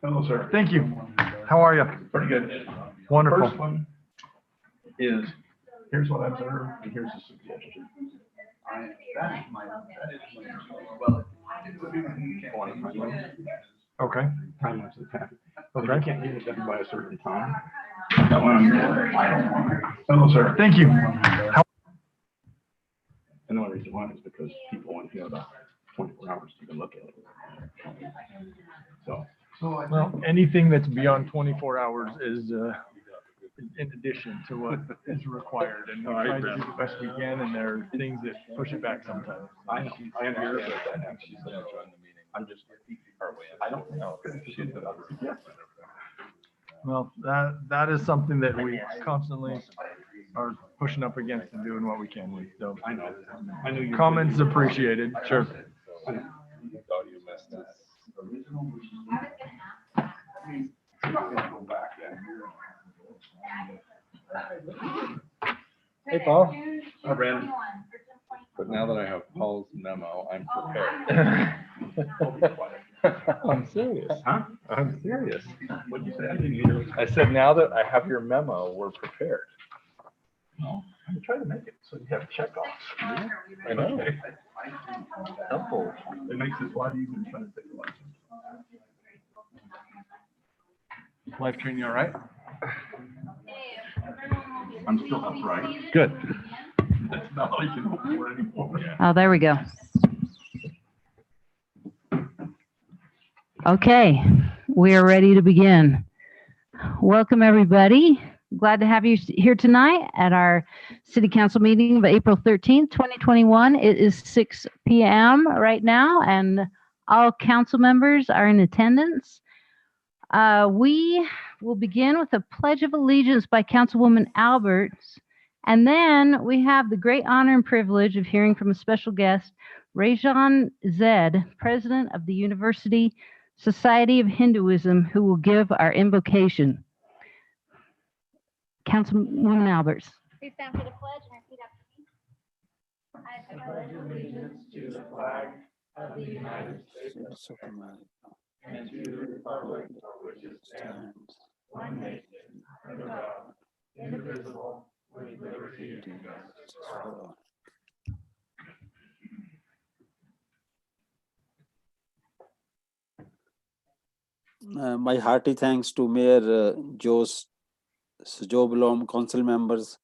Hello, sir. Thank you. How are you? Pretty good. Wonderful. First one is, here's what I observed, and here's a suggestion. Okay. Time lapse of time. But if I can't get it done by a certain time, that one I'm doing, I don't want it. Hello, sir. Thank you. How And the only reason why is because people want to have about 24 hours to even look at it. So. Well, anything that's beyond 24 hours is in addition to what is required, and we try to do the best we can, and there are things that push it back sometimes. I know, I understand that happens. I'm just, I don't know. Well, that is something that we constantly are pushing up against and doing what we can with. So I know. I knew you. comments appreciated. Sure. Hey, Paul. Oh, Brandon. But now that I have Paul's memo, I'm prepared. I'm serious. Huh? I'm serious. What'd you say? I didn't hear. I said, now that I have your memo, we're prepared. No, I'm trying to make it so you have checkoffs. I know. Helpful. It makes it a lot easier trying to take a license. Life treating you all right? I'm still upright. Good. That's not all you can hope for anymore. Oh, there we go. Okay, we are ready to begin. Welcome, everybody. Glad to have you here tonight at our City Council meeting of April 13th, 2021. It is 6 p.m. right now, and all council members are in attendance. We will begin with a Pledge of Allegiance by Councilwoman Alberts, and then we have the great honor and privilege of hearing from a special guest, Rajan Zed, President of the University Society of Hinduism, who will give our invocation. Councilwoman Alberts. Please stand for the pledge and repeat after me. I pledge allegiance to the flag of the United States and to the republic for which it stands, one nation, under God, indivisible, with liberty and justice for all. My hearty thanks to Mayor Jose Sojoblom, council members,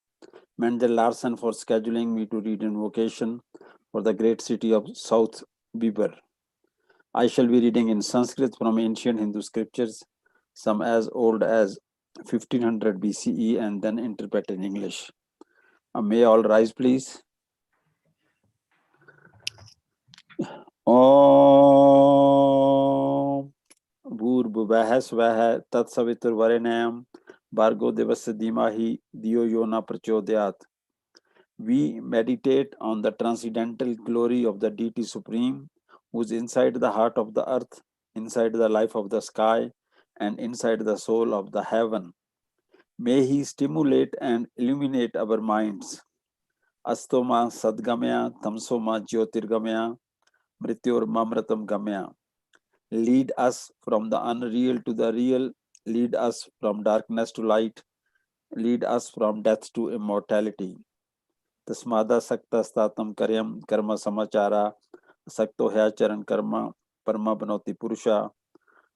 Mendel Larsen for scheduling me to read invocation for the great city of South Biber. I shall be reading in Sanskrit from ancient Hindu scriptures, some as old as 1500 BCE, and then interpret in English. May all rise, please. Om Bhur-bhuvah svah tat savitur-varenyam Bhargo devasya dhimahi diyo yo na prachodayat. We meditate on the transcendental glory of the Deity Supreme, who is inside the heart of the earth, inside the life of the sky, and inside the soul of the heaven. May He stimulate and illuminate our minds. Astoma sadgamya tamsoma jyotirgamya mrityor mamratam gamya. Lead us from the unreal to the real. Lead us from darkness to light. Lead us from death to immortality. Tasmada sakta statam karyam karma samachara sakto hya charan karma parma banoti purusha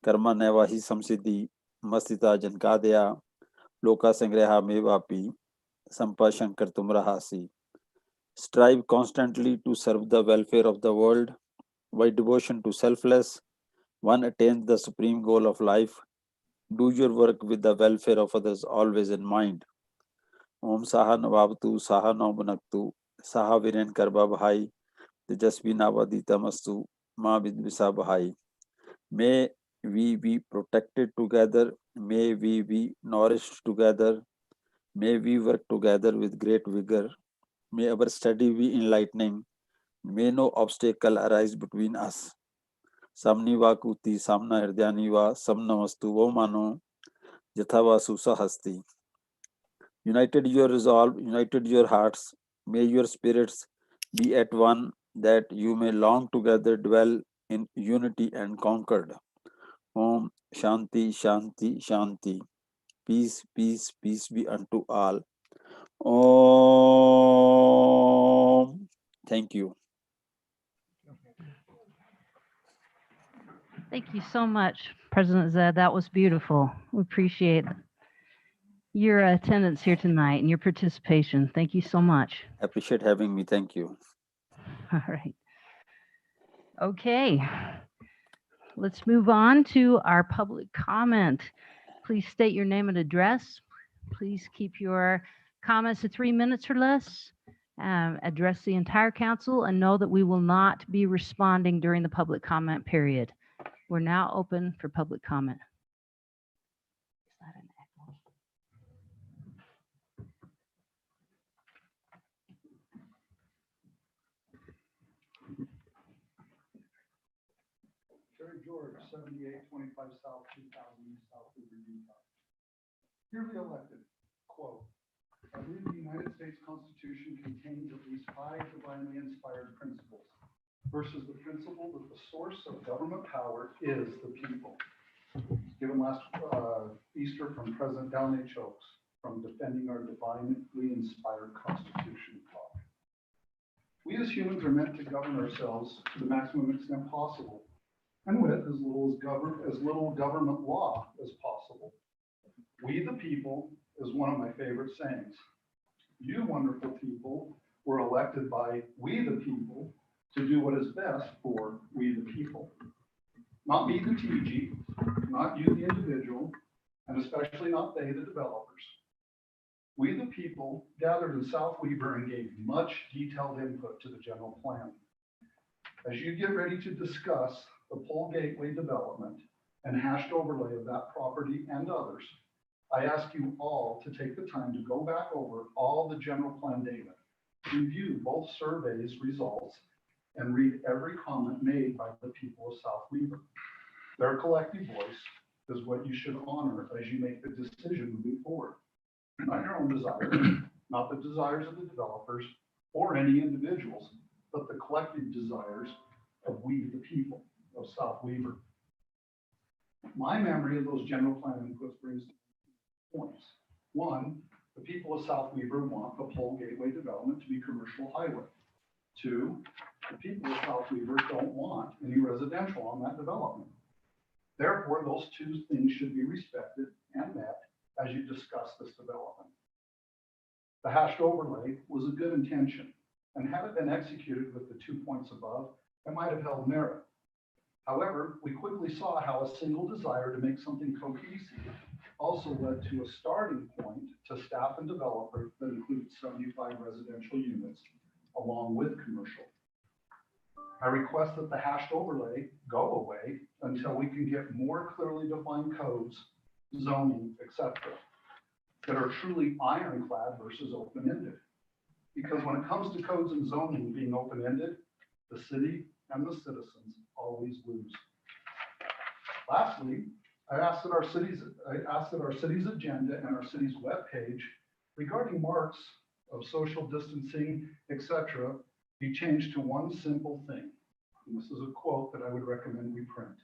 karma nevahi samsiddhi mastita jankadya loka sangreha mevapi sampashankar tumrahasi. Strive constantly to serve the welfare of the world. By devotion to selfless, one attains the supreme goal of life. Do your work with the welfare of others always in mind. Om Saha Navavatu Saha Namanaktu Saha Viren Karba Bhai Tejasvi Navadita Mastu Ma Vidvisa Bhai. May we be protected together. May we be nourished together. May we work together with great vigor. May our study be enlightening. May no obstacle arise between us. Samniva Kuti Samna Hirdhyaniva Samnamastu Vomano Jathava Susahasti. United your resolve, united your hearts. May your spirits be at one, that you may long together dwell in unity and concord. Om Shanti Shanti Shanti. Peace, peace, peace be unto all. Om. Thank you. Thank you so much, President Zed. That was beautiful. We appreciate your attendance here tonight and your participation. Thank you so much. Appreciate having me. Thank you. All right. Okay. Let's move on to our public comment. Please state your name and address. Please keep your comments to 3 minutes or less. Address the entire council and know that we will not be responding during the public comment period. We're now open for public comment. Is that an echo? Jerry George, 7825 South, 2000 South River, Utah. Dearly elected, quote, I believe the United States Constitution contains at least 5 divinely inspired principles versus the principle that the source of government power is the people. Given last Easter from President Dallin H. Oaks from defending our divinely inspired Constitution talk. We as humans are meant to govern ourselves to the maximum extent possible, and with as little government law as possible. We the people is one of my favorite sayings. You wonderful people were elected by we the people to do what is best for we the people. Not me the TG, not you the individual, and especially not they the developers. We the people gathered in South Weber and gave much detailed input to the general plan. As you get ready to discuss the Pole Gateway development and hashed overlay of that property and others, I ask you all to take the time to go back over all the general plan data, review both surveys results, and read every comment made by the people of South Weber. Their collective voice is what you should honor as you make the decision moving forward. Not your own desires, not the desires of the developers or any individuals, but the collective desires of we the people of South Weber. My memory of those general plan inputs brings points. One, the people of South Weber want the Pole Gateway development to be commercial highway. Two, the people of South Weber don't want any residential on that development. Therefore, those two things should be respected and met as you discuss this development. The hashed overlay was a good intention, and had it been executed with the 2 points above, it might have held merit. However, we quickly saw how a single desire to make something cohesive also led to a starting point to staff and developer that includes 75 residential units along with commercial. I request that the hashed overlay go away until we can get more clearly defined codes, zoning, etc., that are truly ironclad versus open-ended. Because when it comes to codes and zoning being open-ended, the city and the citizens always lose. Lastly, I ask that our city's agenda and our city's webpage regarding marks of social distancing, etc., be changed to one simple thing. And this is a quote that I would recommend we print.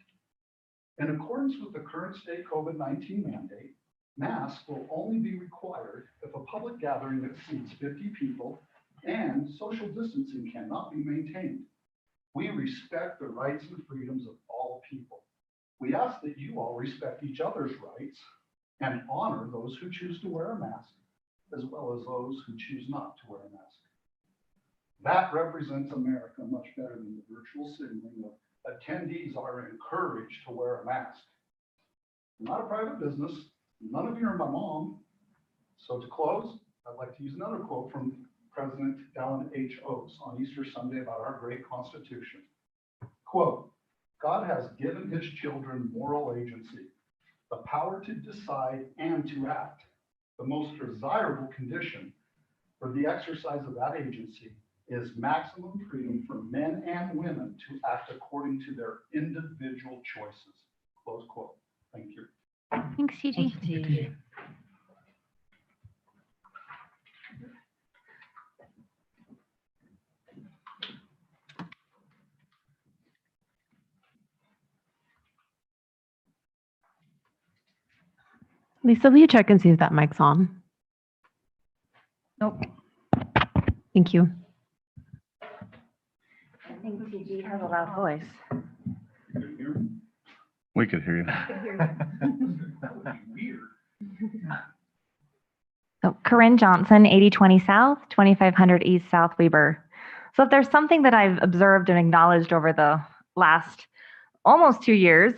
In accordance with the current state COVID-19 mandate, masks will only be required if a public gathering exceeds 50 people and social distancing cannot be maintained. We respect the rights and freedoms of all people. We ask that you all respect each other's rights and honor those who choose to wear a mask, as well as those who choose not to wear a mask. That represents America much better than the virtual signaling of attendees are encouraged to wear a mask. We're not a private business. None of you are my mom. So to close, I'd like to use another quote from President Dallin H. Oaks on Easter Sunday about our great Constitution. Quote, God has given his children moral agency, the power to decide and to act. The most desirable condition for the exercise of that agency is maximum freedom for men and women to act according to their individual choices. Close quote. Thank you. Thanks, TG. Lisa, will you check and see if that mic's on? Nope. Thank you. I think TG has a loud voice. We could hear you. So Corinne Johnson, 8020 South, 2500 East South Weber. So if there's something that I've observed and acknowledged over the last almost 2 years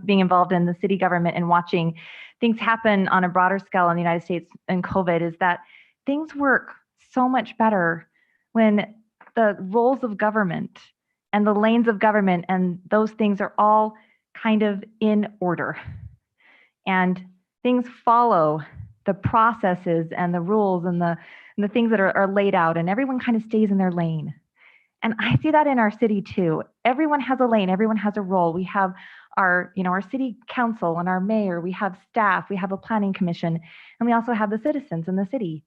being involved in the city government and watching things happen on a broader scale in the United States and COVID is that things work so much better when the roles of government and the lanes of government and those things are all kind of in order. And things follow the processes and the rules and the things that are laid out, and everyone kind of stays in their lane. And I see that in our city too. Everyone has a lane, everyone has a role. We have our city council and our mayor, we have staff, we have a planning commission, and we also have the citizens in the city.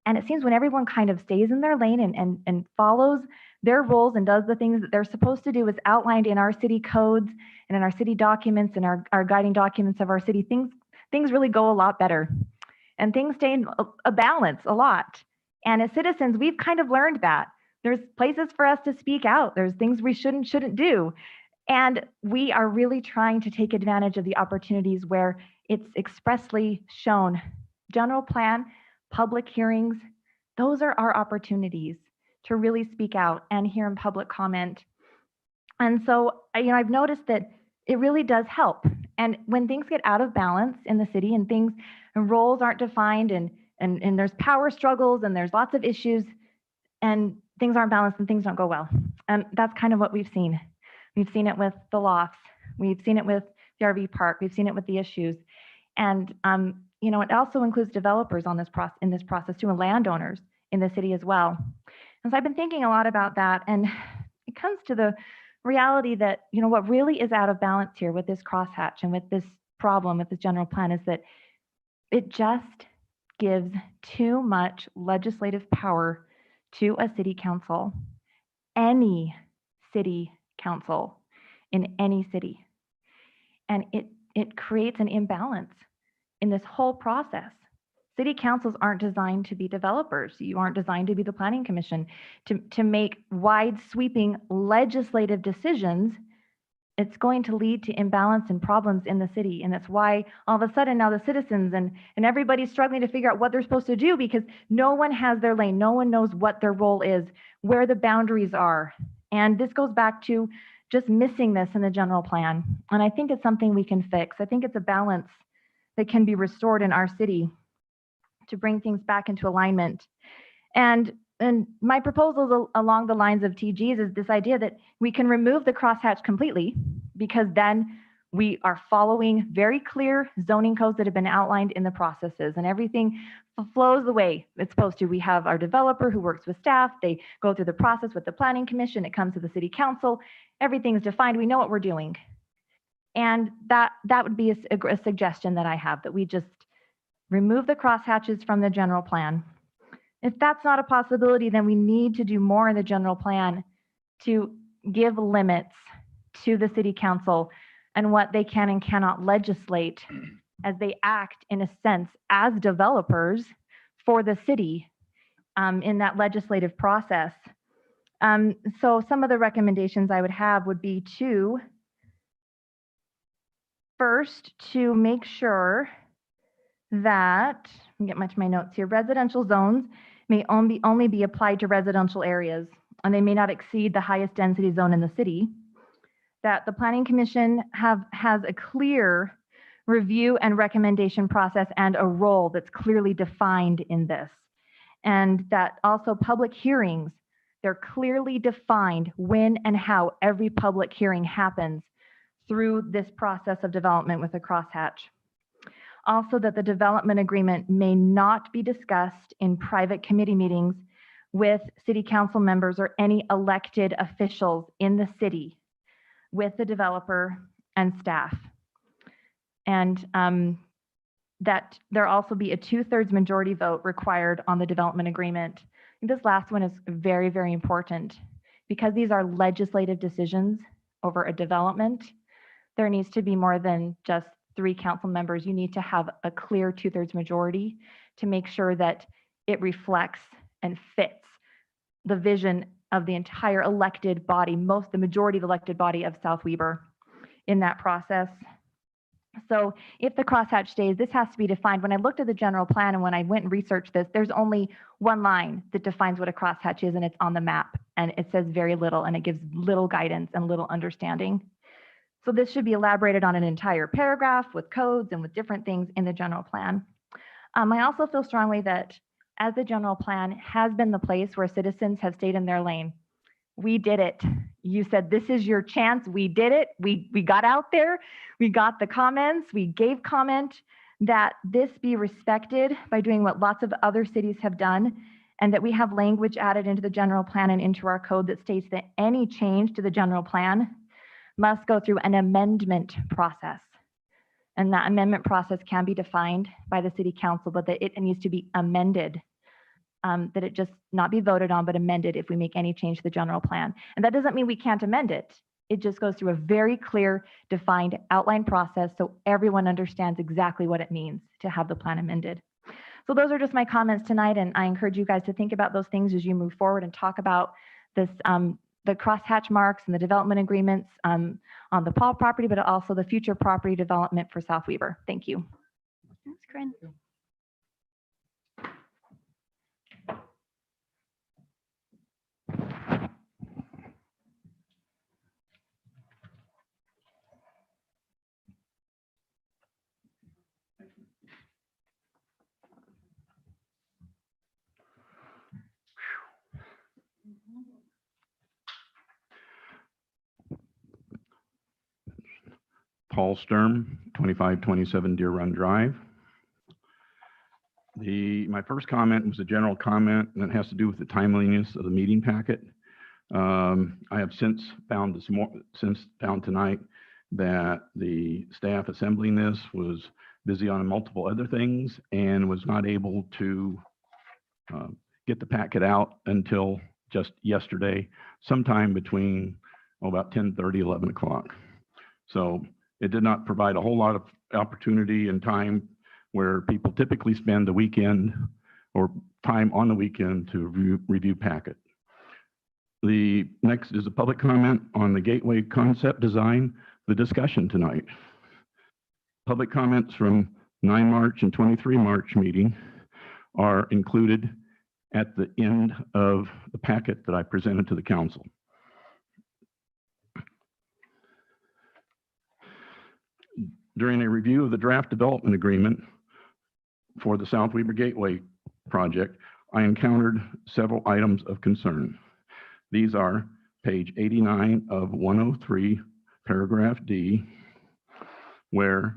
And it seems when everyone kind of stays in their lane and follows their roles and does the things that they're supposed to do as outlined in our city codes and in our city documents and our guiding documents of our city, things really go a lot better. And things stay in a balance a lot. And as citizens, we've kind of learned that. There's places for us to speak out. There's things we shouldn't do. And we are really trying to take advantage of the opportunities where it's expressly shown. General plan, public hearings, those are our opportunities to really speak out and hear in public comment. And so, I've noticed that it really does help. And when things get out of balance in the city and roles aren't defined and there's power struggles and there's lots of issues and things aren't balanced and things don't go well. And that's kind of what we've seen. We've seen it with the lofts. We've seen it with the RV park. We've seen it with the issues. And, it also includes developers in this process too, and landowners in the city as well. And so I've been thinking a lot about that. And it comes to the reality that, what really is out of balance here with this crosshatch and with this problem, with this general plan is that it just gives too much legislative power to a city council, any city council in any city. And it creates an imbalance in this whole process. City councils aren't designed to be developers. You aren't designed to be the planning commission to make wide sweeping legislative decisions. It's going to lead to imbalance and problems in the city. And that's why all of a sudden now the citizens and everybody's struggling to figure out what they're supposed to do because no one has their lane. No one knows what their role is, where the boundaries are. And this goes back to just missing this in the general plan. And I think it's something we can fix. I think it's a balance that can be restored in our city to bring things back into alignment. And my proposals along the lines of TG's is this idea that we can remove the crosshatch completely because then we are following very clear zoning codes that have been outlined in the processes and everything flows the way it's supposed to. We have our developer who works with staff. They go through the process with the planning commission. It comes to the city council. Everything's defined. We know what we're doing. And that would be a suggestion that I have, that we just remove the crosshatches from the general plan. If that's not a possibility, then we need to do more in the general plan to give limits to the city council and what they can and cannot legislate as they act, in a sense, as developers for the city in that legislative process. So some of the recommendations I would have would be first, to make sure that, let me get to my notes here, residential zones may only be applied to residential areas, and they may not exceed the highest density zone in the city. That the Planning Commission has a clear review and recommendation process and a role that's clearly defined in this. And that also public hearings, they're clearly defined when and how every public hearing happens through this process of development with a crosshatch. Also, that the development agreement may not be discussed in private committee meetings with city council members or any elected officials in the city with the developer and staff. And that there also be a 2/3 majority vote required on the development agreement. And this last one is very, very important because these are legislative decisions over a development. There needs to be more than just 3 council members, you need to have a clear 2/3 majority to make sure that it reflects and fits the vision of the entire elected body, the majority of the elected body of South Weber in that process. So if the crosshatch stays, this has to be defined. When I looked at the general plan and when I went and researched this, there's only one line that defines what a crosshatch is, and it's on the map. And it says very little, and it gives little guidance and little understanding. So this should be elaborated on an entire paragraph with codes and with different things in the general plan. I also feel strongly that as the general plan has been the place where citizens have stayed in their lane. We did it. You said, this is your chance. We did it. We got out there. We got the comments. We gave comment, that this be respected by doing what lots of other cities have done, and that we have language added into the general plan and into our code that states that any change to the general plan must go through an amendment process. And that amendment process can be defined by the city council, but that it needs to be amended. That it just not be voted on, but amended if we make any change to the general plan. And that doesn't mean we can't amend it. It just goes through a very clear, defined outline process so everyone understands exactly what it means to have the plan amended. So those are just my comments tonight, and I encourage you guys to think about those things as you move forward and talk about this, the crosshatch marks and the development agreements on the Paul property, but also the future property development for South Weber. Thank you. Thanks, Corinne. Paul Sturm, 2527 Deer Run Drive. My first comment was a general comment, and it has to do with the timeliness of the meeting packet. I have since found tonight that the staff assembling this was busy on multiple other things and was not able to get the packet out until just yesterday, sometime between about 10:30, 11 o'clock. So it did not provide a whole lot of opportunity and time where people typically spend the weekend or time on the weekend to review packet. The next is a public comment on the gateway concept design, the discussion tonight. Public comments from 9 March and 23 March meeting are included at the end of the packet that I presented to the council. During a review of the draft development agreement for the South Weber Gateway project, I encountered several items of concern. These are page 89 of 103, paragraph D, and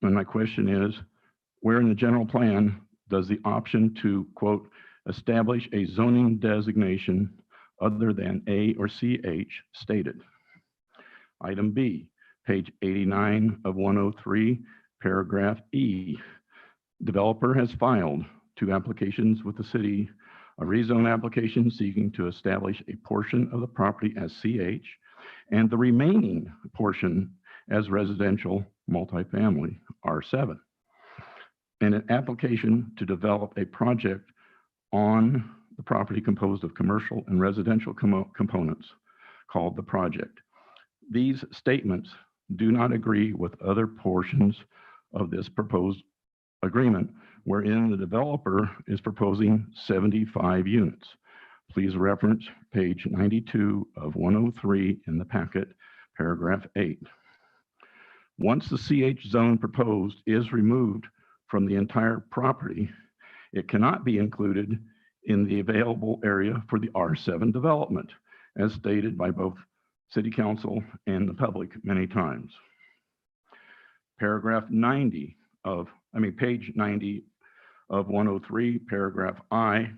my question is, where in the general plan does the option to, quote, establish a zoning designation other than A or CH stated? Item B, page 89 of 103, paragraph E. Developer has filed 2 applications with the city, a rezone application seeking to establish a portion of the property as CH and the remaining portion as residential multifamily, R7. And an application to develop a project on the property composed of commercial and residential components called the project. These statements do not agree with other portions of this proposed agreement, wherein the developer is proposing 75 units. Please reference page 92 of 103 in the packet, paragraph 8. Once the CH zone proposed is removed from the entire property, it cannot be included in the available area for the R7 development, as stated by both City Council and the public many times. Page 90 of 103, paragraph I.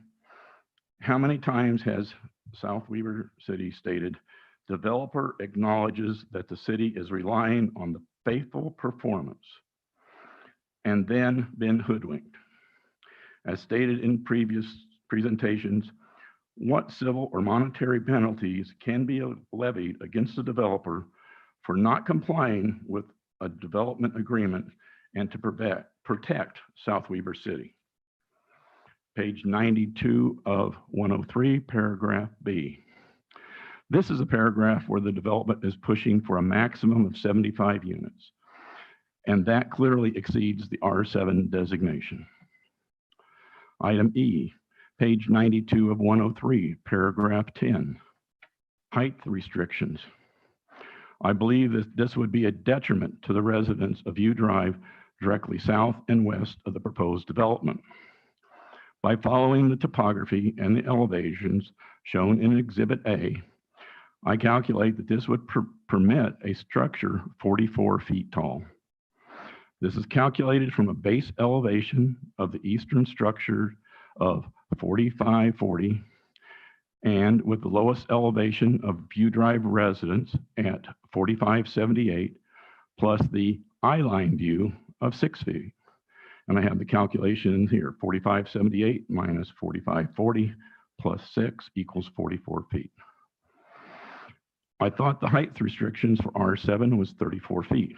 How many times has South Weber City stated, developer acknowledges that the city is relying on the faithful performance and then been hoodwinked? As stated in previous presentations, what civil or monetary penalties can be levied against the developer for not complying with a development agreement and to protect South Weber City. Page 92 of 103, paragraph B. This is a paragraph where the development is pushing for a maximum of 75 units, and that clearly exceeds the R7 designation. Item E, page 92 of 103, paragraph 10, height restrictions. I believe that this would be a detriment to the residents of U Drive directly south and west of the proposed development. By following the topography and the elevations shown in Exhibit A, I calculate that this would permit a structure 44 feet tall. This is calculated from a base elevation of the eastern structure of 4540 and with the lowest elevation of View Drive residents at 4578 plus the eye-line view of 6 feet. And I have the calculations here, 4578 minus 4540 plus 6 equals 44 feet. I thought the height restrictions for R7 was 34 feet.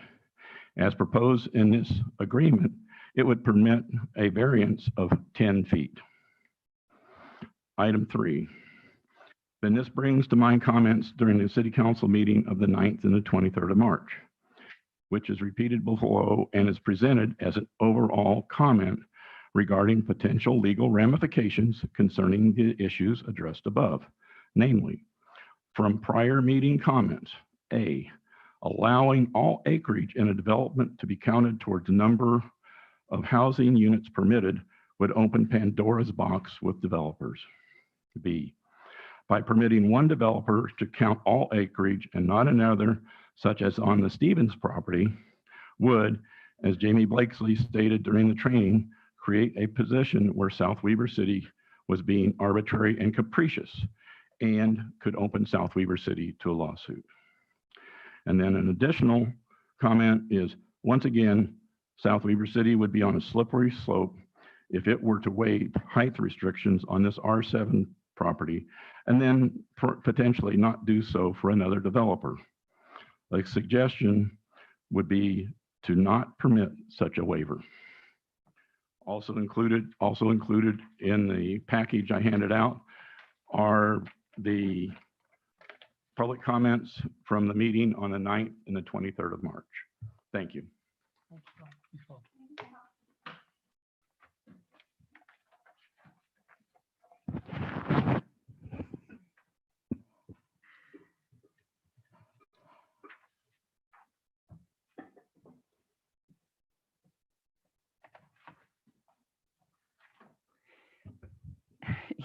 As proposed in this agreement, it would permit a variance of 10 feet. Item 3. Then this brings to mind comments during the City Council meeting of the 9th and the 23rd of March, which is repeated below and is presented as an overall comment regarding potential legal ramifications concerning the issues addressed above, namely, from prior meeting comments, A, allowing all acreage in a development to be counted towards the number of housing units permitted would open Pandora's box with developers. B, by permitting one developer to count all acreage and not another, such as on the Stevens property, would, as Jamie Blakesley stated during the training, create a position where South Weber City was being arbitrary and capricious and could open South Weber City to a lawsuit. And then an additional comment is, once again, South Weber City would be on a slippery slope if it were to waive height restrictions on this R7 property and then potentially not do so for another developer. The suggestion would be to not permit such a waiver. Also included in the package I handed out are the public comments from the meeting on the 9th and the 23rd of March. Thank you.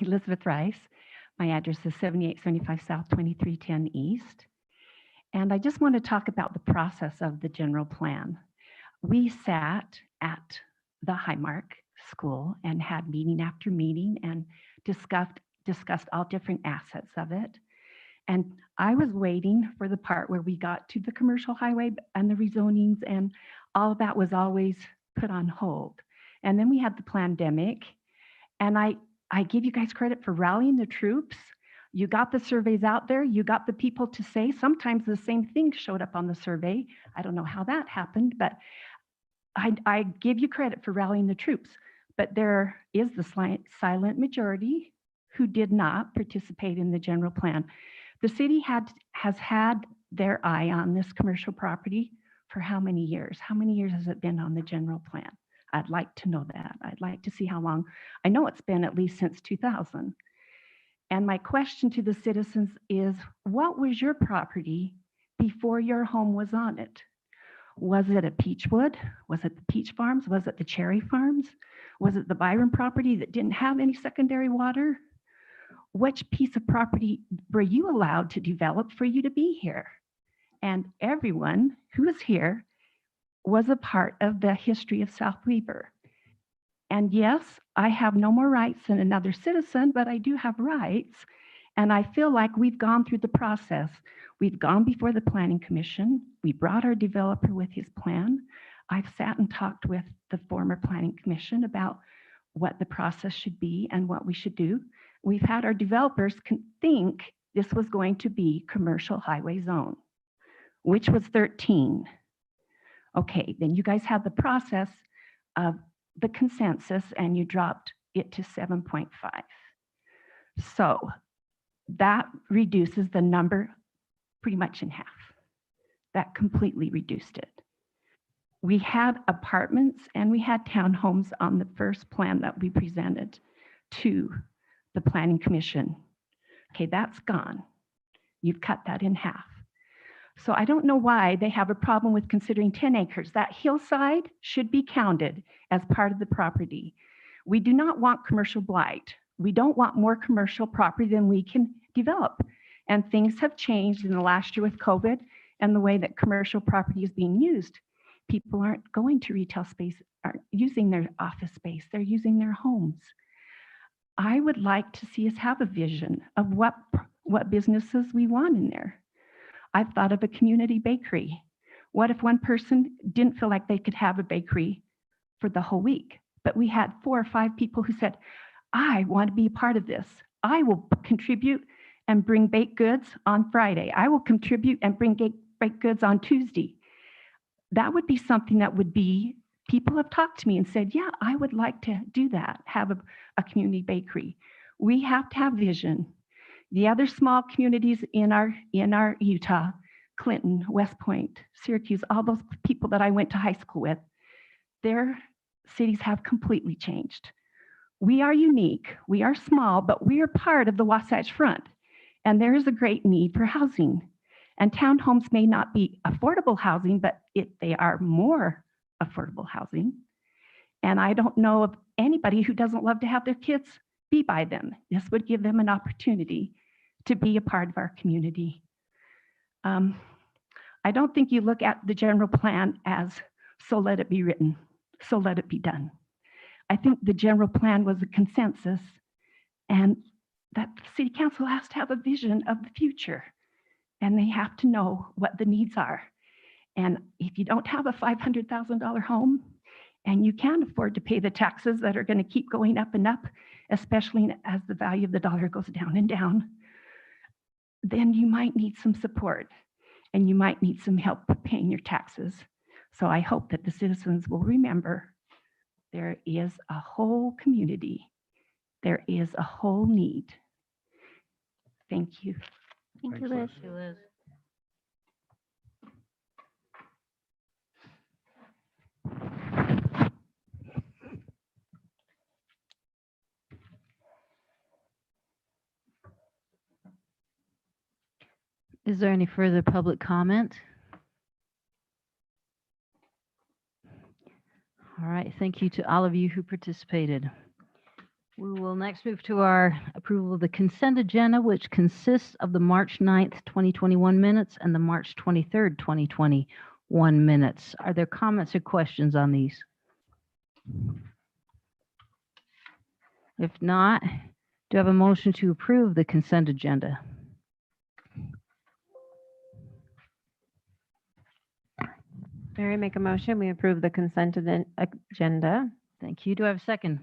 Elizabeth Rice. My address is 7875 South, 2310 East. And I just want to talk about the process of the general plan. We sat at the Highmark School and had meeting after meeting and discussed all different assets of it. And I was waiting for the part where we got to the commercial highway and the rezonings, and all of that was always put on hold. And then we had the pandemic, and I give you guys credit for rallying the troops. You got the surveys out there. You got the people to say. Sometimes the same thing showed up on the survey. I don't know how that happened, but I give you credit for rallying the troops. But there is the silent majority who did not participate in the general plan. The city has had their eye on this commercial property for how many years? How many years has it been on the general plan? I'd like to know that. I'd like to see how long. I know it's been at least since 2000. And my question to the citizens is, what was your property before your home was on it? Was it a Peachwood? Was it the Peach Farms? Was it the Cherry Farms? Was it the Byron property that didn't have any secondary water? Which piece of property were you allowed to develop for you to be here? And everyone who is here was a part of the history of South Weber. And yes, I have no more rights than another citizen, but I do have rights. And I feel like we've gone through the process. We've gone before the Planning Commission. We brought our developer with his plan. I've sat and talked with the former Planning Commission about what the process should be and what we should do. We've had our developers think this was going to be commercial highway zone, which was 13. Okay, then you guys had the process of the consensus and you dropped it to 7.5. So that reduces the number pretty much in half. That completely reduced it. We had apartments and we had townhomes on the first plan that we presented to the Planning Commission. Okay, that's gone. You've cut that in half. So I don't know why they have a problem with considering 10 acres. That hillside should be counted as part of the property. We do not want commercial blight. We don't want more commercial property than we can develop. And things have changed in the last year with COVID and the way that commercial property is being used. People aren't going to retail space, aren't using their office space, they're using their homes. I would like to see us have a vision of what businesses we want in there. I've thought of a community bakery. What if one person didn't feel like they could have a bakery for the whole week? But we had 4 or 5 people who said, I want to be a part of this. I will contribute and bring baked goods on Friday. I will contribute and bring baked goods on Tuesday. That would be something that would be, people have talked to me and said, yeah, I would like to do that, have a community bakery. We have to have vision. The other small communities in our Utah, Clinton, West Point, Syracuse, all those people that I went to high school with, their cities have completely changed. We are unique, we are small, but we are part of the Wasatch Front. And there is a great need for housing. And townhomes may not be affordable housing, but they are more affordable housing. And I don't know of anybody who doesn't love to have their kids be by them. This would give them an opportunity to be a part of our community. I don't think you look at the general plan as, so let it be written, so let it be done. I think the general plan was a consensus, and that the city council has to have a vision of the future, and they have to know what the needs are. And if you don't have a $500,000 home and you can't afford to pay the taxes that are going to keep going up and up, especially as the value of the dollar goes down and down, then you might need some support and you might need some help paying your taxes. So I hope that the citizens will remember there is a whole community. There is a whole need. Thank you. Thank you, Thanks, Liz. Liz. Is there any further public comment? All right, thank you to all of you who participated. We will next move to our approval of the consent agenda, which consists of the March 9th, 2021 minutes and the March 23rd, 2021 minutes. Are there comments or questions on these? If not, do I have a motion to approve the consent agenda? Mary, make a motion. We approve the consent agenda Thank you. Do I have a second?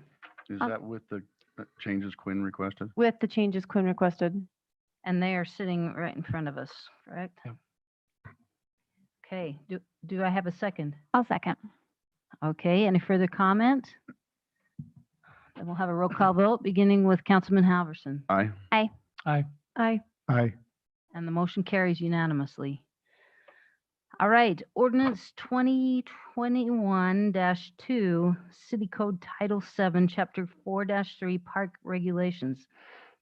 Is that with the changes Quinn requested? with the changes Quinn requested. And they are sitting right in front of us, correct? Yep. Okay, do I have a second? I'll second. Okay, any further comment? Then we'll have a roll call vote, beginning with Councilman Halverson. Aye. Aye. Aye. Aye. And the motion carries unanimously. All right, ordinance 2021-2, City Code Title 7, Chapter 4-3, Park Regulations.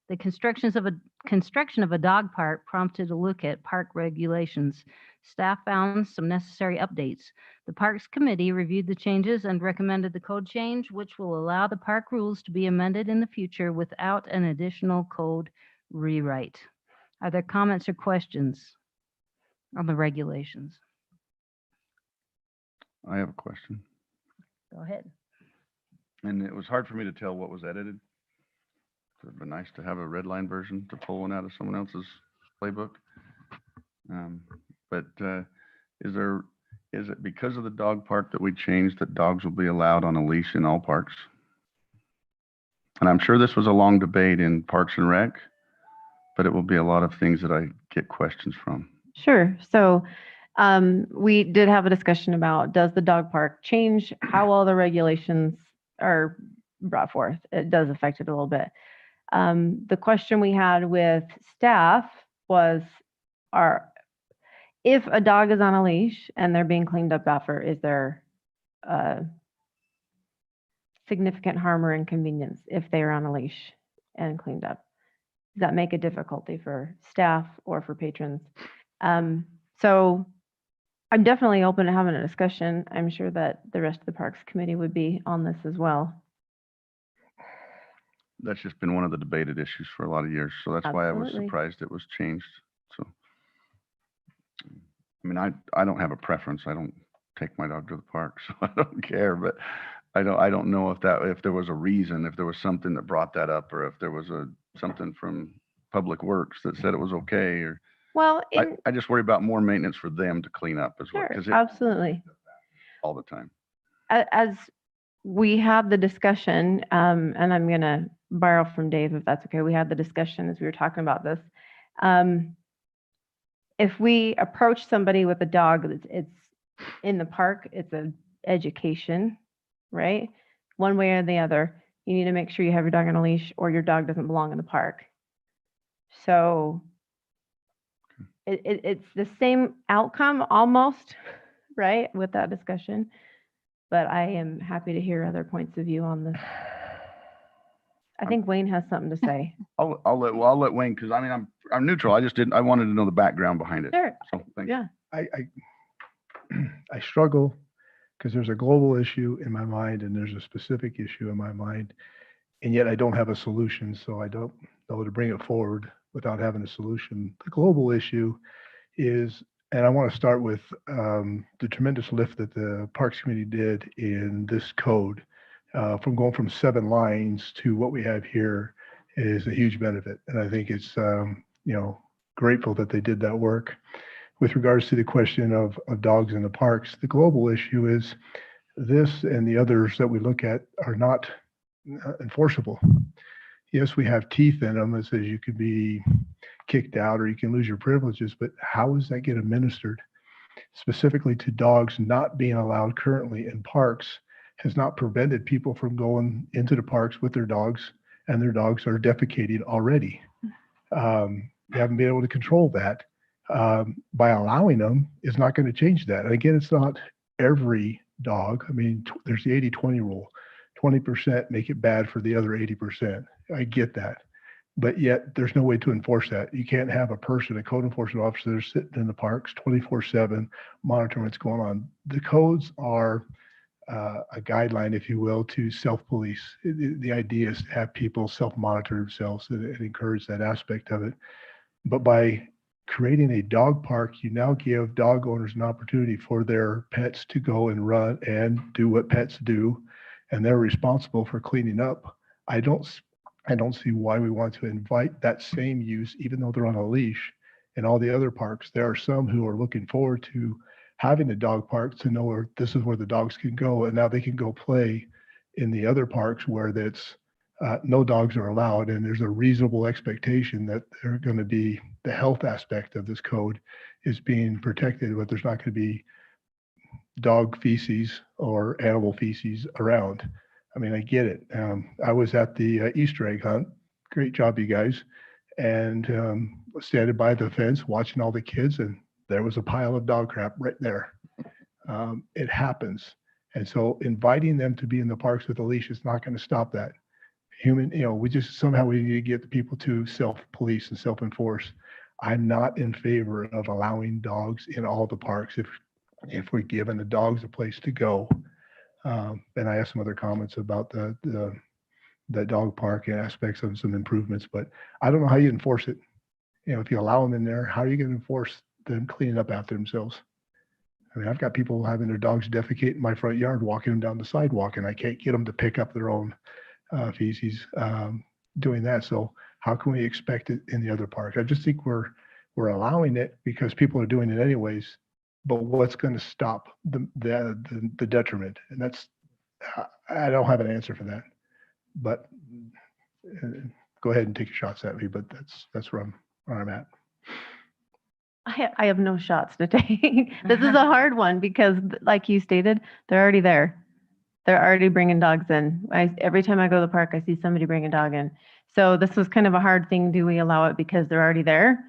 The construction of a dog park prompted a look at park regulations. Staff found some necessary updates. The Parks Committee reviewed the changes and recommended the code change, which will allow the park rules to be amended in the future without an additional code rewrite. Are there comments or questions on the regulations? I have a question. Go ahead. And it was hard for me to tell what was edited. So it'd be nice to have a red line version to pull one out of someone else's playbook. Is it because of the dog park that we changed that dogs will be allowed on a leash in all parks? And I'm sure this was a long debate in Parks and Rec, but it will be a lot of things that I get questions from. Sure. So We did have a discussion about, does the dog park change how all the regulations are brought forth? It does affect it a little bit. The question we had with staff was, if a dog is on a leash and they're being cleaned up after, is there significant harm or inconvenience if they are on a leash and cleaned up? Does that make a difficulty for staff or for patrons? So I'm definitely open to having a discussion. I'm sure that the rest of the Parks Committee would be on this as well. That's just been one of the debated issues for a lot of years. So that's why I was Absolutely. surprised it was changed. So, I mean, I don't have a preference. I don't take my dog to the park, so I don't care. But I don't know if there was a reason, if there was something that brought that up, or if there was something from Public Works that said it was okay. Or Well, I just worry about more maintenance for them to clean up as well, sure, because absolutely. all the time. As we had the discussion, and I'm going to borrow from Dave if that's okay. We had the discussion as we were talking about this. If we approach somebody with a dog, it's in the park, it's an education, right? One way or the other, you need to make sure you have your dog on a leash or your dog doesn't belong in the park. So it's the same outcome almost, right, with that discussion. But I am happy to hear other points of view on this. I think Wayne has something to say. I'll let Wayne, because I mean, I'm neutral. I wanted to know the background behind it. Sure. So thanks. Yeah. I struggle because there's a global issue in my mind and there's a specific issue in my mind, and yet I don't have a solution, so I don't know to bring it forward without having a solution. The global issue is, and I want to start with the tremendous lift that the Parks Committee did in this code, from going from 7 lines to what we have here is a huge benefit. And I think it's, grateful that they did that work. With regards to the question of dogs in the parks, the global issue is this and the others that we look at are not enforceable. Yes, we have teeth in them that says you could be kicked out or you can lose your privileges, but how does that get administered? Specifically to dogs not being allowed currently in parks has not prevented people from going into the parks with their dogs, and their dogs are defecating already. They haven't been able to control that. By allowing them is not going to change that. And again, it's not every dog. I mean, there's the 80-20 rule. 20% make it bad for the other 80%. I get that. But yet there's no way to enforce that. You can't have a person, a code enforcement officer sitting in the parks 24/7 monitoring what's going on. The codes are a guideline, if you will, to self-police. The idea is to have people self-monitor themselves and encourage that aspect of it. But by creating a dog park, you now give dog owners an opportunity for their pets to go and run and do what pets do, and they're responsible for cleaning up. I don't see why we want to invite that same use, even though they're on a leash, in all the other parks. There are some who are looking forward to having a dog park to know where this is where the dogs can go, and now they can go play in the other parks where that's no dogs are allowed, and there's a reasonable expectation that they're going to be, the health aspect of this code is being protected, but there's not going to be dog feces or animal feces around. I mean, I get it. I was at the Easter egg hunt. Great job, you guys. And standing by the fence, watching all the kids, and there was a pile of dog crap right there. It happens. And so inviting them to be in the parks with a leash is not going to stop that. We need to get the people to self-police and self-enforce. I'm not in favor of allowing dogs in all the parks if we're giving the dogs a place to go. And I have some other comments about the dog park and aspects of some improvements, but I don't know how you enforce it. If you allow them in there, how are you going to enforce them cleaning up after themselves? I mean, I've got people having their dogs defecate in my front yard, walking them down the sidewalk, and I can't get them to pick up their own feces doing that. So how can we expect it in the other parks? I just think we're allowing it because people are doing it anyways. But what's going to stop the detriment? And that's, I don't have an answer for that. But go ahead and take your shots at me. But that's where I'm at. I have no shots to take. This is a hard one because like you stated, they're already there. They're already bringing dogs in. Every time I go to the park, I see somebody bring a dog in. So this was kind of a hard thing. Do we allow it because they're already there?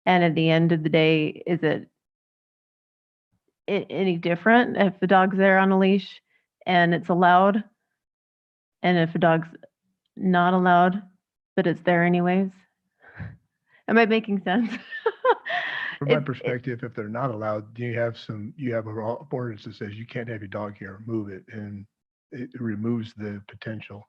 And at the end of the day, is it any different if the dog's there on a leash and it's allowed? And if a dog's not allowed, but it's there anyways? Am I making sense? From my It- perspective, if they're not allowed, you have a ordinance that says you can't have your dog here, move it, and it removes the potential.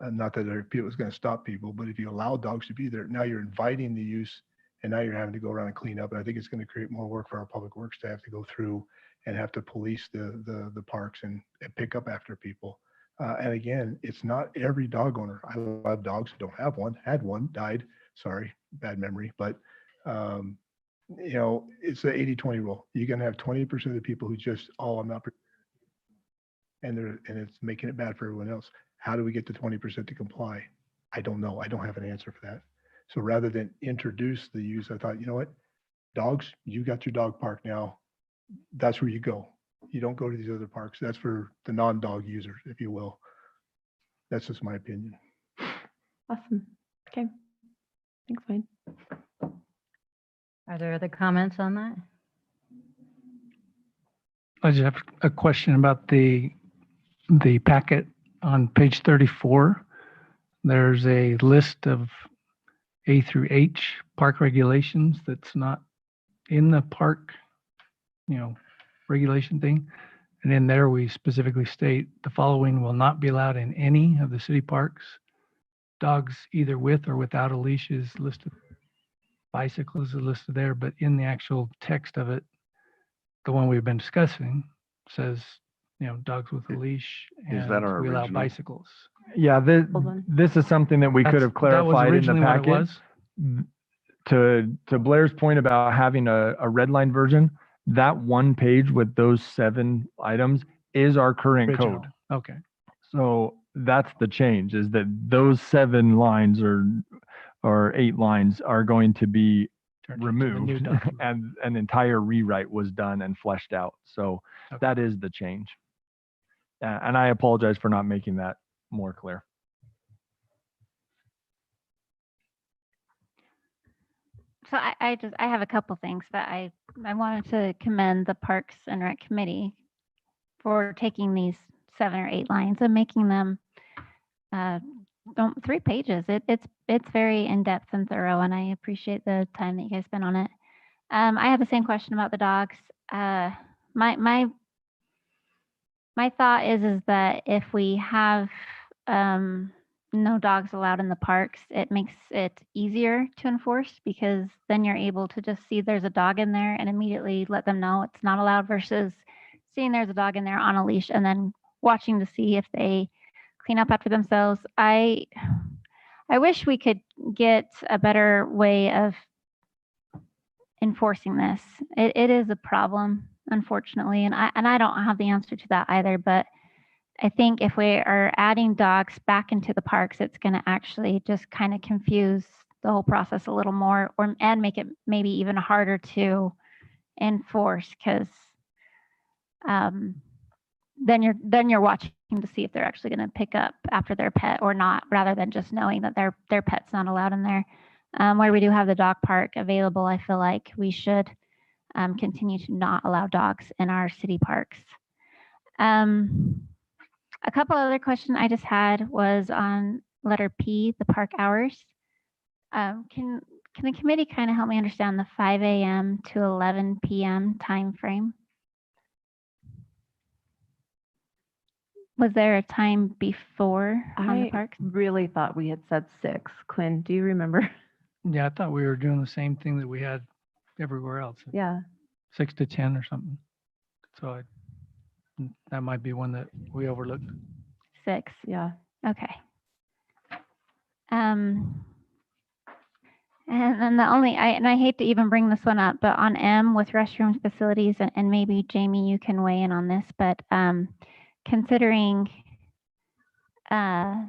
Not that people's going to stop people, but if you allow dogs to be there, now you're inviting the use, and now you're having to go around and clean up. And I think it's going to create more work for our public works staff to go through and have to police the parks and pick up after people. And again, it's not every dog owner. I love dogs. Don't have one. Had one, died. Sorry, bad memory. But you know, it's the 80-20 rule. You're going to have 20% of the people who just, oh, I'm not, and it's making it bad for everyone else. How do we get the 20% to comply? I don't know. I don't have an answer for that. So rather than introduce the use, I thought, you know what, dogs, you got your dog park now. That's where you go. You don't go to these other parks. That's for the non-dog users, if you will. That's just my opinion. Awesome. Okay. Thanks, Wayne. Are there other comments on that? I just have a question about the packet on page 34. There's a list of A through H park regulations that's not in the park, regulation thing. And in there, we specifically state the following will not be allowed in any of the city parks. Dogs either with or without a leash is listed. Bicycles are listed there, but in the actual text of it, the one we've been discussing says, dogs with a leash, Is and that our we allow original? bicycles. Yeah, Hold on. this is something that we could have That was clarified in the originally what it packet. was. To Blair's point about having a red line version, that one page with those 7 items is our current Original. code. Okay. So that's the change, is that those 7 lines or 8 lines are going to be Turned into the new removed, document. and an entire rewrite was done and fleshed out. So Okay. that is the change. And I apologize for not making that more clear. So I have a couple things, but I wanted to commend the Parks and Rec Committee for taking these 7 or 8 lines and making them 3 pages. It's very in-depth and thorough, and I appreciate the time that you guys spent on it. I have the same question about the dogs. My thought is that if we have no dogs allowed in the parks, it makes it easier to enforce, because then you're able to just see there's a dog in there and immediately let them know it's not allowed, versus seeing there's a dog in there on a leash and then watching to see if they clean up after themselves. I wish we could get a better way of enforcing this. It is a problem, unfortunately, and I don't have the answer to that either, but I think if we are adding dogs back into the parks, it's going to actually just kind of confuse the whole process a little more, and make it maybe even harder to enforce, because then you're watching to see if they're actually going to pick up after their pet or not, rather than just knowing that their pet's not allowed in there. Where we do have the dog park available, I feel like we should continue to not allow dogs in our city parks. A couple other questions I just had was on letter P, the park hours. Can the committee kind of help me understand the 5 a.m. to 11 p.m. time frame? Was there a time before on the I parks? really thought we had said 6. Quinn, do you remember? Yeah, I thought we were doing the same thing that we had everywhere else, Yeah. 6 to 10 or something. So that might be one that we overlooked. 6. Yeah. Okay. And then I hate to even bring this one up, but on M with restrooms, facilities, and maybe Jamie, you can weigh in on this, but considering the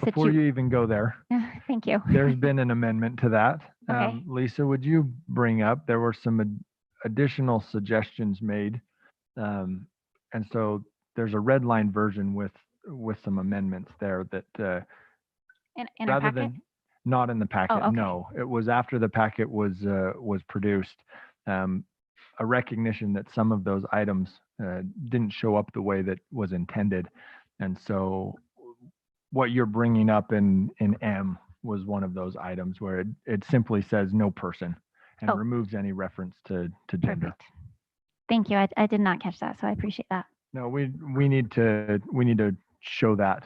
Before you even go there, thank you. there's been an amendment to that. Okay. Lisa, would you bring up, there were some additional suggestions made. And so there's a red line version with some amendments there that In our rather packet? than not in the packet, okay. no, it was after the packet was produced. A recognition that some of those items didn't show up the way that was intended. And so what you're bringing up in M was one of those items where it simply says no person and Oh. removes any reference to gender. Perfect. Thank you. I did not catch that, so I appreciate that. No, we need to show that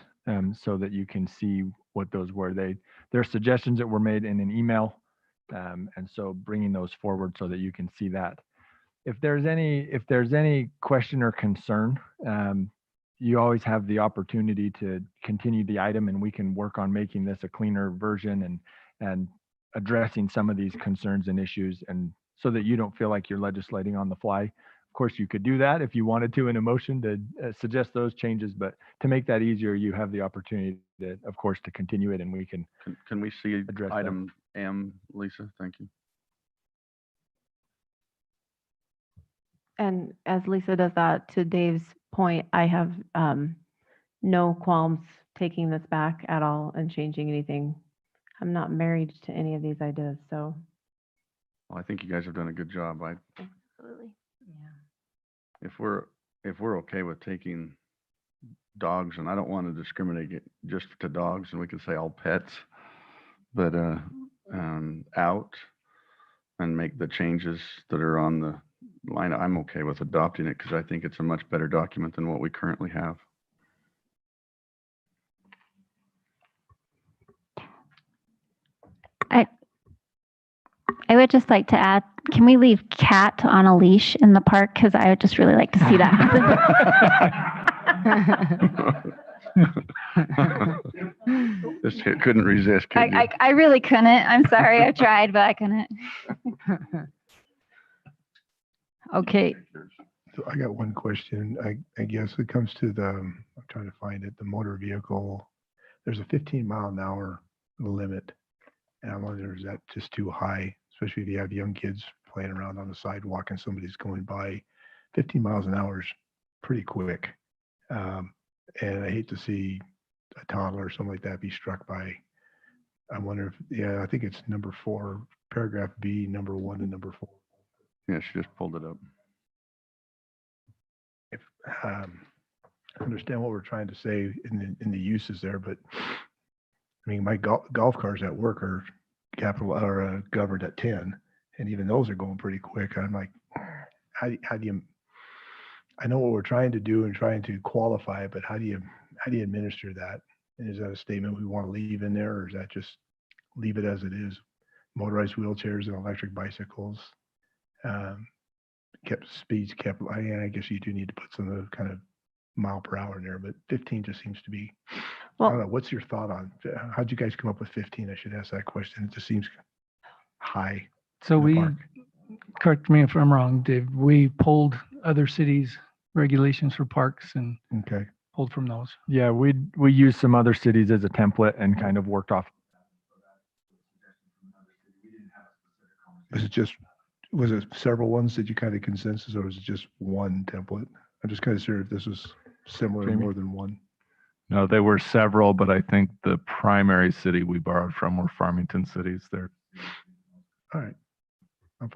so that you can see what those were. They're suggestions that were made in an email, and so bringing those forward so that you can see that. If there's any question or concern, you always have the opportunity to continue the item, and we can work on making this a cleaner version and addressing some of these concerns and issues, and so that you don't feel like you're legislating on the fly. Of course, you could do that if you wanted to in a motion to suggest those changes, but to make that easier, you have the opportunity to, of course, to continue it, and we can. Can we see Address that. item M, Lisa? Thank you. And as Lisa does that, to Dave's point, I have no qualms taking this back at all and changing anything. I'm not married to any of these ideas, so. Well, I think you guys have done a good job. Absolutely. If we're okay with taking dogs, and I don't want to discriminate it just to dogs, and we can say all pets, but out and make the changes that are on the line, I'm okay with adopting it because I think it's a much better document than what we currently have. I would just like to add, can we leave cat on a leash in the park? Because I would just really like to see that happen. Just couldn't resist, could you? I really couldn't. I'm sorry. I tried, but I couldn't. Okay, So I got one question. I guess it comes to I'm trying to find it, the motor vehicle. There's a 15-mile-an-hour limit. And I wonder, is that just too high, especially if you have young kids playing around on the sidewalk and somebody's going by? 15 miles an hour is pretty quick. And I hate to see a toddler or something like that be struck by. I wonder if, I think it's number 4, paragraph B, number 1 and number 4. Yeah, she just pulled it up. If I understand what we're trying to say in the uses there, but I mean, my golf cars at work are governed at 10, and even those are going pretty quick. I'm like, how do you? I know what we're trying to do and trying to qualify it, but how do you administer that? And is that a statement we want to leave in there, or is that just leave it as it is? Motorized wheelchairs and electric bicycles, speeds kept. I guess you do need to put some of the kind of mile per hour in there, but 15 just seems to be. I don't know. What's your thought on how'd you guys come up with 15? I should ask that question. It just seems high. So in the we, park. correct me if I'm wrong, Dave, we pulled other cities' regulations for parks and Okay. pulled from those. Yeah, we used some other cities as a template and kind of worked off. Was it several ones that you kind of consensus, or was it just one template? I'm just kind of sure if this was similar to Jamie? more than one. No, there were several, but I think the primary city we borrowed from were Farmington cities. They're All right.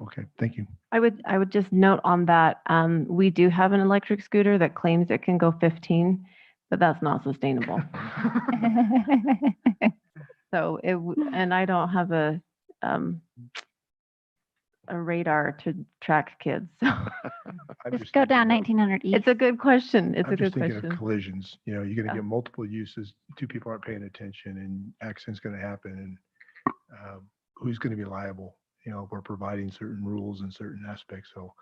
Okay. Thank you. I would just note on that, we do have an electric scooter that claims it can go 15, but that's not sustainable. So and I don't have a radar to track kids. So I'm Just go down 1900 east. it's a good question. It's I'm a just good thinking question. of collisions. You're going to Yeah. get multiple uses. 2 people aren't paying attention, and accident's going to happen. And who's going to be liable? We're providing certain rules in certain aspects. So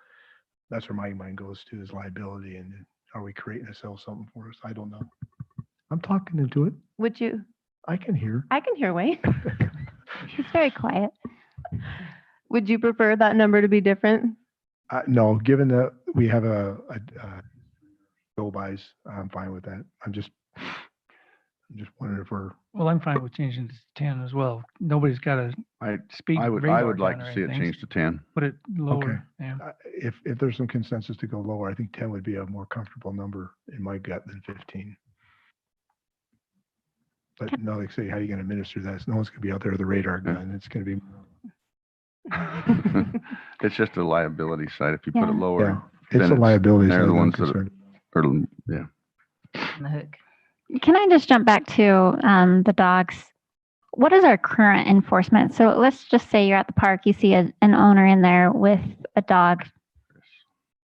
that's where my mind goes to, is liability. And are we creating ourselves something for us? I don't know. I'm talking into it. Would you? I can hear. I can hear Wayne. It's very quiet. Would you prefer that number to be different? No, given that we have a go-bys, I'm fine with that. I'm just wondering if we're, Well, I'm fine with changing it to 10 as well. Nobody's got to I, speak I radar would like down to or see it anything. changed to 10. Put it lower. Yeah. if there's some consensus to go lower, I think 10 would be a more comfortable number in my gut than 15. But no, like say, how are you going to administer that? No one's going to be out there with a radar gun. It's going to be. It's just a liability side. If you put Yeah. it lower, Yeah, it's then a liability they're side the that I'm ones that concerned. are, yeah. On the hook. Can I just jump back to the dogs? What is our current enforcement? So let's just say you're at the park, you see an owner in there with a dog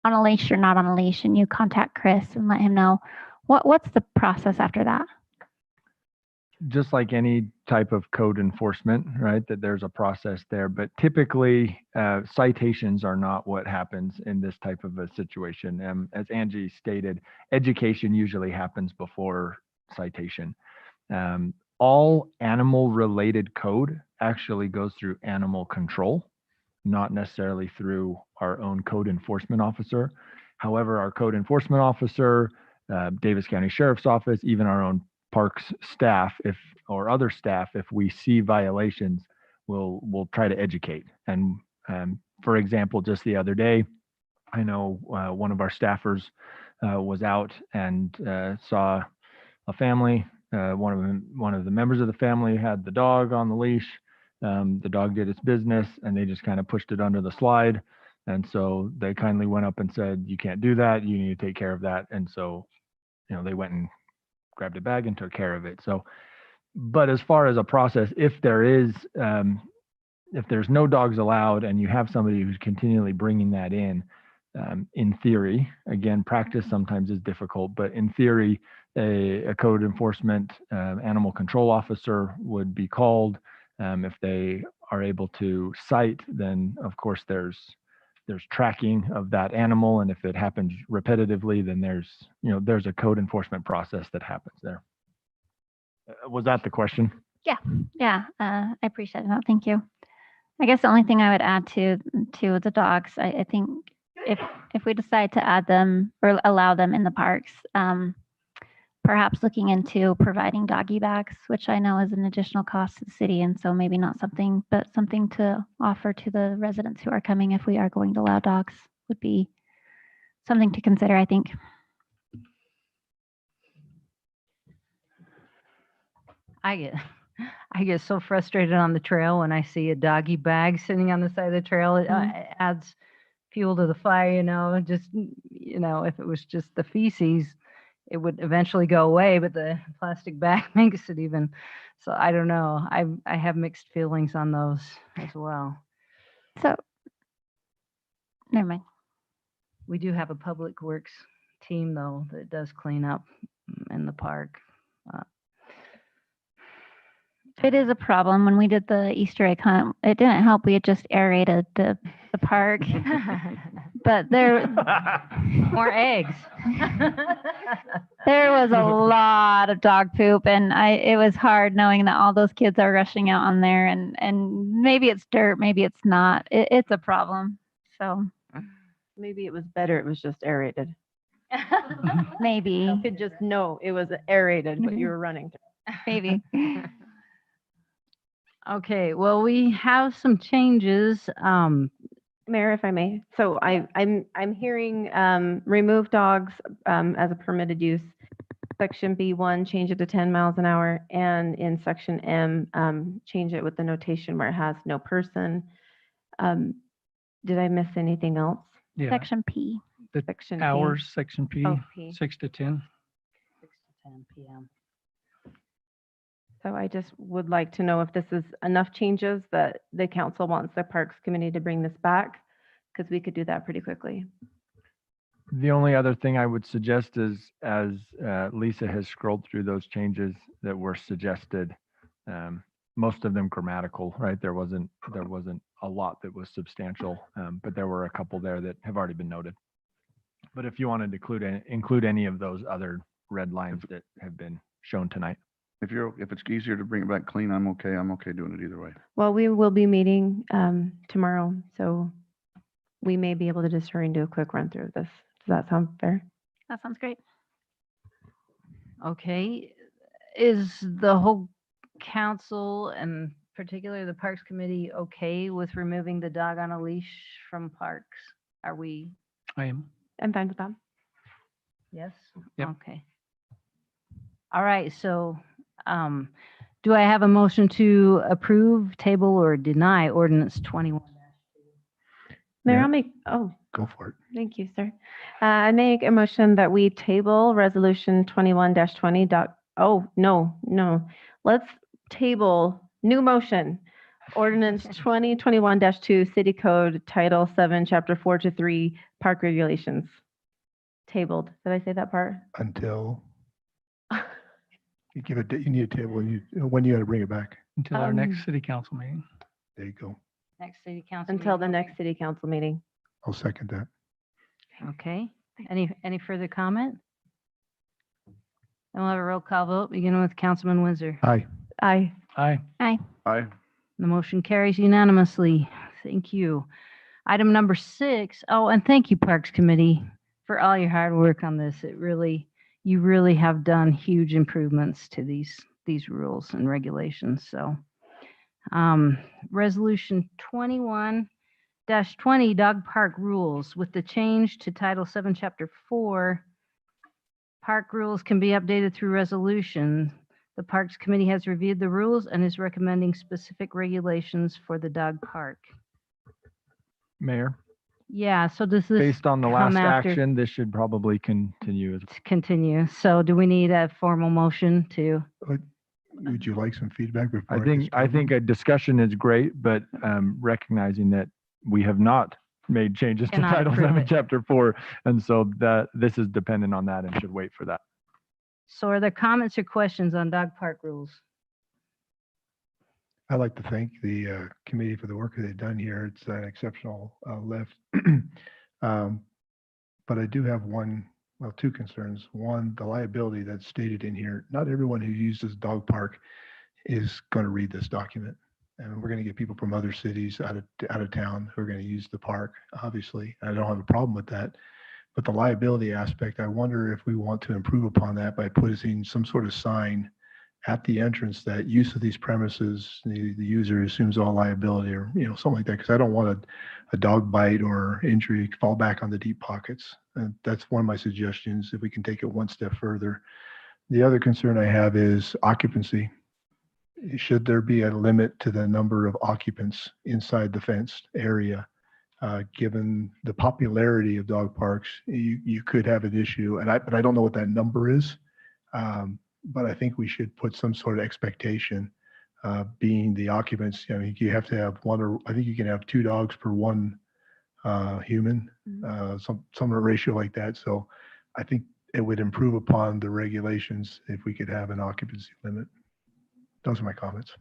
on a leash or not on a leash, and you contact Chris and let him know. What's the process after that? Just like any type of code enforcement, right? That there's a process there, but typically citations are not what happens in this type of a situation. As Angie stated, education usually happens before citation. All animal related code actually goes through animal control, not necessarily through our own code enforcement officer. However, our code enforcement officer, Davis County Sheriff's Office, even our own parks staff, or other staff, if we see violations, we'll try to educate. And for example, just the other day, I know one of our staffers was out and saw a family. One of the members of the family had the dog on the leash. The dog did its business, and they just kind of pushed it under the slide. And so they kindly went up and said, "You can't do that. You need to take care of that." And so, they went and grabbed a bag and took care of it. So, but as far as a process, if there's no dogs allowed and you have somebody who's continually bringing that in theory, again, practice sometimes is difficult, but in theory, a code enforcement animal control officer would be called. If they are able to cite, then of course there's tracking of that animal, and if it happens repetitively, then there's a code enforcement process that happens there. Was that the question? Yeah, I appreciate that. Thank you. I guess the only thing I would add to the dogs, I think if we decide to add them or allow them in the parks, perhaps looking into providing doggy bags, which I know is an additional cost to the city, and so maybe not something, but something to offer to the residents who are coming if we are going to allow dogs would be something to consider, I think. I get so frustrated on the trail when I see a doggy bag sitting on the side of the trail. It adds fuel to the fire, just, if it was just the feces, it would eventually go away, but the plastic bag makes it even. So I don't know. I have mixed feelings on those as well. So, never mind. We do have a public works team though that does clean up in the park. It is a problem. When we did the Easter egg hunt, it didn't help. We had just aerated the park, but there More eggs. there was a lot of dog poop, and it was hard knowing that all those kids are rushing out on there, and maybe it's dirt, maybe it's not. It's a problem. So Maybe it was better. It was just aerated. maybe, You could just know it was aerated, but you were running. maybe. Okay, well, we have some changes. Mayor, if I may. So I'm hearing remove dogs as a permitted use. Section B1, change it to 10 miles an hour, and in section M, change it with the notation where it has no person. Did I miss anything else? Yeah. Section P. The Section P. hours, section P, Oh, P. 6 to 10. 6 to 10 p.m. So I just would like to know if this is enough changes that the council wants the Parks Committee to bring this back, because we could do that pretty quickly. The only other thing I would suggest is, as Lisa has scrolled through those changes that were suggested, most of them grammatical, right? There wasn't a lot that was substantial, but there were a couple there that have already been noted. But if you wanted to include any of those other red lines that have been shown tonight. If it's easier to bring it back clean, I'm okay. I'm okay doing it either way. Well, we will be meeting tomorrow, so we may be able to just hurry and do a quick run through of this. Does that sound fair? That sounds great. Okay. is the whole council and particularly the Parks Committee okay with removing the dog on a leash from parks? Are we, I am. I'm fine with that. yes? Yep. Okay. All right, so do I have a motion to approve, table, or deny ordinance 21? Mayor, Yeah. I'll make, oh, Go for it. thank you, sir. I make a motion that we table resolution 21-20. Oh, no. Let's table, new motion. Ordinance 2021-2, City Code, Title 7, Chapter 4 to 3, Park Regulations. Tabled. Did I say that part? Until you give it, you need a table when you got to bring it back. Until our next Um, city council meeting. There you go. Next city council. Until the meeting? next city council meeting. I'll second that. Okay. Any further comment? Then we'll have a roll call vote, beginning with Councilman Windsor. Aye. Aye. Aye. Aye. The motion carries unanimously. Thank you. Item number 6. Oh, and thank you, Parks Committee, for all your hard work on this. You really have done huge improvements to these rules and regulations. So, Resolution 21-20 Dog Park Rules. With the change to Title 7, Chapter 4, park rules can be updated through resolution. The Parks Committee has reviewed the rules and is recommending specific regulations for the dog park. Mayor, Yeah, so does this based on the come last after- action, this should probably continue. continue? So do we need a formal motion to? Would you like some feedback before? I get think started? a discussion is great, but recognizing that we have not made changes to Cannot Title approve 7, it. Chapter 4, and so that this is dependent on that and should wait for that. So are there comments or questions on dog park rules? I'd like to thank the committee for the work that they've done here. It's an exceptional lift. But I do have two concerns. One, the liability that's stated in here. Not everyone who uses dog park is going to read this document. And we're going to get people from other cities out of town who are going to use the park, obviously. I don't have a problem with that. But the liability aspect, I wonder if we want to improve upon that by putting some sort of sign at the entrance that use of these premises, the user assumes all liability, or something like that, because I don't want a dog bite or injury fall back on the deep pockets. And that's one of my suggestions, if we can take it one step further. The other concern I have is occupancy. Should there be a limit to the number of occupants inside the fenced area? Given the popularity of dog parks, you could have an issue, but I don't know what that number is. But I think we should put some sort of expectation, being the occupants. I mean, you have to have I think you can have 2 dogs per 1 human, some ratio like that. So I think it would improve upon the regulations if we could have an occupancy limit. Those are my comments.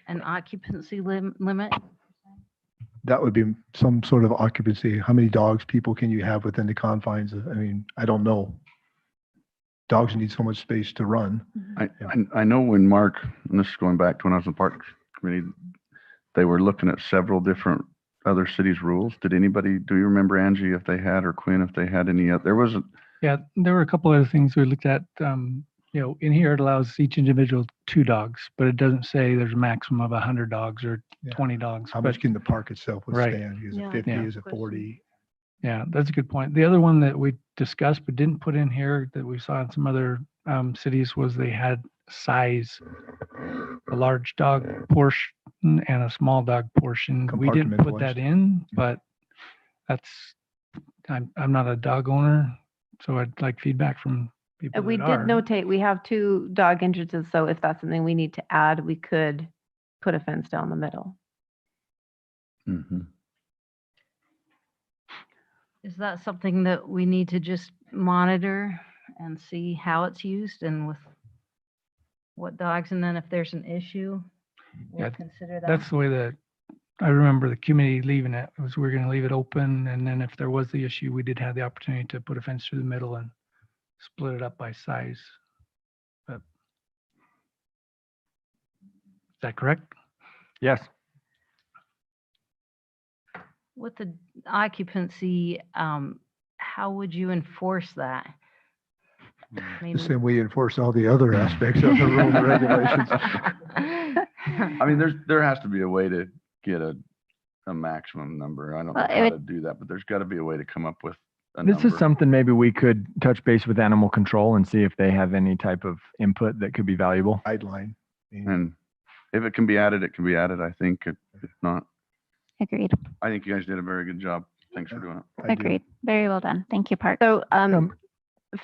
An occupancy limit? That would be some sort of occupancy. How many dogs people can you have within the confines of, I mean, I don't know. Dogs need so much space to run. I know when Mark, and this is going back to when I was in the Parks Committee, they were looking at several different other cities' rules. Do you remember, Angie, if they had, or Quinn, if they had any, there was, Yeah, there were a couple other things we looked at. In here it allows each individual 2 dogs, but it doesn't say there's a maximum of 100 dogs or Yeah. 20 dogs. How but- much can the park itself Right. withstand? Is Yeah. it 50? Yeah. Is it 40? Yeah, that's a good point. The other one that we discussed but didn't put in here that we saw in some other cities was they had size, a large dog portion and a small dog portion. We didn't put that in, but I'm not a dog owner, so I'd like feedback from people We that did are. notate, we have 2 dog entrances, so if that's something we need to add, we could put a fence down the middle. Is that something that we need to just monitor and see how it's used and with what dogs? And then if there's an issue, we'll Yeah, consider that. That's the way that I remember the committee leaving it, was we're going to leave it open. And then if there was the issue, we did have the opportunity to put a fence through the middle and split it up by size. But is that correct? Yes. With the occupancy, how would you enforce that? The same way you enforce all the other aspects of the rules and regulations. I mean, there has to be a way to get a maximum number. I don't know Well, how to do that, but there's got to be a way to come up with a This number. is something maybe we could touch base with animal control and see if they have any type of input that could be valuable. Guideline. And if it can be added, it can be added. I think if not, Agreed. I think you guys did a very good job. Thanks for doing it. I do. Agreed. Very well done. Thank you, Park. So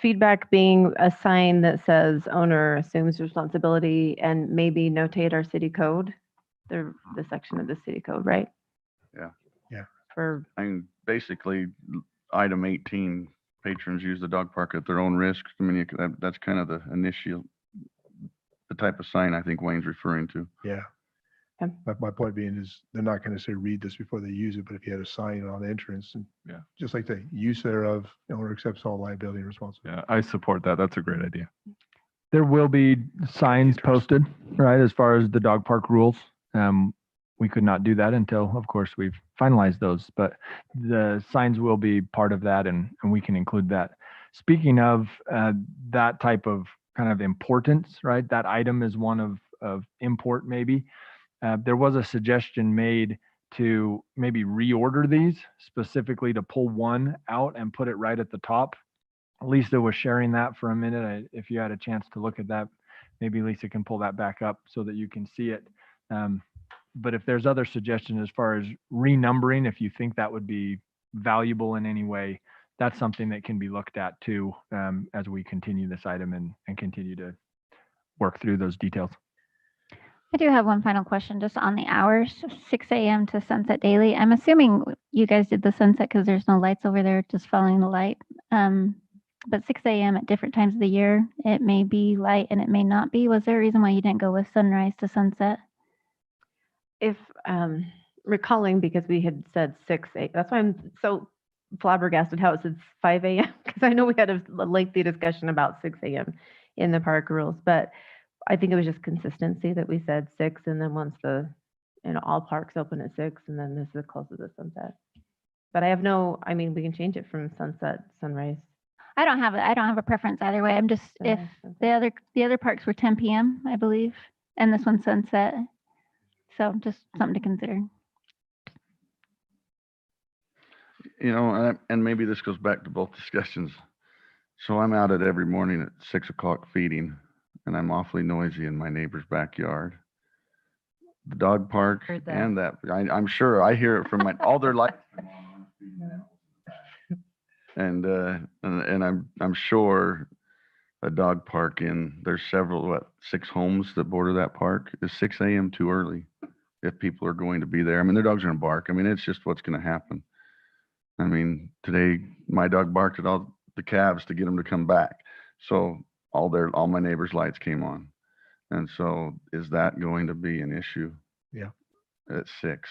feedback being a sign that says owner assumes responsibility and maybe notate our city code, the section of the city code, right? Yeah. Yeah. For I mean, basically, item 18, patrons use the dog park at their own risk. I mean, that's kind of the initial, the type of sign I think Wayne's referring to. Yeah. Okay. My point being is they're not going to say read this before they use it, but if you had a sign on entrance and Yeah. just like the use thereof, owner accepts all liability and responsibility. Yeah, I support that. That's a great idea. There will be signs posted, right, as far as the dog park rules. We could not do that until, of course, we've finalized those, but the signs will be part of that and we can include that. Speaking of that type of kind of importance, right, that item is one of import maybe. There was a suggestion made to maybe reorder these specifically to pull one out and put it right at the top. Lisa was sharing that for a minute. If you had a chance to look at that, maybe Lisa can pull that back up so that you can see it. But if there's other suggestions as far as renumbering, if you think that would be valuable in any way, that's something that can be looked at too as we continue this item and continue to work through those details. I do have one final question just on the hours, 6 a.m. to sunset daily. I'm assuming you guys did the sunset because there's no lights over there, just following the light. But 6 a.m. at different times of the year, it may be light and it may not be. Was there a reason why you didn't go with sunrise to sunset? if recalling, because we had said 6 a.m. That's why I'm so flabbergasted how it said 5 a.m. because I know we had a lengthy discussion about 6 a.m. in the park rules, but I think it was just consistency that we said 6, and then once all parks open at 6, and then this is close to the sunset. But I mean, we can change it from sunset, sunrise. I don't have a preference either way. I'm just, if sunrise, the other parks were 10 p.m., I believe, and this one's sunset. So just something to consider. You know, and maybe this goes back to both discussions. So I'm out at every morning at 6 o'clock feeding, and I'm awfully noisy in my neighbor's backyard. The dog park Heard that. and that, I'm sure I hear it from all their lights. And I'm sure a dog park there's several, 6 homes that border that park. Is 6 a.m. too early if people are going to be there? I mean, their dogs are going to bark. I mean, it's just what's going to happen. I mean, today my dog barked at all the calves to get them to come back. So all my neighbors' lights came on. And so is that going to be an issue? Yeah. At 6?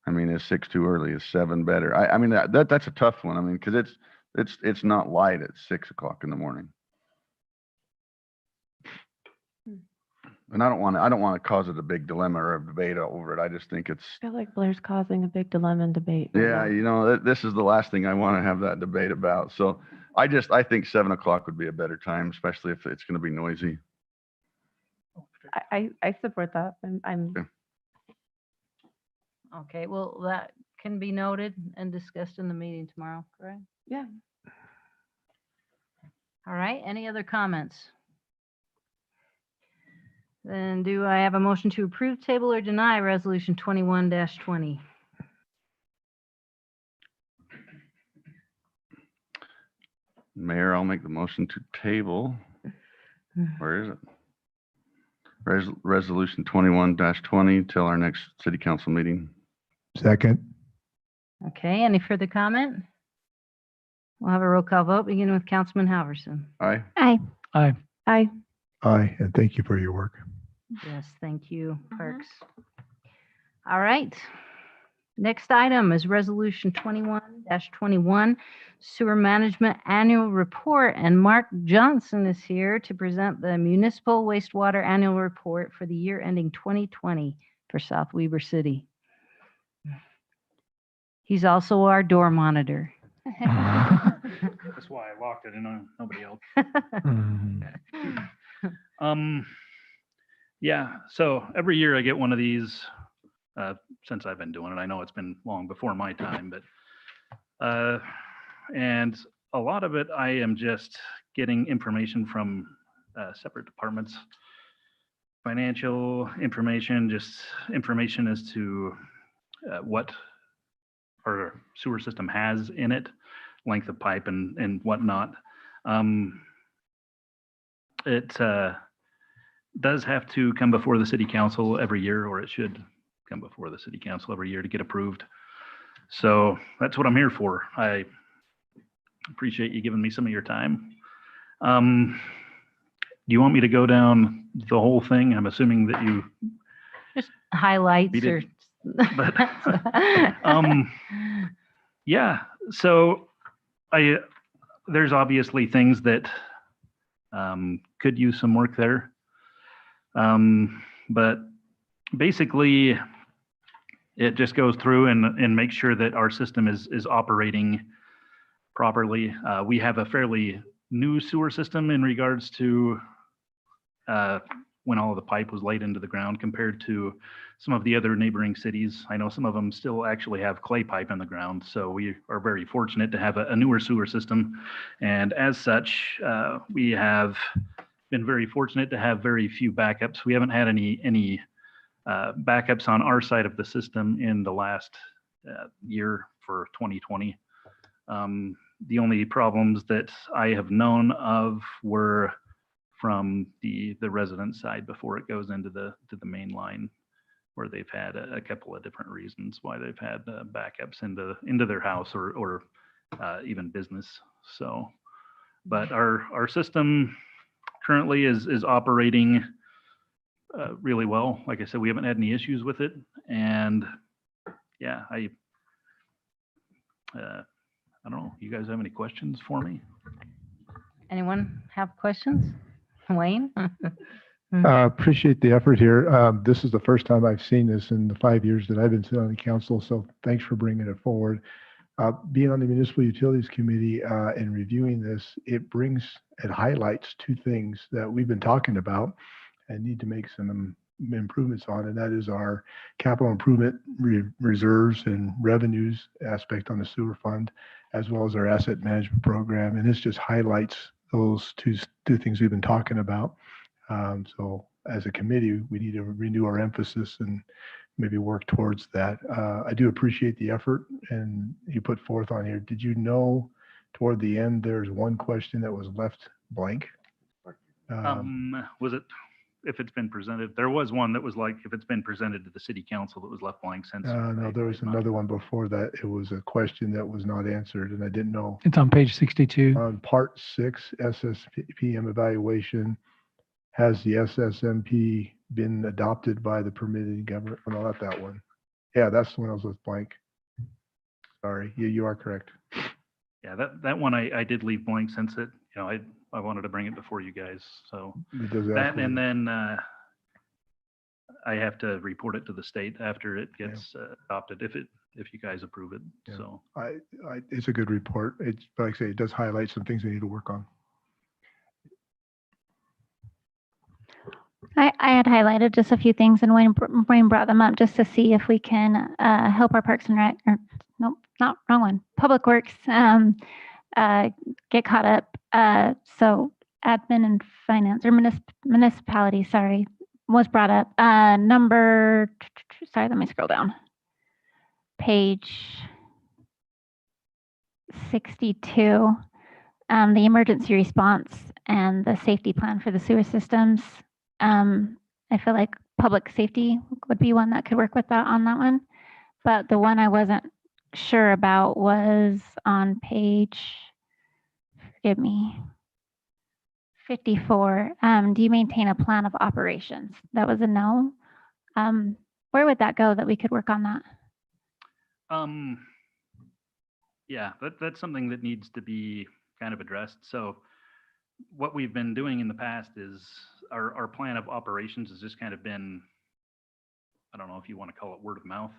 I mean, is 6 too early? Is 7 better? I mean, that's a tough one. I mean, because it's not light at 6 o'clock in the morning. And I don't want to cause it a big dilemma or a debate over it. I just think it's. I feel like Blair's causing a big dilemma and debate. right Yeah, now. you know, this is the last thing I want to have that debate about. So I think 7 o'clock would be a better time, especially if it's going to be noisy. I support that. I'm Okay. Okay, well, that can be noted and discussed in the meeting tomorrow, correct? yeah. All right, any other comments? Then do I have a motion to approve, table, or deny Resolution 21-20? Mayor, I'll make the motion to table. Where is it? Resolution 21-20 till our next city council meeting. Second. Okay, any further comment? We'll have a roll call vote, beginning with Councilman Halverson. Aye. Aye. Aye. Aye. Aye, and thank you for your work. Yes, thank you, Parks. All right. Next item is Resolution 21-21, Sewer Management Annual Report, and Mark Johnson is here to present the Municipal Wastewater Annual Report for the year ending 2020 for South Weber City. He's also our door monitor. That's why I locked it and nobody else. Yeah, so every year I get one of these, since I've been doing it. I know it's been long before my time, but, and a lot of it, I am just getting information from separate departments, financial information, just information as to what our sewer system has in it, length of pipe and whatnot. It does have to come before the city council every year, or it should come before the city council every year to get approved. So that's what I'm here for. I appreciate you giving me some of your time. Do you want me to go down the whole thing? I'm assuming that you Just highlights beat or. it, but yeah. So there's obviously things that could use some work there. But basically, it just goes through and makes sure that our system is operating properly. We have a fairly new sewer system in regards to when all of the pipe was laid into the ground compared to some of the other neighboring cities. I know some of them still actually have clay pipe in the ground, so we are very fortunate to have a newer sewer system. And as such, we have been very fortunate to have very few backups. We haven't had any backups on our side of the system in the last year for 2020. The only problems that I have known of were from the resident side before it goes into the main line, where they've had a couple of different reasons why they've had backups into their house or even business. So, but our system currently is operating really well. Like I said, we haven't had any issues with it, and yeah, I don't know. You guys have any questions for me? Anyone have questions? Wayne? Appreciate the effort here. This is the first time I've seen this in the 5 years that I've been sitting on the council, so thanks for bringing it forward. Being on the Municipal Utilities Committee and reviewing this, it highlights two things that we've been talking about and need to make some improvements on, and that is our capital improvement reserves and revenues aspect on the sewer fund, as well as our asset management program. And this just highlights those two things we've been talking about. So as a committee, we need to renew our emphasis and maybe work towards that. I do appreciate the effort and you put forth on here. Did you know toward the end, there's one question that was left blank? Was it, if it's been presented? There was one that was like, if it's been presented to the city council, that was left blank since. No, there was another one before that. It was a question that was not answered and I didn't know. It's on page 62. On part 6, SSPM evaluation, has the SSMP been adopted by the permitting government? Oh, no, not that one. Yeah, that's the one I was with blank. Sorry. Yeah, you are correct. Yeah, that one I did leave blank since it, I wanted to bring it before you guys. So that, and then I have to report it to the state after it gets adopted, if you guys approve it. Yeah. So It's a good report. It's, like I say, it does highlight some things we need to work on. I had highlighted just a few things, and Wayne brought them up just to see if we can help our Parks and Rec, or nope, not wrong one, Public Works get caught up. So admin and finance, or municipality, sorry, was brought up. Sorry, let me scroll down. Page 62, the emergency response and the safety plan for the sewer systems. I feel like public safety would be one that could work with that on that one. But the one I wasn't sure about was on page, forgive me, 54. Do you maintain a plan of operations? That was a no. Where would that go that we could work on that? Yeah, that's something that needs to be kind of addressed. So what we've been doing in the past is our plan of operations has just kind of been, I don't know if you want to call it word of mouth.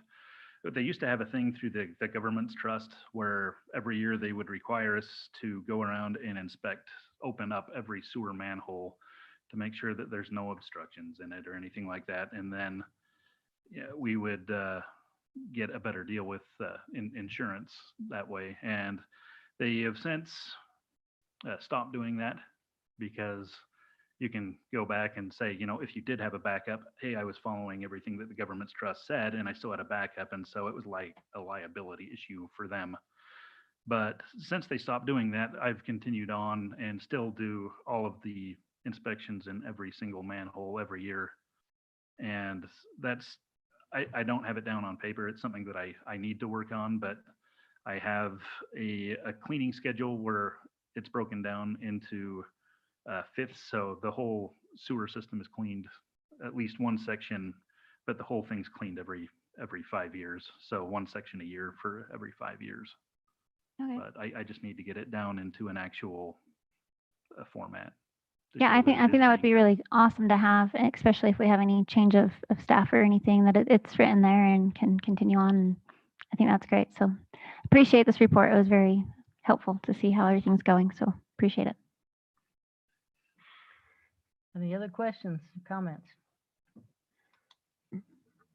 they used to have a thing through the government's trust where every year they would require us to go around and inspect, open up every sewer manhole to make sure that there's no obstructions in it or anything like that. And then we would get a better deal with insurance that way. And they have since stopped doing that, because you can go back and say, if you did have a backup, hey, I was following everything that the government's trust said, and I still had a backup. And so it was like a liability issue for them. But since they stopped doing that, I've continued on and still do all of the inspections in every single manhole every year. And that's, I don't have it down on paper. It's something that I need to work on, but I have a cleaning schedule where it's broken down into fifths. So the whole sewer system is cleaned, at least one section, but the whole thing's cleaned every 5 years. So one section a year for every 5 years. Okay. But I just need to get it down into an actual format. to Yeah, show I that think it is that would being be really awesome to have, especially if we have any change of staff or anything, that it's written there and can continue on. And I think that's great. So appreciate this report. It was very helpful to see how everything's going. So appreciate it. Any other questions, comments?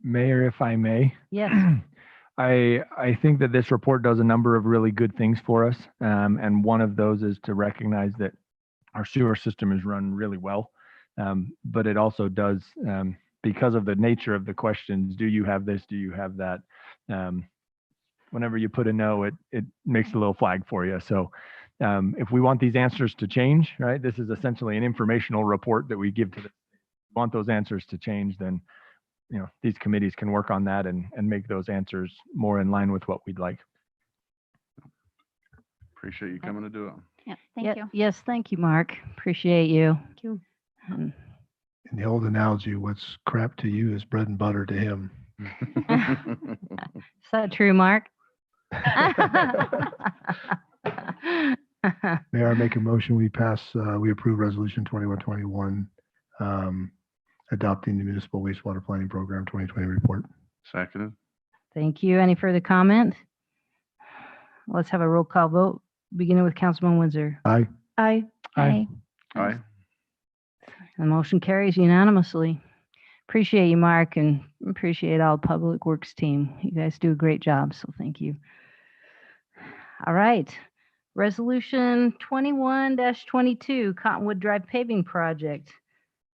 Mayor, if I may. Yes. I think that this report does a number of really good things for us. And one of those is to recognize that our sewer system is run really well. But it also does, because of the nature of the questions, do you have this? Do you have that? Whenever you put a no, it makes a little flag for you. So if we want these answers to change, right, this is essentially an informational report that we give to the, want those answers to change, then these committees can work on that and make those answers more in line with what we'd like. Appreciate you coming to do it. Yeah, thank you. Yes, thank you, Mark. Appreciate you. Thank you. And In the old analogy, what's crap to you is bread and butter to him. is that true, Mark? May I make a motion? We approve resolution 2121, adopting the municipal wastewater planning program 2020 report. Seconded. Thank you. Any further comment? Let's have a roll call vote, beginning with Councilman Windsor. Aye. Aye. Aye. Aye. The motion carries unanimously. Appreciate you, Mark, and appreciate all Public Works team. You guys do a great job, so thank you. All right. Resolution 21-22, Cottonwood Drive paving project.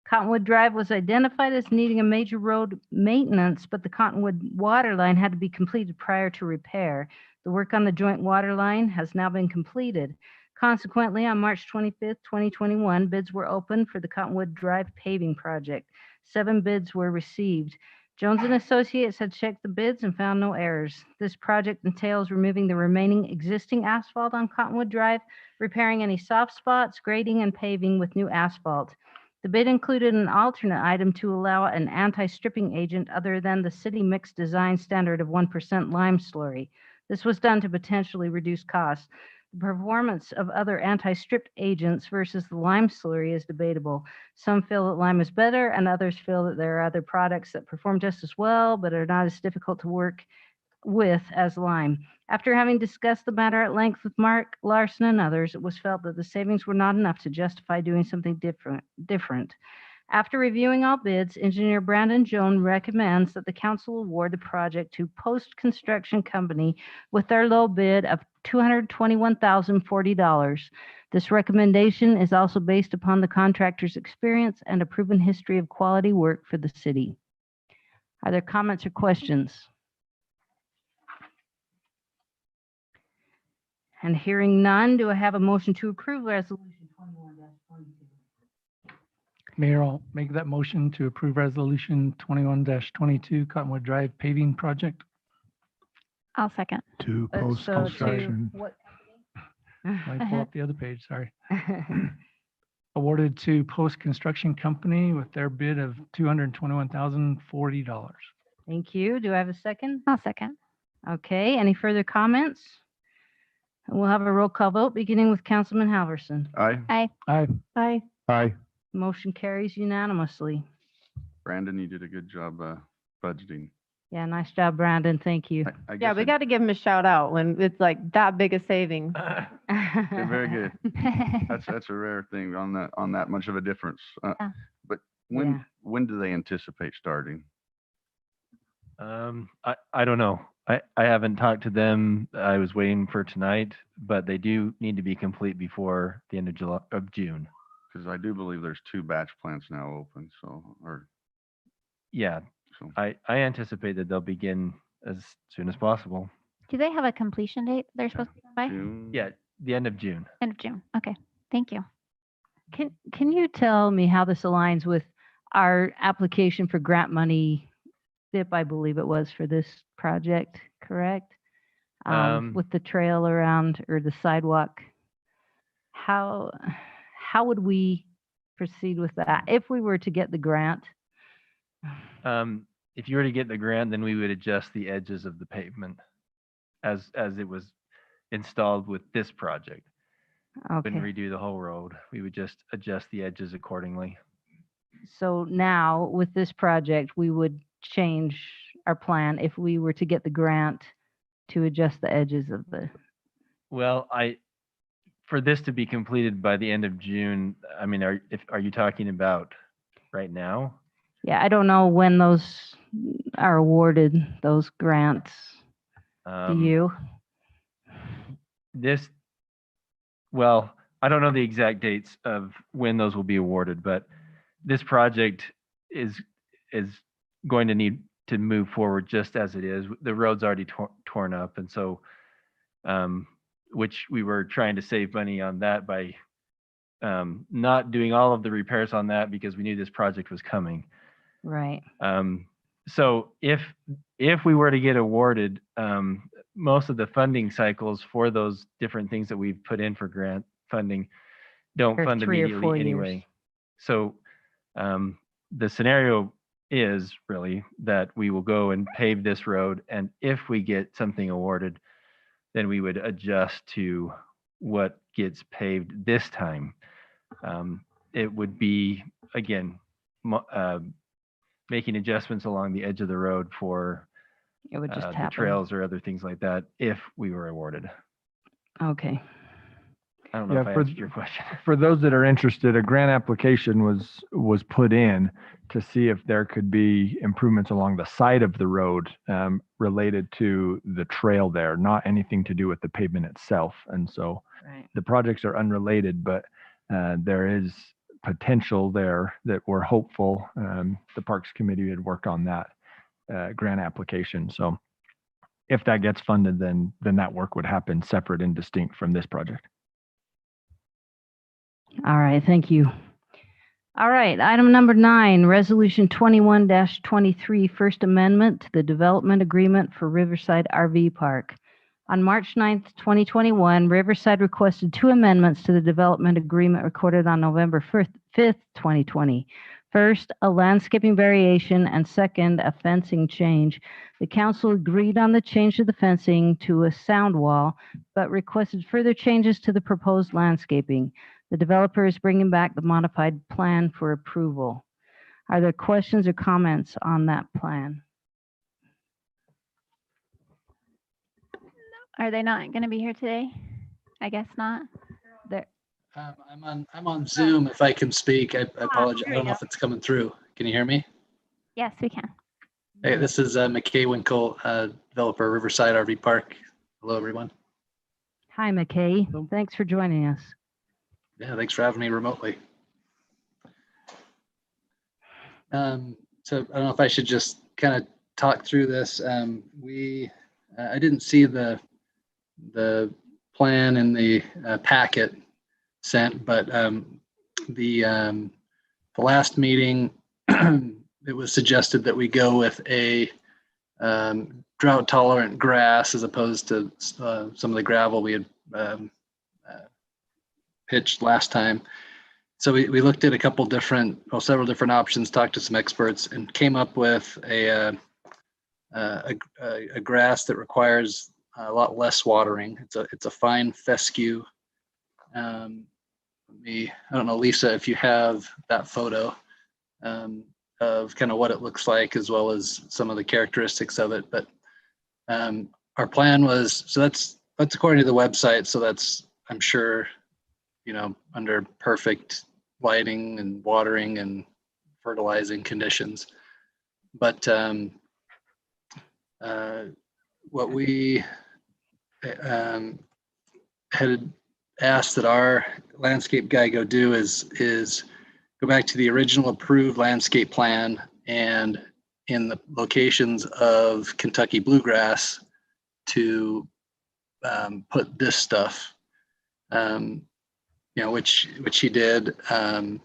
Cottonwood Drive was identified as needing a major road maintenance, but the Cottonwood water line had to be completed prior to repair. The work on the joint water line has now been completed. Consequently, on March 25th, 2021, bids were opened for the Cottonwood Drive paving project. 7 bids were received. Jones & Associates had checked the bids and found no errors. This project entails removing the remaining existing asphalt on Cottonwood Drive, repairing any soft spots, grading, and paving with new asphalt. The bid included an alternate item to allow an anti-stripping agent other than the city mixed design standard of 1% lime slurry. This was done to potentially reduce costs. The performance of other anti-strip agents versus the lime slurry is debatable. Some feel that lime is better, and others feel that there are other products that perform just as well, but are not as difficult to work with as lime. After having discussed the matter at length with Mark Larson and others, it was felt that the savings were not enough to justify doing something different. After reviewing all bids, engineer Brandon Jones recommends that the council award the project to Post Construction Company with their low bid of $221,040. This recommendation is also based upon the contractor's experience and a proven history of quality work for the city. Are there comments or questions? And hearing none, do I have a motion to approve resolution 21-22? Mayor, I'll make that motion to approve resolution 21-22 Cottonwood Drive paving project. I'll second. To So post construction. what? Let me pull up the other page, sorry. Awarded to Post Construction Company with their bid of $221,040. Thank you. Do I have a second? I'll second. Okay, any further comments? We'll have a roll call vote, beginning with Councilman Halverson. Aye. Aye. Aye. Aye. Aye. Motion carries unanimously. Brandon, you did a good job budgeting. Yeah, nice job, Brandon. Thank you. I Yeah, guess we got to give him a shout out when it's like that big a savings. they're very good. That's a rare thing on that much of a difference. Yeah. But Yeah. when do they anticipate starting? I don't know. I haven't talked to them. I was waiting for tonight, but they do need to be complete before the end of June. Because I do believe there's 2 batch plants now open. Yeah, So I anticipate that they'll begin as soon as possible. Do they have a completion date they're supposed to be done by? June. Yeah, the end of June. End of June. Okay. Thank you. Can you tell me how this aligns with our application for grant money, SIP, I believe it was, for this project, correct? With the trail around or the sidewalk. How would we proceed with that if we were to get the grant? If you were to get the grant, then we would adjust the edges of the pavement as it was installed with this project. Okay. Wouldn't redo the whole road. We would just adjust the edges accordingly. So now with this project, we would change our plan if we were to get the grant to adjust the edges of the. Well, for this to be completed by the end of June, I mean, are you talking about right now? Yeah, I don't know when those are awarded, those grants. Do you? Well, I don't know the exact dates of when those will be awarded, but this project is going to need to move forward just as it is. The road's already torn up, and so which we were trying to save money on that by not doing all of the repairs on that because we knew this project was coming. Right. So if we were to get awarded, most of the funding cycles for those different things that we've put in for grant funding don't Or fund 3 or 4 immediately anyway. years. So the scenario is really that we will go and pave this road, and if we get something awarded, then we would adjust to what gets paved this time. It would be, again, making adjustments along the edge of the road for It would just the happen. trails or other things like that if we were awarded. Okay. I don't know if I answered your question. For those that are interested, a grant application was put in to see if there could be improvements along the side of the road related to the trail there, not anything to do with the pavement itself. And so the projects are unrelated, but there is potential there that we're hopeful. The Parks Committee had worked on that grant application. So if that gets funded, then that work would happen separate and distinct from this project. All right, thank you. All right, item number 9, Resolution 21-23, First Amendment to the Development Agreement for Riverside RV Park. On March 9th, 2021, Riverside requested 2 amendments to the development agreement recorded on November 5th, 2020. First, a landscaping variation, and second, a fencing change. The council agreed on the change to the fencing to a sound wall, but requested further changes to the proposed landscaping. The developer is bringing back the modified plan for approval. Are there questions or comments on that plan? Are they not going to be here today? I guess not. I'm on Zoom. If I can speak, I apologize. I don't know if it's coming through. Can you hear me? Yes, we can. Hey, this is McKay Winkle, developer, Riverside RV Park. Hello, everyone. Hi, McKay. Thanks for joining us. Yeah, thanks for having me remotely. So I don't know if I should just kind of talk through this. I didn't see the plan in the packet sent, but the last meeting, it was suggested that we go with a drought tolerant grass as opposed to some of the gravel we had pitched last time. So we looked at several different options, talked to some experts, and came up with a grass that requires a lot less watering. It's a fine fescue. I don't know, Lisa, if you have that photo. of kind of what it looks like, as well as some of the characteristics of it. But our plan was, so that's according to the website. So that's, I'm sure, under perfect lighting and watering and fertilizing conditions. But what we had asked that our landscape guy go do is go back to the original approved landscape plan, and in the locations of Kentucky bluegrass to put this stuff, which he did. I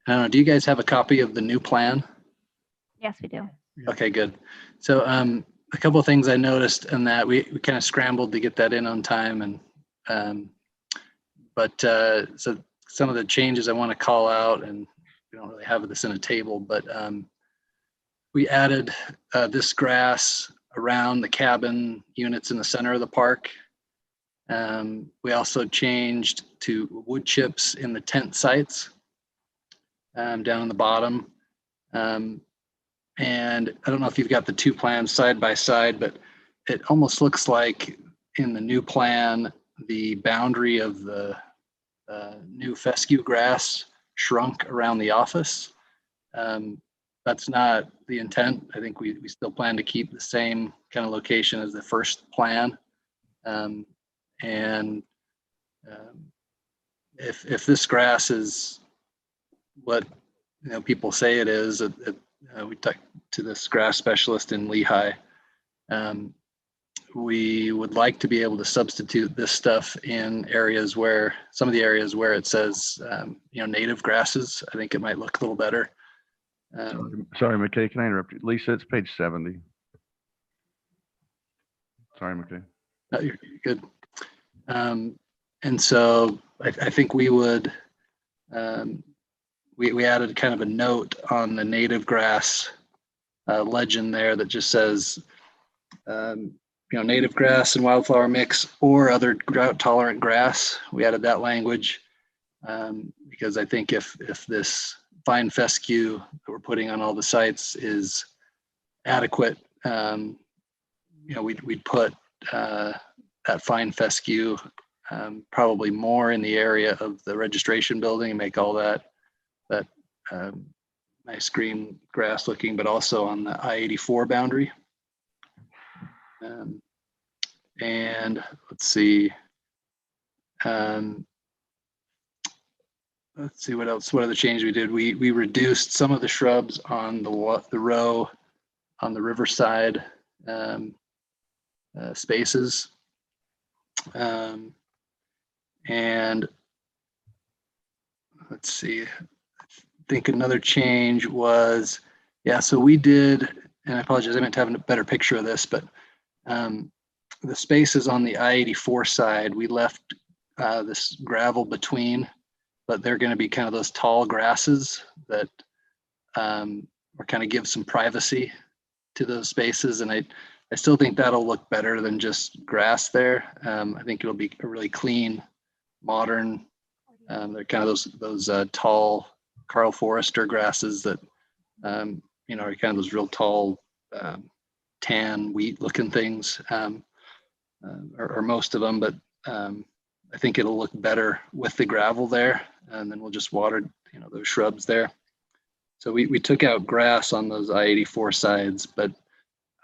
don't know, do you guys have a copy of the new plan? Yes, we do. Okay, good. So a couple of things I noticed in that we kind of scrambled to get that in on time, and so some of the changes I want to call out, and we don't really have this in a table, but we added this grass around the cabin units in the center of the park. We also changed to wood chips in the tent sites down in the bottom. And I don't know if you've got the two plans side by side, but it almost looks like in the new plan, the boundary of the new fescue grass shrunk around the office. That's not the intent. I think we still plan to keep the same kind of location as the first plan. If this grass is what people say it is, we talked to this grass specialist in Lehigh. We would like to be able to substitute this stuff in areas where, some of the areas where it says, native grasses. I think it might look a little better. Sorry, McKay, can I interrupt you? Lisa, it's page 70. Sorry, McKay. No, you're good. And so I think we would, we added kind of a note on the native grass legend there that just says, native grass and wildflower mix or other drought tolerant grass. We added that language because I think if this fine fescue that we're putting on all the sites is adequate, we'd put that fine fescue probably more in the area of the registration building and make all that nice green grass looking, but also on the I-84 boundary. And let's see. Let's see what else. What other changes we did? We reduced some of the shrubs on the row on the riverside spaces, and let's see. I think another change was, so we did, and I apologize, I meant to have a better picture of this, but the spaces on the I-84 side, we left this gravel between, but they're going to be kind of those tall grasses that or kind of give some privacy to those spaces. And I still think that'll look better than just grass there. I think it'll be a really clean, modern, they're kind of those tall Carl Forrester grasses that, are kind of those real tall, tan wheat looking things, or most of them, but I think it'll look better with the gravel there, and then we'll just water, those shrubs there. So we took out grass on those I-84 sides, but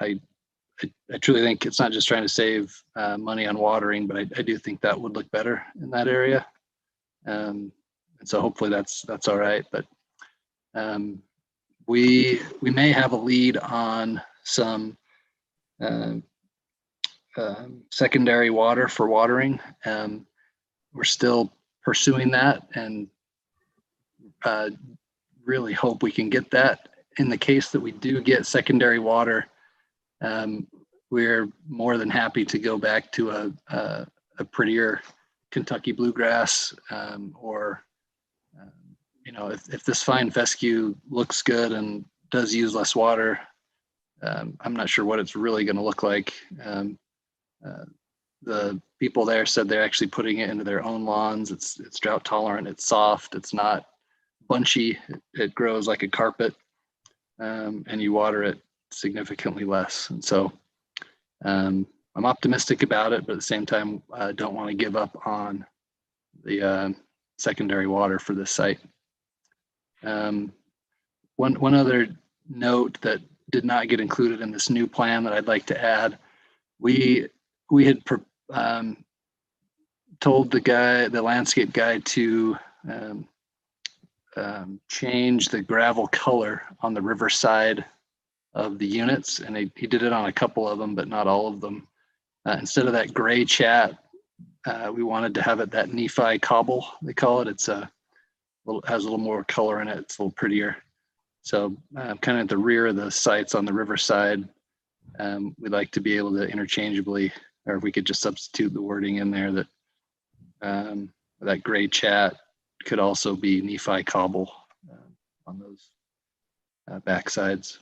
I truly think it's not just trying to save money on watering, but I do think that would look better in that area. And so hopefully that's all right. But we may have a lead on some secondary water for watering. We're still pursuing that and really hope we can get that. In the case that we do get secondary water, we're more than happy to go back to a prettier Kentucky bluegrass, or if this fine fescue looks good and does use less water, I'm not sure what it's really going to look like. The people there said they're actually putting it into their own lawns. It's drought tolerant. It's soft. It's not bunchy. It grows like a carpet. and you water it significantly less. And so I'm optimistic about it, but at the same time, I don't want to give up on the secondary water for this site. One other note that did not get included in this new plan that I'd like to add, we had told the landscape guy to change the gravel color on the riverside of the units, and he did it on a couple of them, but not all of them. Instead of that gray chat, we wanted to have it that Nephi cobble, they call it. It's has a little more color in it. It's a little prettier. So kind of at the rear of the sites on the riverside, we'd like to be able to interchangeably, or if we could just substitute the wording in there that that gray chat could also be Nephi cobble on those backsides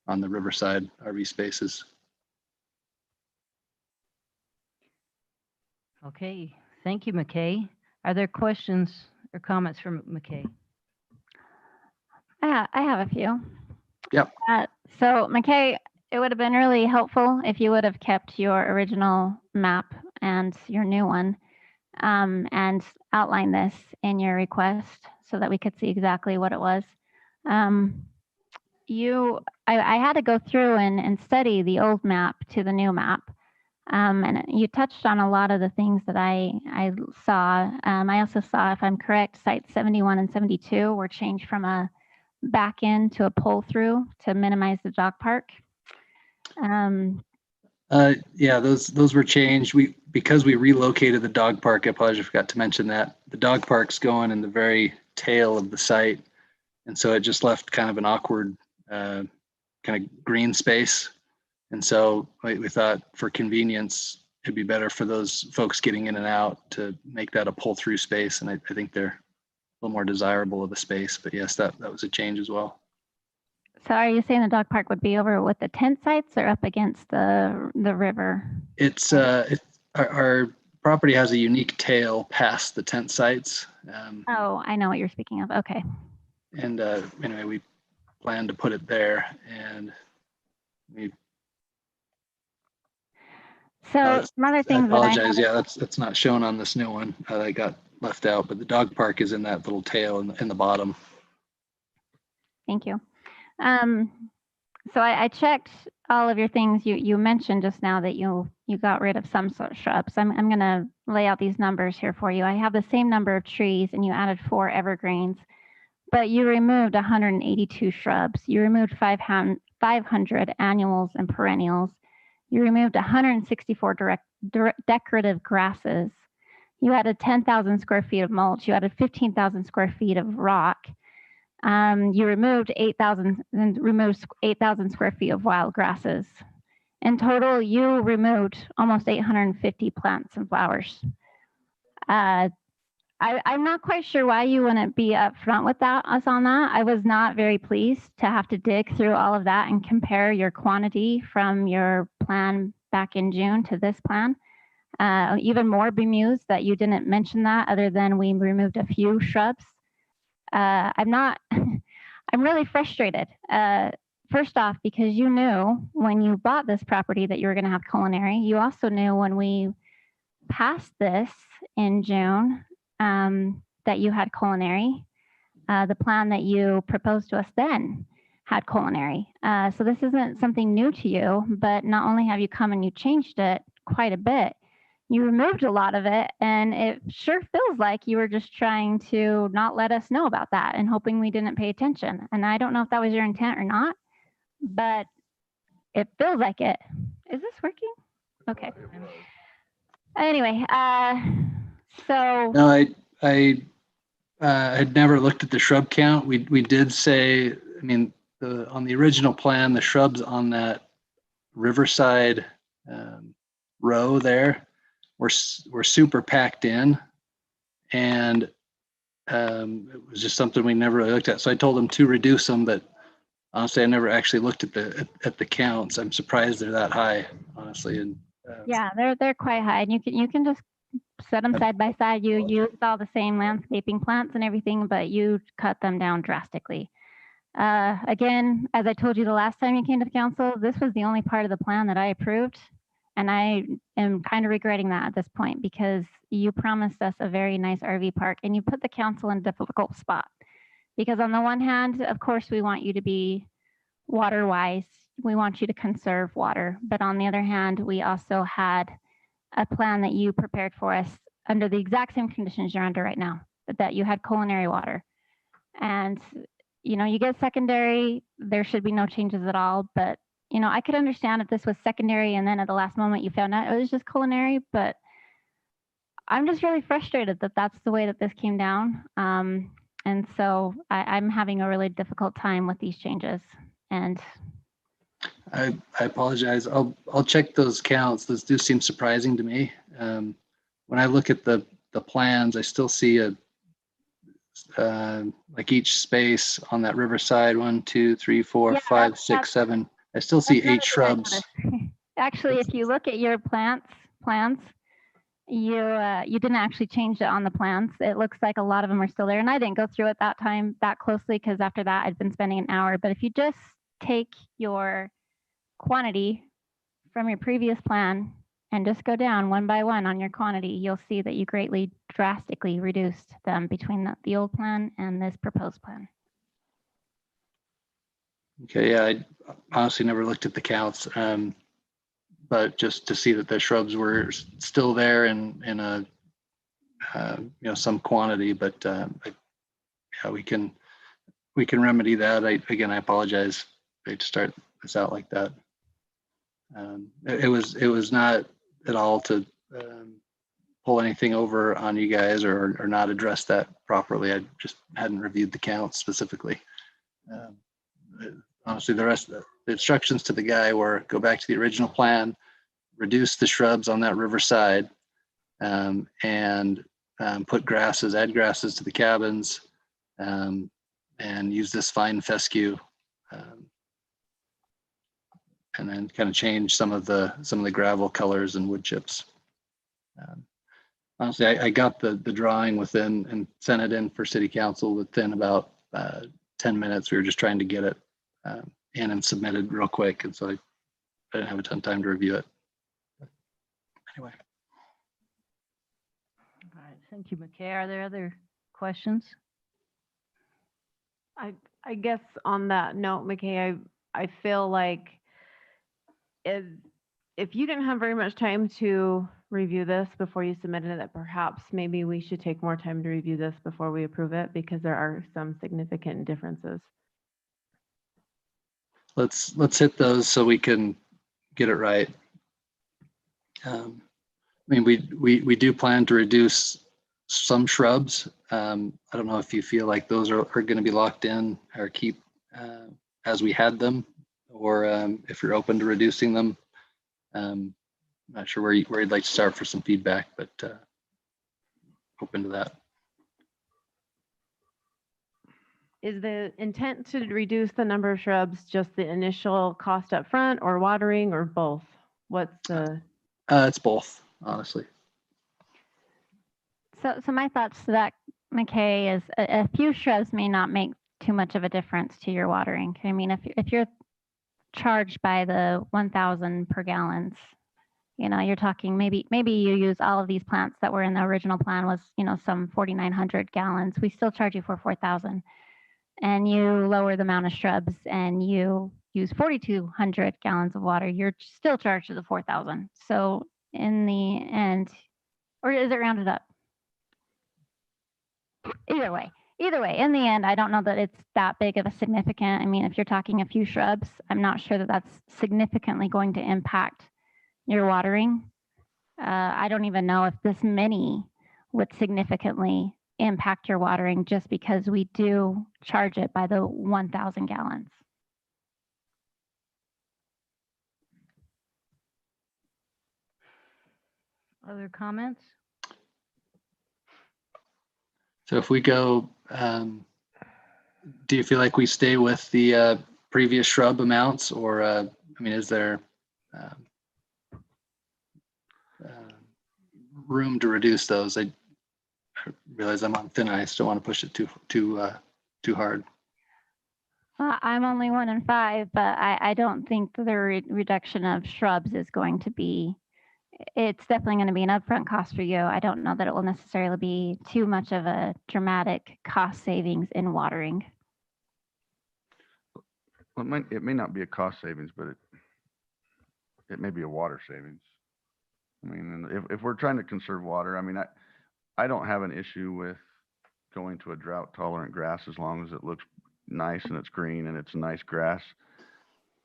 on the riverside RV spaces. Okay, thank you, McKay. Are there questions or comments from McKay? I have a few. Yep. So McKay, it would have been really helpful if you would have kept your original map and your new one and outline this in your request so that we could see exactly what it was. I had to go through and study the old map to the new map. And you touched on a lot of the things that I saw. I also saw, if I'm correct, sites 71 and 72 were changed from a back end to a pull through to minimize the dog park. Yeah, those were changed. Because we relocated the dog park, I apologize, I forgot to mention that. The dog park's going in the very tail of the site. And so it just left kind of an awkward kind of green space. And so we thought for convenience, it'd be better for those folks getting in and out to make that a pull through space. And I think they're a little more desirable of a space, but yes, that was a change as well. So are you saying the dog park would be over with the tent sites or up against the river? It's our property has a unique tail past the tent sites. Oh, I know what you're speaking of. Okay. And anyway, we plan to put it there, and we. So some other things. I apologize. Yeah, that's not shown on this new one. That got left out, but the dog park is in that little tail in the bottom. Thank you. So I checked all of your things. You mentioned just now that you got rid of some sort of shrubs. I'm going to lay out these numbers here for you. I have the same number of trees, and you added 4 evergreens, but you removed 182 shrubs. You removed 500 annuals and perennials. You removed 164 decorative grasses. You added 10,000 square feet of mulch. You added 15,000 square feet of rock. You removed 8,000 square feet of wild grasses. In total, you removed almost 850 plants and flowers. I'm not quite sure why you wouldn't be upfront with us on that. I was not very pleased to have to dig through all of that and compare your quantity from your plan back in June to this plan. Even more bemused that you didn't mention that, other than we removed a few shrubs. I'm really frustrated. First off, because you knew when you bought this property that you were going to have culinary. You also knew when we passed this in June that you had culinary. The plan that you proposed to us then had culinary. So this isn't something new to you, but not only have you come and you changed it quite a bit, you removed a lot of it, and it sure feels like you were just trying to not let us know about that and hoping we didn't pay attention. And I don't know if that was your intent or not, but it feels like it. Is this working? Okay. Anyway, so. No, I had never looked at the shrub count. We did say, I mean, on the original plan, the shrubs on that riverside row there were super packed in, and it was just something we never really looked at. So I told them to reduce them, but honestly, I never actually looked at the counts. I'm surprised they're that high, honestly. And yeah, they're quite high, and you can just set them side by side. You used all the same landscaping plants and everything, but you cut them down drastically. Again, as I told you the last time you came to the council, this was the only part of the plan that I approved. And I am kind of regretting that at this point because you promised us a very nice RV park and you put the council in a difficult spot. Because on the one hand, of course, we want you to be water wise. We want you to conserve water. But on the other hand, we also had a plan that you prepared for us under the exact same conditions you're under right now, but that you had culinary water. And, you know, you get secondary, there should be no changes at all. But, you know, I could understand if this was secondary and then at the last moment you found out it was just culinary, but I'm just really frustrated that that's the way that this came down. And so I'm having a really difficult time with these changes. And I apologize. I'll check those counts. Those do seem surprising to me. When I look at the plans, I still see like each space on that riverside, 1, 2, 3, 4, yeah, 5, 6, 7. I still see 8 shrubs. Actually, if you look at your plans, you didn't actually change it on the plans. It looks like a lot of them are still there. And I didn't go through it that time that closely because after that I'd been spending an hour. But if you just take your quantity from your previous plan and just go down one by one on your quantity, you'll see that you greatly, drastically reduced them between the old plan and this proposed plan. Okay, yeah, I honestly never looked at the counts, but just to see that the shrubs were still there in a you know, some quantity, but yeah, we can remedy that. Again, I apologize to start this out like that. It was not at all to pull anything over on you guys or not address that properly. I just hadn't reviewed the counts specifically. Honestly, the rest of the instructions to the guy were go back to the original plan, reduce the shrubs on that riverside, and put grasses, add grasses to the cabins, and use this fine fescue, and then kind of change some of the gravel colors and wood chips. Honestly, I got the drawing within and sent it in for city council within about 10 minutes. We were just trying to get it in and submitted real quick, and so I didn't have a ton of time to review it. Anyway. All right, thank you, McKay. Are there other questions? I guess on that note, McKay, I feel like if you didn't have very much time to review this before you submitted it, that perhaps maybe we should take more time to review this before we approve it because there are some significant differences. Let's hit those so we can get it right. I mean, we do plan to reduce some shrubs. I don't know if you feel like those are going to be locked in or keep as we had them, or if you're open to reducing them. I'm not sure where you'd like to start for some feedback, but open to that. Is the intent to reduce the number of shrubs just the initial cost up front or watering or both? What's the? It's both, honestly. So my thoughts to that, McKay, is a few shrubs may not make too much of a difference to your watering. I mean, if you're charged by the 1,000 per gallons, you know, you're talking maybe you use all of these plants that were in the original plan was, you know, some 4,900 gallons. We still charge you for 4,000, and you lower the amount of shrubs and you use 4,200 gallons of water. You're still charged to the 4,000. So in the end, or is it rounded up? Either way, in the end, I don't know that it's that big of a significant. I mean, if you're talking a few shrubs, I'm not sure that that's significantly going to impact your watering. I don't even know if this many would significantly impact your watering just because we do charge it by the 1,000 gallons. Other comments? So if we go, do you feel like we stay with the previous shrub amounts, or I mean, is there room to reduce those? I realize I'm on thin ice. Don't want to push it too hard. I'm only 1 in 5, but I don't think the reduction of shrubs is going to be, it's definitely going to be an upfront cost for you. I don't know that it will necessarily be too much of a dramatic cost savings in watering. Well, it may not be a cost savings, but it may be a water savings. I mean, and if we're trying to conserve water, I mean, I don't have an issue with going to a drought tolerant grass as long as it looks nice and it's green and it's a nice grass.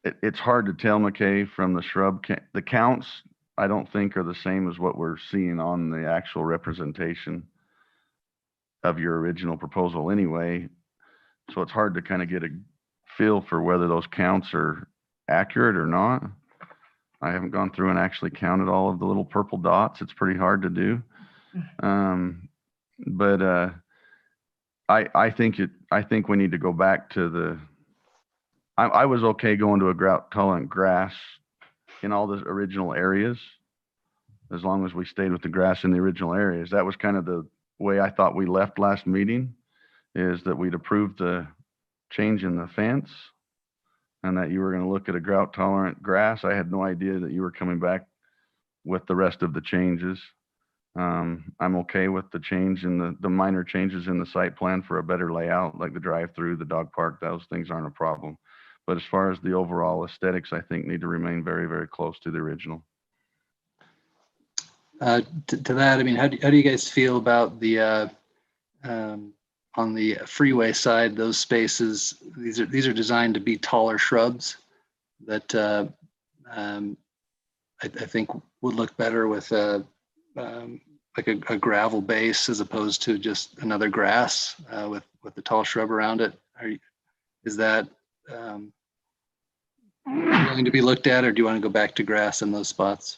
It's hard to tell, McKay, from the shrub, the counts, I don't think are the same as what we're seeing on the actual representation of your original proposal anyway. So it's hard to kind of get a feel for whether those counts are accurate or not. I haven't gone through and actually counted all of the little purple dots. It's pretty hard to do. I think we need to go back to I was okay going to a drought tolerant grass in all the original areas, as long as we stayed with the grass in the original areas. That was kind of the way I thought we left last meeting, is that we'd approved the change in the fence and that you were going to look at a drought tolerant grass. I had no idea that you were coming back with the rest of the changes. I'm okay with the change in the minor changes in the site plan for a better layout, like the drive-through, the dog park. Those things aren't a problem. But as far as the overall aesthetics, I think need to remain very, very close to the original. To that, I mean, how do you guys feel about the on the freeway side, those spaces? These are designed to be taller shrubs that I think would look better with like a gravel base as opposed to just another grass with the tall shrub around it. Is that going to be looked at, or do you want to go back to grass in those spots?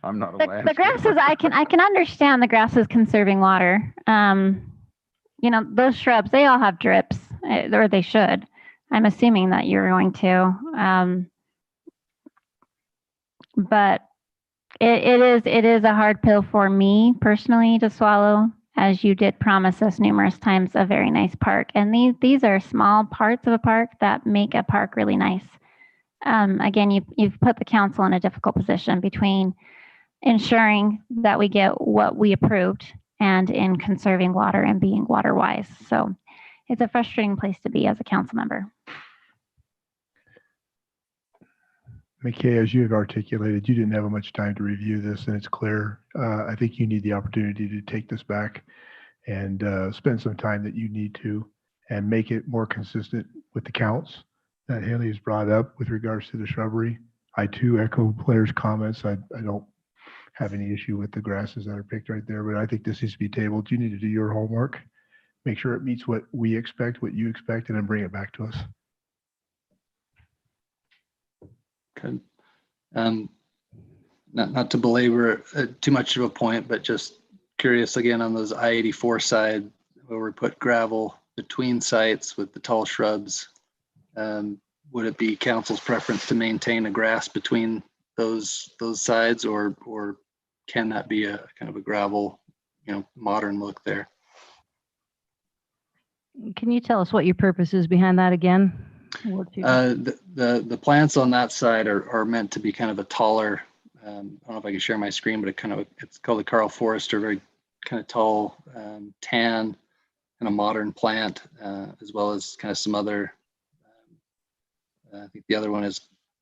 I'm not a The grasses, I can understand the grasses conserving water. You know, those shrubs, they all have drips, or they should. I'm assuming that you're going to. But it is a hard pill for me personally to swallow, as you did promise us numerous times a very nice park. And these are small parts of a park that make a park really nice. Again, you've put the council in a difficult position between ensuring that we get what we approved and in conserving water and being water wise. So it's a frustrating place to be as a council member. McKay, as you have articulated, you didn't have much time to review this, and it's clear. I think you need the opportunity to take this back and spend some time that you need to and make it more consistent with the counts that Haley has brought up with regards to the shrubbery. I too echo Blair's comments. I don't have any issue with the grasses that are picked right there, but I think this needs to be tabled. You need to do your homework, make sure it meets what we expect, what you expect, and then bring it back to us. Okay. Not to belabor too much of a point, but just curious again on those I-84 side where we put gravel between sites with the tall shrubs. Would it be council's preference to maintain a grass between those sides, or can that be a kind of a gravel, modern look there? Can you tell us what your purpose is behind that again? The plants on that side are meant to be kind of a taller. I don't know if I can share my screen, but it's called the Carl Forrester, very kind of tall, tan, and a modern plant, as well as kind of some other. I think the other one is,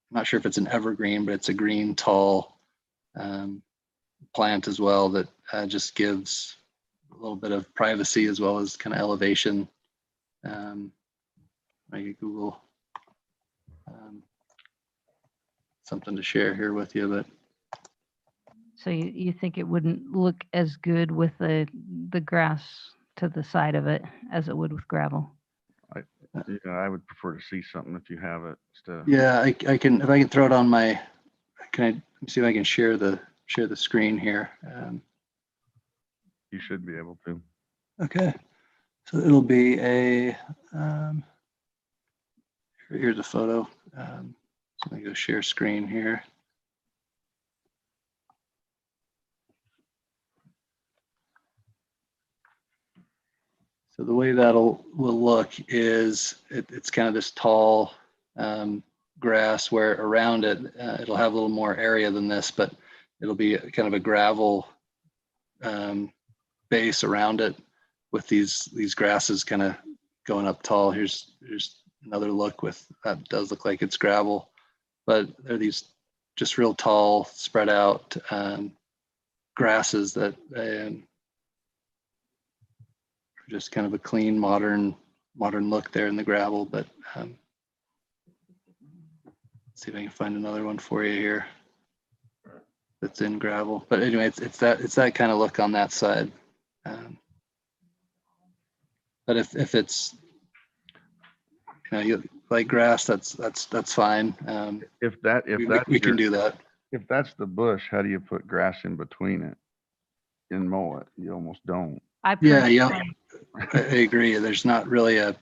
I'm not sure if it's an evergreen, but it's a green, tall plant as well that just gives a little bit of privacy as well as kind of elevation. I could Google something to share here with you, but. So you think it wouldn't look as good with the grass to the side of it as it would with gravel? I would prefer to see something if you have it. Yeah, I can, if I can throw it on my, let me see if I can share the screen here. You should be able to. Okay, so it'll be a, here's a photo. So let me go share screen here. So the way will look is it's kind of this tall grass where around it, it'll have a little more area than this, but it'll be kind of a gravel base around it with these grasses kind of going up tall. Here's another look with that does look like it's gravel, but they're these just real tall, spread out grasses that are just kind of a clean, modern look there in the gravel. But let's see if I can find another one for you here that's in gravel. But anyway, it's that kind of look on that side. But if it's you like grass, that's fine. We can do that. If that's the bush, how do you put grass in between it and mow it? You almost don't. I agree. There's not really a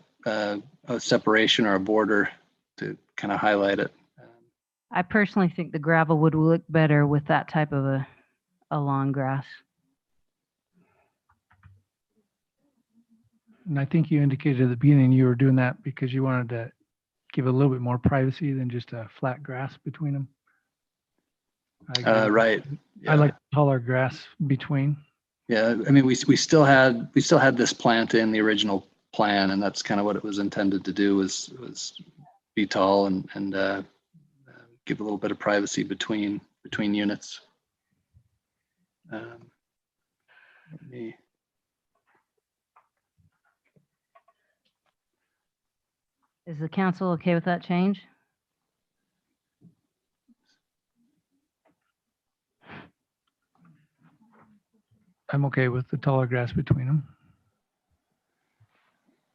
separation or a border to kind of highlight it. I personally think the gravel would look better with that type of a long grass. And I think you indicated at the beginning you were doing that because you wanted to give a little bit more privacy than just a flat grass between them. Right. I like taller grass between. Yeah, I mean, we still had this plant in the original plan, and that's kind of what it was intended to do was be tall and give a little bit of privacy between units. Let me. Is the council okay with that change? I'm okay with the taller grass between them.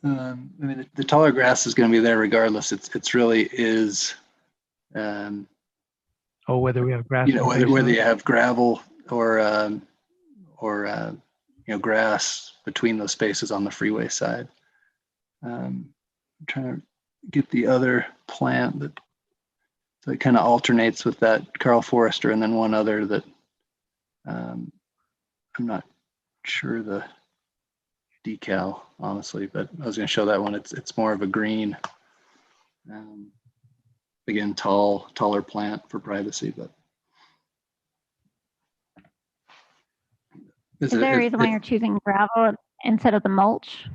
I mean, the taller grass is going to be there regardless. It's really is. Whether we have grass. Whether you have gravel or grass between those spaces on the freeway side. I'm trying to get the other plant so it kind of alternates with that Carl Forrester, and then one other that I'm not sure the decal, honestly, but I was going to show that one. It's more of a green. Again, taller plant for privacy, but. Is there a reason why you're choosing gravel instead of the mulch?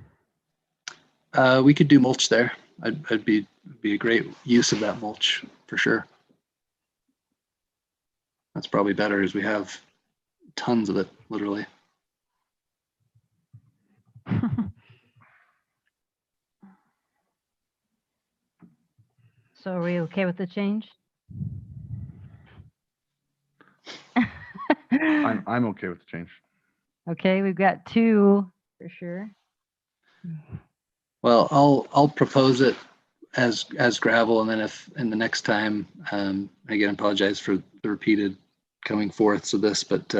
We could do mulch there. I'd be a great use of that mulch for sure. That's probably better as we have tons of it, literally. So are we okay with the change? I'm okay with the change. Okay, we've got two for sure. Well, I'll propose it as gravel, and then if in the next time, again, I apologize for the repeated coming forth of this, but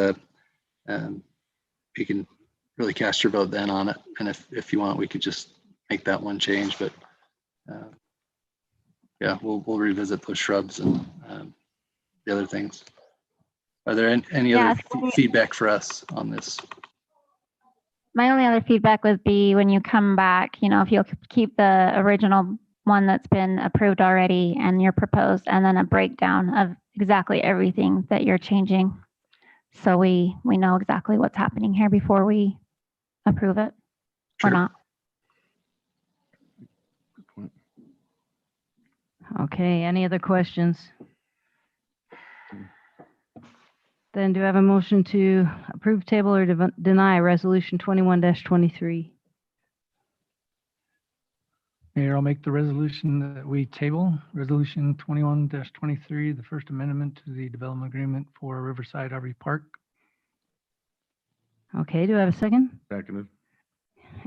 you can really cast your vote then on it, and if you want, we could just make that one change. But yeah, we'll revisit those shrubs and the other things. Are there any other feedback for us on this? My only other feedback would be when you come back, if you'll keep the original one that's been approved already and your proposed, and then a breakdown of exactly everything that you're changing. So we know exactly what's happening here before we approve it or not. Okay, any other questions? Then do I have a motion to approve, table, or deny Resolution 21-23? Mayor, I'll make the resolution that we table Resolution 21-23, the First Amendment to the Development Agreement for Riverside RV Park. Okay, do I have a second? Seconded.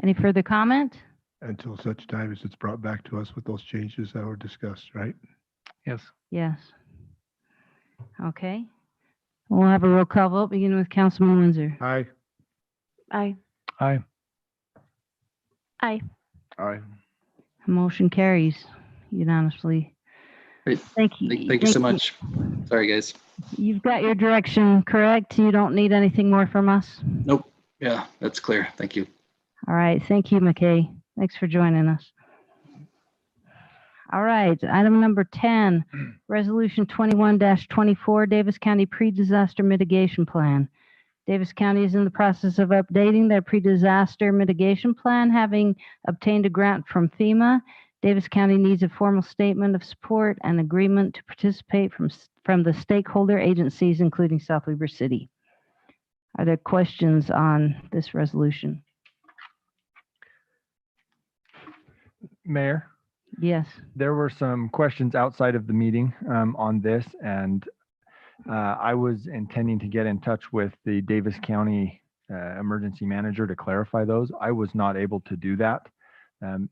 Any further comment? Until such time as it's brought back to us with those changes that were discussed, right? Yes. Yes. Okay. We'll have a roll call vote, beginning with Councilman Windsor. Aye. Aye. Aye. Aye. Aye. Motion carries unanimously. Great. Thank you. Thank you so much. Sorry, guys. You've got your direction, correct? You don't need anything more from us? Nope. Yeah, that's clear. Thank you. All right. Thank you, McKay. Thanks for joining us. All right. Item number 10, Resolution 21-24, Davis County Pre-Disaster Mitigation Plan. Davis County is in the process of updating their pre-disaster mitigation plan, having obtained a grant from FEMA. Davis County needs a formal statement of support and agreement to participate from the stakeholder agencies, including South Weber City. Are there questions on this resolution? Mayor, Yes. there were some questions outside of the meeting on this, and I was intending to get in touch with the Davis County emergency manager to clarify those. I was not able to do that.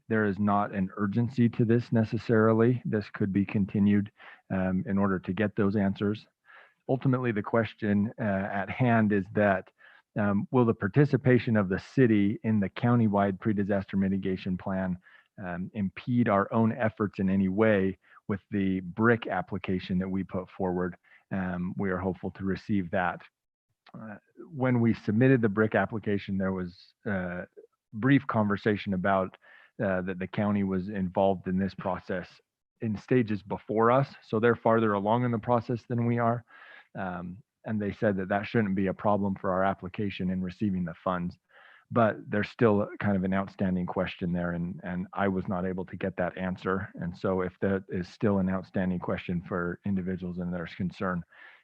There is not an urgency to this necessarily. This could be continued in order to get those answers. Ultimately, the question at hand is that will the participation of the city in the countywide pre-disaster mitigation plan impede our own efforts in any way with the BRIC application that we put forward? We are hopeful to receive that. When we submitted the BRIC application, there was a brief conversation about that the county was involved in this process in stages before us. So they're farther along in the process than we are. And they said that that shouldn't be a problem for our application in receiving the funds. But there's still kind of an outstanding question there, and I was not able to get that answer. And so if that is still an outstanding question for individuals and there's concern,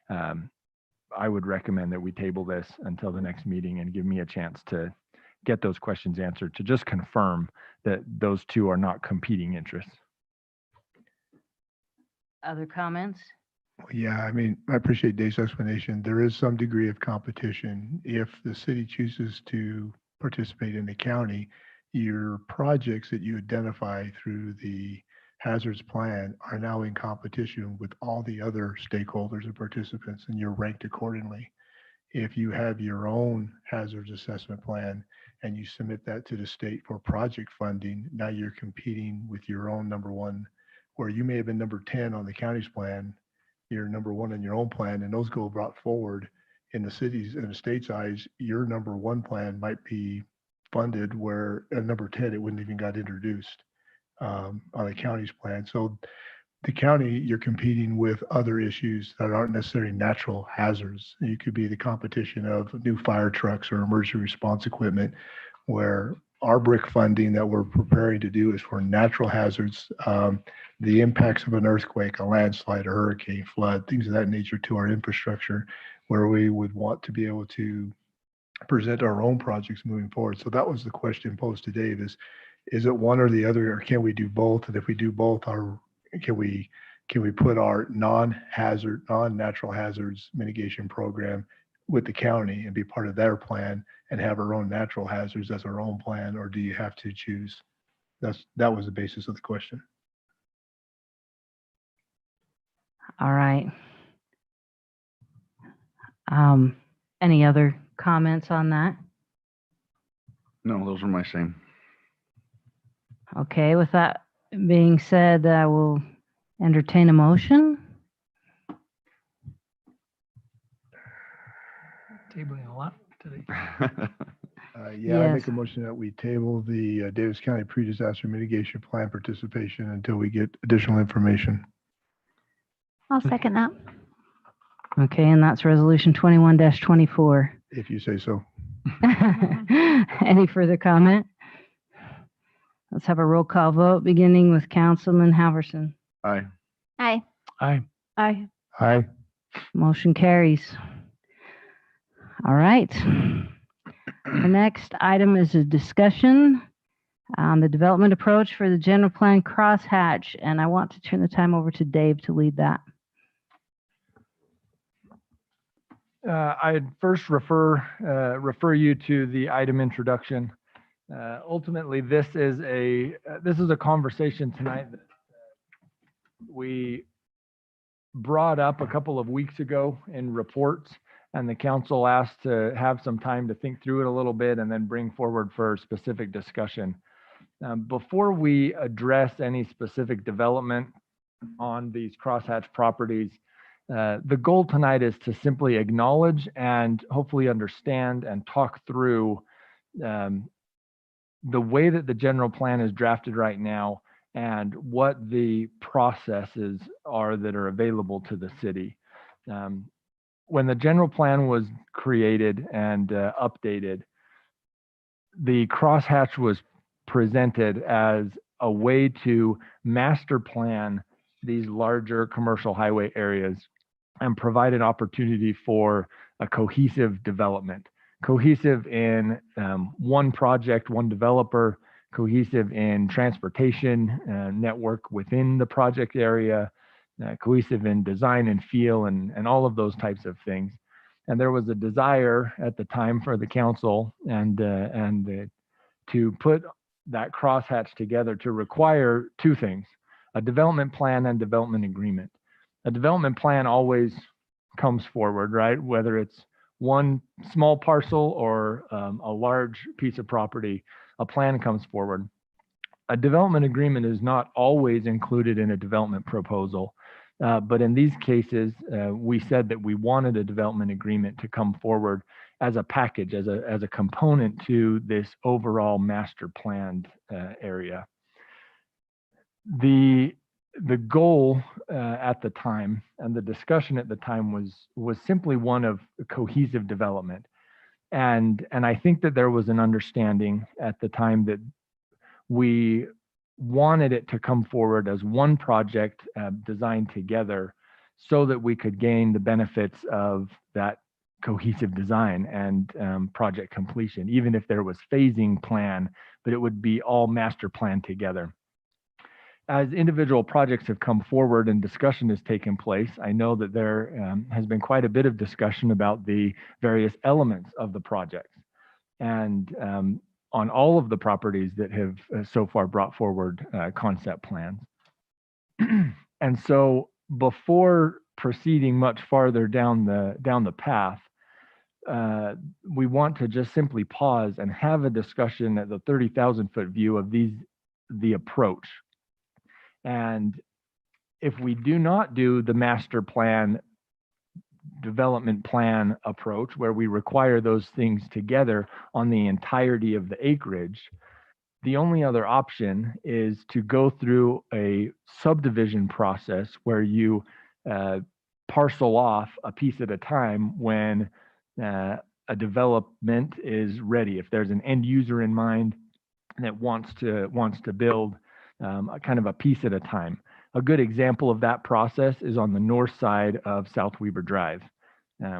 I would recommend that we table this until the next meeting and give me a chance to get those questions answered, to just confirm that those two are not competing interests. Other comments? Yeah, I mean, I appreciate Dave's explanation. There is some degree of competition. If the city chooses to participate in the county, your projects that you identify through the hazards plan are now in competition with all the other stakeholders and participants, and you're ranked accordingly. If you have your own hazards assessment plan and you submit that to the state for project funding, now you're competing with your own number one, where you may have been number 10 on the county's plan, you're number one in your own plan, and those go brought forward in the cities and the state's eyes. Your number one plan might be funded where at number 10, it wouldn't even got introduced on the county's plan. So the county, you're competing with other issues that aren't necessarily natural hazards. You could be the competition of new fire trucks or emergency response equipment, where our BRIC funding that we're preparing to do is for natural hazards, the impacts of an earthquake, a landslide, a hurricane, flood, things of that nature to our infrastructure, where we would want to be able to present our own projects moving forward. So that was the question posed to Dave: is it one or the other, or can we do both? And if we do both, can we put our non-natural hazards mitigation program with the county and be part of their plan and have our own natural hazards as our own plan, or do you have to choose? That was the basis of the question. All right. Any other comments on that? No, those are my same. Okay, with that being said, I will entertain a motion. Tabling a lot today. I Yes. make a motion that we table the Davis County Pre-Disaster Mitigation Plan participation until we get additional information. I'll second that. Okay, and that's resolution 21-24. If you say so. Any further comment? Let's have a roll call vote, beginning with Councilman Halverson. Aye. Aye. Aye. Aye. Aye. Motion carries. All right. The next item is a discussion on the development approach for the general plan crosshatch, and I want to turn the time over to Dave to lead that. I'd first refer you to the item introduction. Ultimately, this is a conversation tonight that we brought up a couple of weeks ago in reports, and the council asked to have some time to think through it a little bit and then bring forward for specific discussion. Before we address any specific development on these crosshatch properties, the goal tonight is to simply acknowledge and hopefully understand and talk through the way that the general plan is drafted right now and what the processes are that are available to the city. When the general plan was created and updated, the crosshatch was presented as a way to master plan these larger commercial highway areas and provide an opportunity for a cohesive development. Cohesive in one project, one developer, cohesive in transportation network within the project area, cohesive in design and feel and all of those types of things. And there was a desire at the time for the council and to put that crosshatch together to require two things: a development plan and development agreement. A development plan always comes forward, right? Whether it's one small parcel or a large piece of property, a plan comes forward. A development agreement is not always included in a development proposal. But in these cases, we said that we wanted a development agreement to come forward as a package, as a component to this overall master planned area. The goal at the time and the discussion at the time was simply one of cohesive development. And I think that there was an understanding at the time that we wanted it to come forward as one project designed together so that we could gain the benefits of that cohesive design and project completion, even if there was phasing plan, but it would be all master planned together. As individual projects have come forward and discussion has taken place, I know that there has been quite a bit of discussion about the various elements of the project. And on all of the properties that have so far brought forward concept plans. And so before proceeding much farther down the path, we want to just simply pause and have a discussion at the 30,000-foot view of the approach. And if we do not do the master plan, development plan approach, where we require those things together on the entirety of the acreage, the only other option is to go through a subdivision process where you parcel off a piece at a time when a development is ready. If there's an end user in mind that wants to build a kind of a piece at a time. A good example of that process is on the north side of South Weber Drive,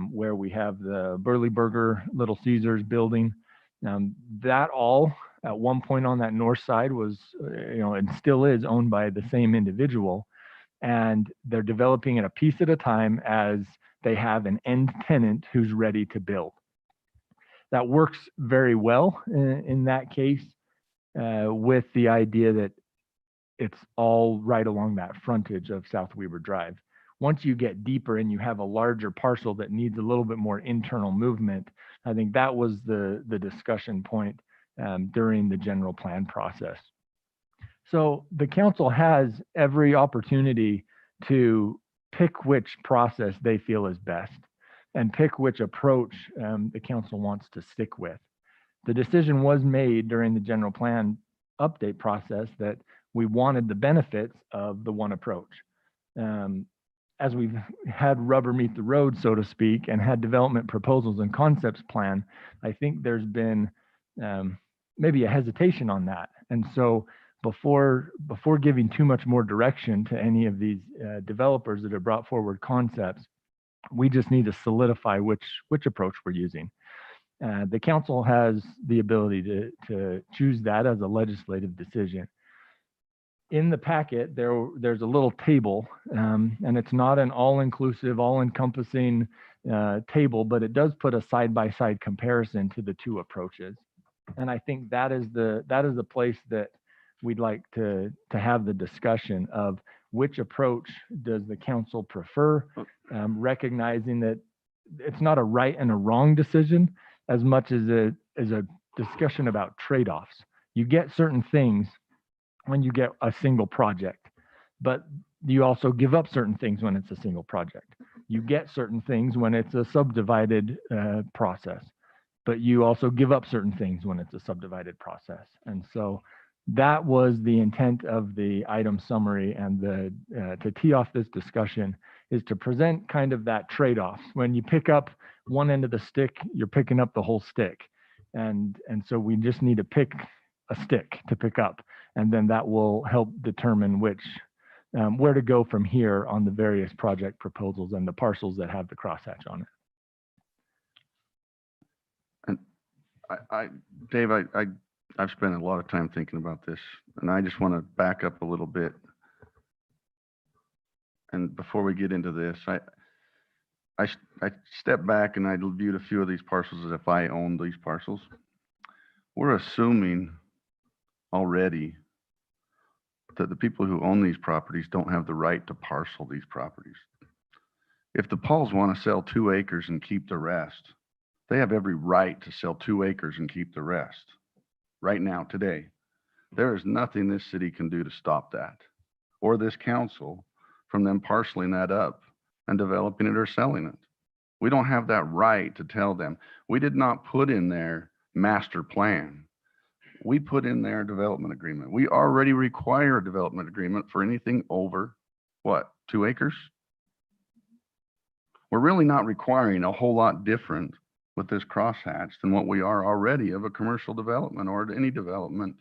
where we have the Burley Burger Little Caesars building. That all at one point on that north side was, and still is owned by the same individual. And they're developing it a piece at a time as they have an end tenant who's ready to build. That works very well in that case with the idea that it's all right along that frontage of South Weber Drive. Once you get deeper and you have a larger parcel that needs a little bit more internal movement, I think that was the discussion point during the general plan process. So the council has every opportunity to pick which process they feel is best and pick which approach the council wants to stick with. The decision was made during the general plan update process that we wanted the benefits of the one approach. As we've had rubber meet the road, so to speak, and had development proposals and concepts plan, I think there's been maybe a hesitation on that. And so before giving too much more direction to any of these developers that have brought forward concepts, we just need to solidify which approach we're using. The council has the ability to choose that as a legislative decision. In the packet, there's a little table, and it's not an all-inclusive, all-encompassing table, but it does put a side-by-side comparison to the two approaches. And I think that is the place that we'd like to have the discussion of which approach does the council prefer, recognizing that it's not a right and a wrong decision as much as a discussion about trade-offs. You get certain things when you get a single project, but you also give up certain things when it's a single project. You get certain things when it's a subdivided process, but you also give up certain things when it's a subdivided process. And so that was the intent of the item summary, and to tee off this discussion is to present kind of that trade-off. When you pick up one end of the stick, you're picking up the whole stick. And so we just need to pick a stick to pick up, and then that will help determine which where to go from here on the various project proposals and the parcels that have the crosshatch on it. And Dave, I've spent a lot of time thinking about this, and I just want to back up a little bit. And before we get into this, I stepped back and I viewed a few of these parcels as if I owned these parcels. We're assuming already that the people who own these properties don't have the right to parcel these properties. If the Pauls want to sell 2 acres and keep the rest, they have every right to sell 2 acres and keep the rest. Right now, today, there is nothing this city can do to stop that, or this council from them parceling that up and developing it or selling it. We don't have that right to tell them. We did not put in their master plan. We put in their development agreement. We already require a development agreement for anything over, what, 2 acres? We're really not requiring a whole lot different with this crosshatch than what we are already of a commercial development or any development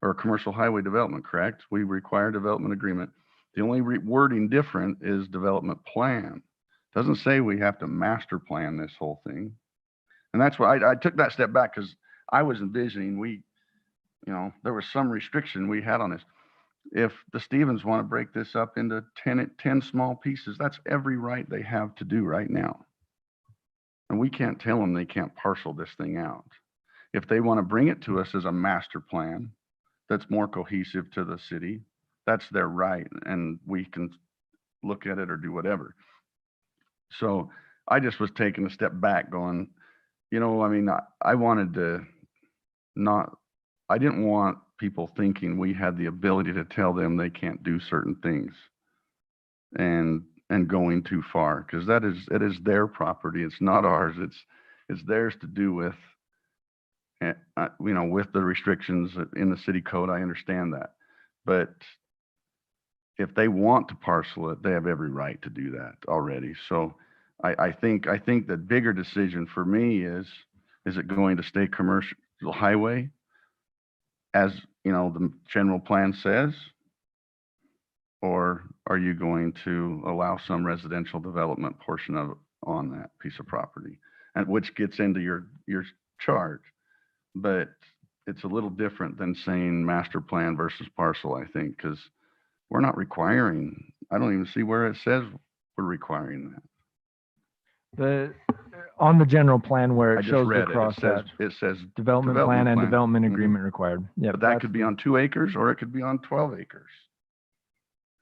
or a commercial highway development, correct? We require development agreement. The only wording different is development plan. Doesn't say we have to master plan this whole thing. And that's why I took that step back, because I was envisioning there was some restriction we had on this. If the Stevens want to break this up into 10 small pieces, that's every right they have to do right now. And we can't tell them they can't parcel this thing out. If they want to bring it to us as a master plan that's more cohesive to the city, that's their right, and we can look at it or do whatever. So I just was taking a step back going, I wanted to I didn't want people thinking we had the ability to tell them they can't do certain things and going too far, because it is their property. It's not ours. It's theirs to do with, with the restrictions in the city code. I understand that, but if they want to parcel it, they have every right to do that already. So I think the bigger decision for me is it going to stay commercial highway as the general plan says, or are you going to allow some residential development portion of it on that piece of property, and which gets into your charge? But it's a little different than saying master plan versus parcel, I think, because we're not requiring. I don't even see where it says we're requiring that. On the general plan where I it just shows the read it. crosshatch, It says development plan and development Mhm. agreement required. Yeah, But that could be on 2 acres or it could be on 12 acres.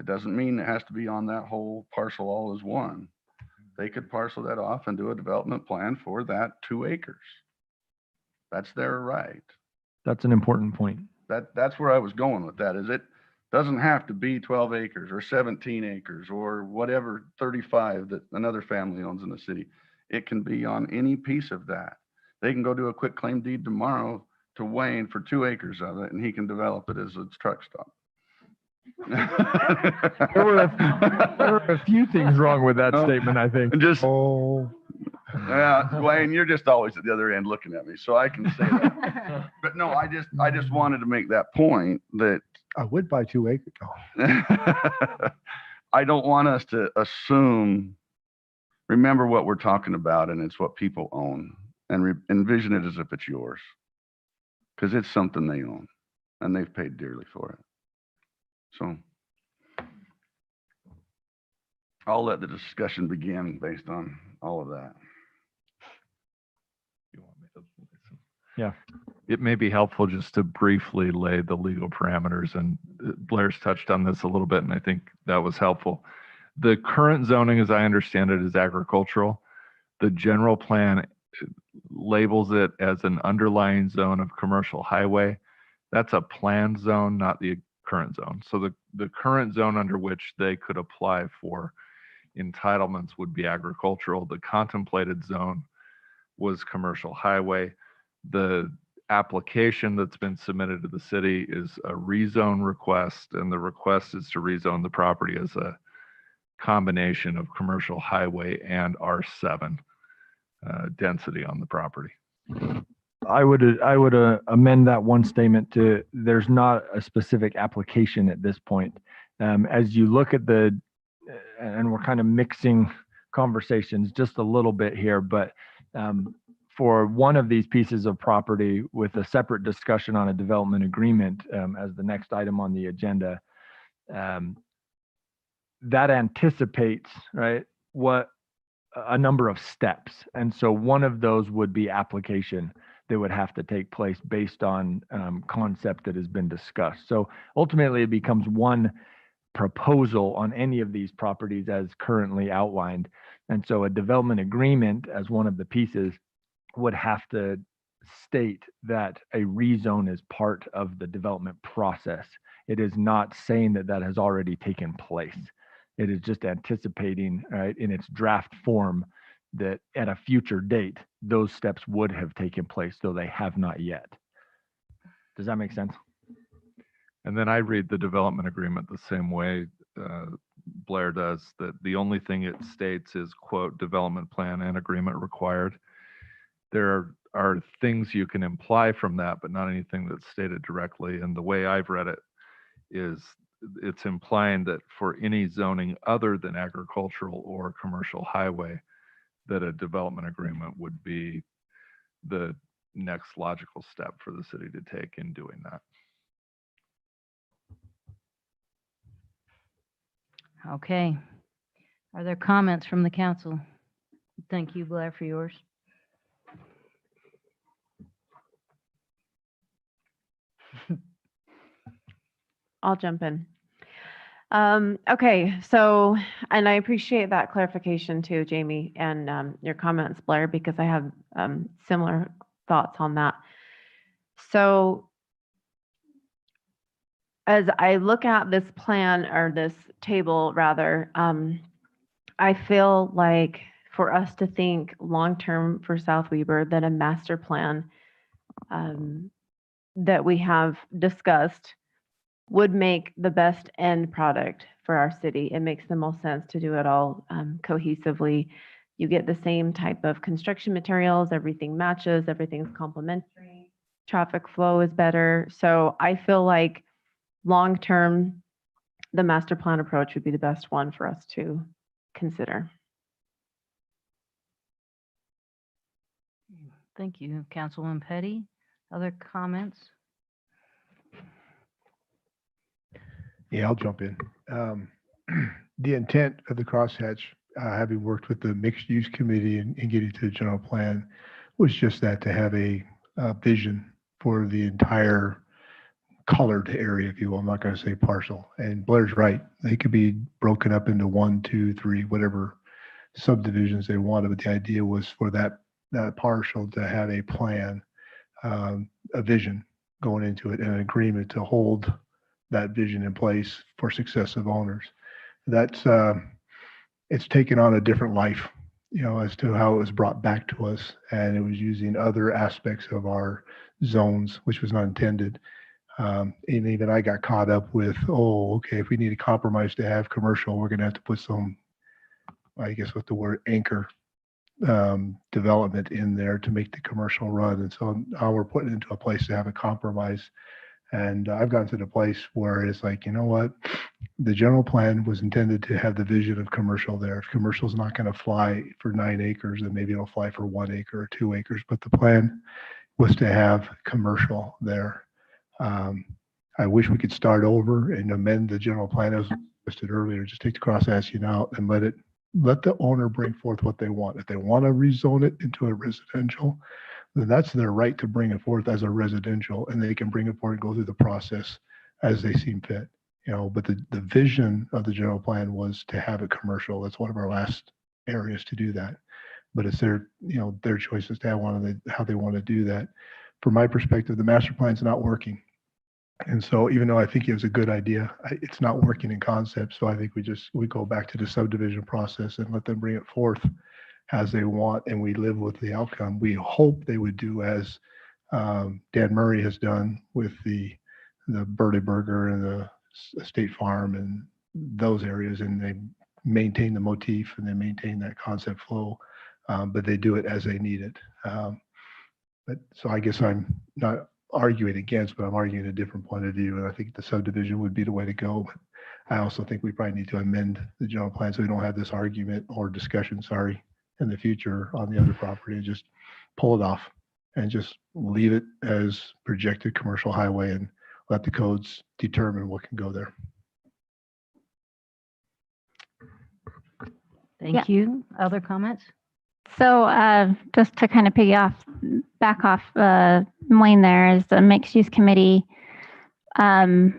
It doesn't mean it has to be on that whole parcel all as one. They could parcel that off and do a development plan for that 2 acres. That's their right. That's an important point. That's where I was going with that, is it doesn't have to be 12 acres or 17 acres or whatever 35 that another family owns in the city. It can be on any piece of that. They can go do a quick claim deed tomorrow to Wayne for 2 acres of it, and he can develop it as a truck stop. There were a few things wrong with that statement, I think. Wayne, you're just always at the other end looking at me, so I can say that. But no, I just wanted to make that point that I would buy 2 acres. I don't want us to assume. Remember what we're talking about, and it's what people own, and envision it as if it's yours, because it's something they own, and they've paid dearly for it. So I'll let the discussion begin based on all of that. Yeah. It may be helpful just to briefly lay the legal parameters, and Blair's touched on this a little bit, and I think that was helpful. The current zoning, as I understand it, is agricultural. The general plan labels it as an underlying zone of commercial highway. That's a planned zone, not the current zone. So the current zone under which they could apply for entitlements would be agricultural. The contemplated zone was commercial highway. The application that's been submitted to the city is a rezone request, and the request is to rezone the property as a combination of commercial highway and R7 density on the property. I would amend that one statement to, there's not a specific application at this point. As you look at and we're kind of mixing conversations just a little bit here, but for one of these pieces of property with a separate discussion on a development agreement as the next item on the agenda, that anticipates, right, what a number of steps. And so one of those would be application that would have to take place based on concept that has been discussed. So ultimately it becomes one proposal on any of these properties as currently outlined. And so a development agreement as one of the pieces would have to state that a rezone is part of the development process. It is not saying that that has already taken place. It is just anticipating, right, in its draft form that at a future date, those steps would have taken place, though they have not yet. Does that make sense? And then I read the development agreement the same way Blair does, that the only thing it states is, quote, development plan and agreement required. There are things you can imply from that, but not anything that's stated directly. And the way I've read it is it's implying that for any zoning other than agricultural or commercial highway, that a development agreement would be the next logical step for the city to take in doing that. Okay. Are there comments from the council? Thank you, Blair, for yours. I'll jump in. Okay, so, and I appreciate that clarification too, Jamie, and your comments, Blair, because I have similar thoughts on that. So as I look at this plan, or this table rather, I feel like for us to think long-term for South Weber, that a master plan that we have discussed would make the best end product for our city. It makes the most sense to do it all cohesively. You get the same type of construction materials, everything matches, everything's complementary, traffic flow is better. So I feel like long-term, the master plan approach would be the best one for us to consider. Thank you, Councilwoman Petty. Other comments? Yeah, I'll jump in. The intent of the crosshatch, having worked with the mixed use committee and getting to the general plan, was just that, to have a vision for the entire colored area, if you will. I'm not going to say parcel. And Blair's right. They could be broken up into 1, 2, 3, whatever subdivisions they wanted. But the idea was for that parcel to have a plan, a vision going into it, and an agreement to hold that vision in place for successive owners. That's it's taken on a different life, you know, as to how it was brought back to us, and it was using other aspects of our zones, which was not intended. And even I got caught up with, oh, okay, if we need a compromise to have commercial, we're going to have to put some, I guess what the word, anchor development in there to make the commercial run. And so now we're putting it into a place to have a compromise. And I've gotten to the place where it's like, you know what, the general plan was intended to have the vision of commercial there. If commercial's not going to fly for 9 acres, then maybe it'll fly for 1 acre or 2 acres. But the plan was to have commercial there. I wish we could start over and amend the general plan as listed earlier. Just take the crosshatching out and let the owner bring forth what they want. If they want to rezone it into a residential, then that's their right to bring it forth as a residential, and they can bring it forward and go through the process as they seem fit. You know, but the vision of the general plan was to have it commercial. That's one of our last areas to do that. But it's their, you know, their choice as to how they want to do that. From my perspective, the master plan's not working. And so even though I think it was a good idea, it's not working in concept. So I think we go back to the subdivision process and let them bring it forth as they want and we live with the outcome. We hope they would do as Dan Murray has done with the Burley Burger and the State Farm and those areas, and they maintain the motif and they maintain that concept flow, but they do it as they need it. But so I guess I'm not arguing against, but I'm arguing a different point of view, and I think the subdivision would be the way to go. But I also think we probably need to amend the general plan so we don't have this argument or discussion, in the future on the other property, and just pull it off and just leave it as projected commercial highway and let the codes determine what can go there. Thank you. Other comments? So just to kind of back off Wayne, there is the mixed use committee. Wayne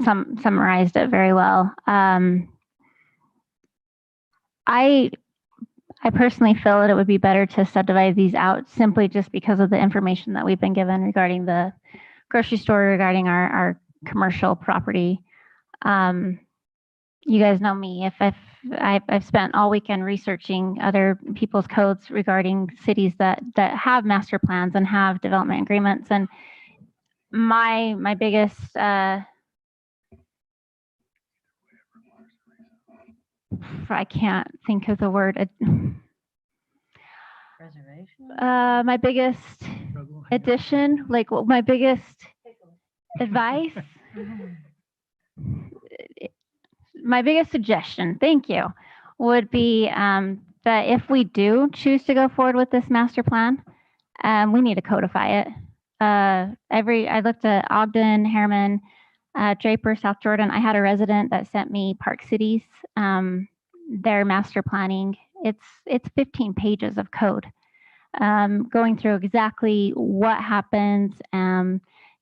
summarized it very well. I personally feel that it would be better to subdivide these out simply just because of the information that we've been given regarding the grocery store, regarding our commercial property. You guys know me. If I've spent all weekend researching other people's codes regarding cities that have master plans and have development agreements, and my biggest I can't think of the word. My biggest addition, like my biggest advice, my biggest suggestion, thank you, would be that if we do choose to go forward with this master plan, we need to codify it. I looked at Ogden, Harriman, Draper, South Jordan. I had a resident that sent me Park Cities, their master planning. It's 15 pages of code, going through exactly what happens,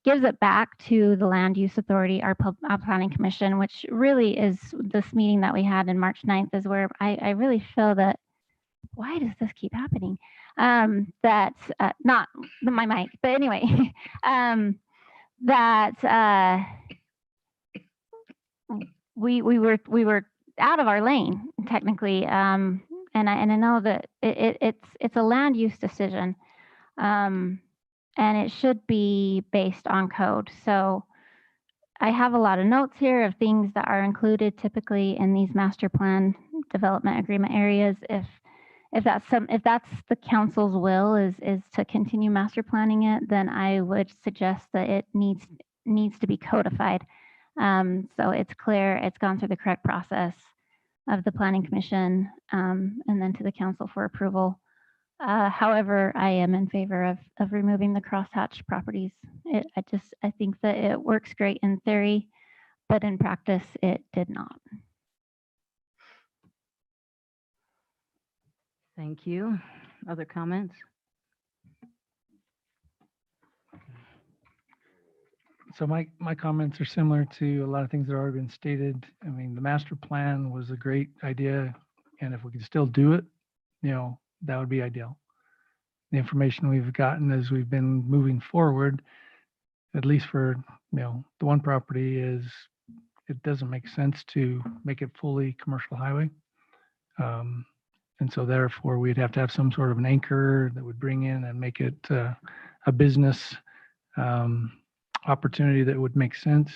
gives it back to the Land Use Authority, our Planning Commission, which really is this meeting that we had in March 9th is where I really feel that, why does this keep happening? That's not my mic, but anyway, that we were out of our lane technically, and I know that it's a land use decision, and it should be based on code. So I have a lot of notes here of things that are included typically in these master plan development agreement areas. If that's the council's will is to continue master planning it, then I would suggest that it needs to be codified. So it's clear, it's gone through the correct process of the Planning Commission, and then to the council for approval. However, I am in favor of removing the crosshatch properties. I think that it works great in theory, but in practice, it did not. Thank you. Other comments? So my comments are similar to a lot of things that have already been stated. I mean, the master plan was a great idea, and if we could still do it, that would be ideal. The information we've gotten as we've been moving forward, at least for the one property, is it doesn't make sense to make it fully commercial highway. And so therefore we'd have to have some sort of an anchor that would bring in and make it a business opportunity that would make sense.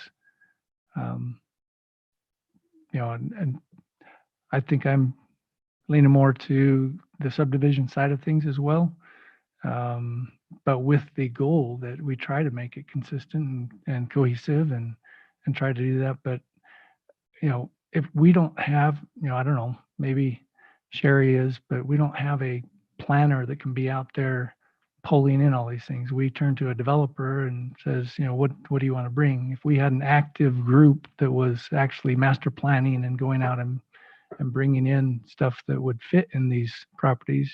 And I think I'm leaning more to the subdivision side of things as well, but with the goal that we try to make it consistent and cohesive and try to do that. But if we don't have, I don't know, maybe Sherry is, but we don't have a planner that can be out there pulling in all these things. We turn to a developer and says, what do you want to bring? If we had an active group that was actually master planning and going out and bringing in stuff that would fit in these properties,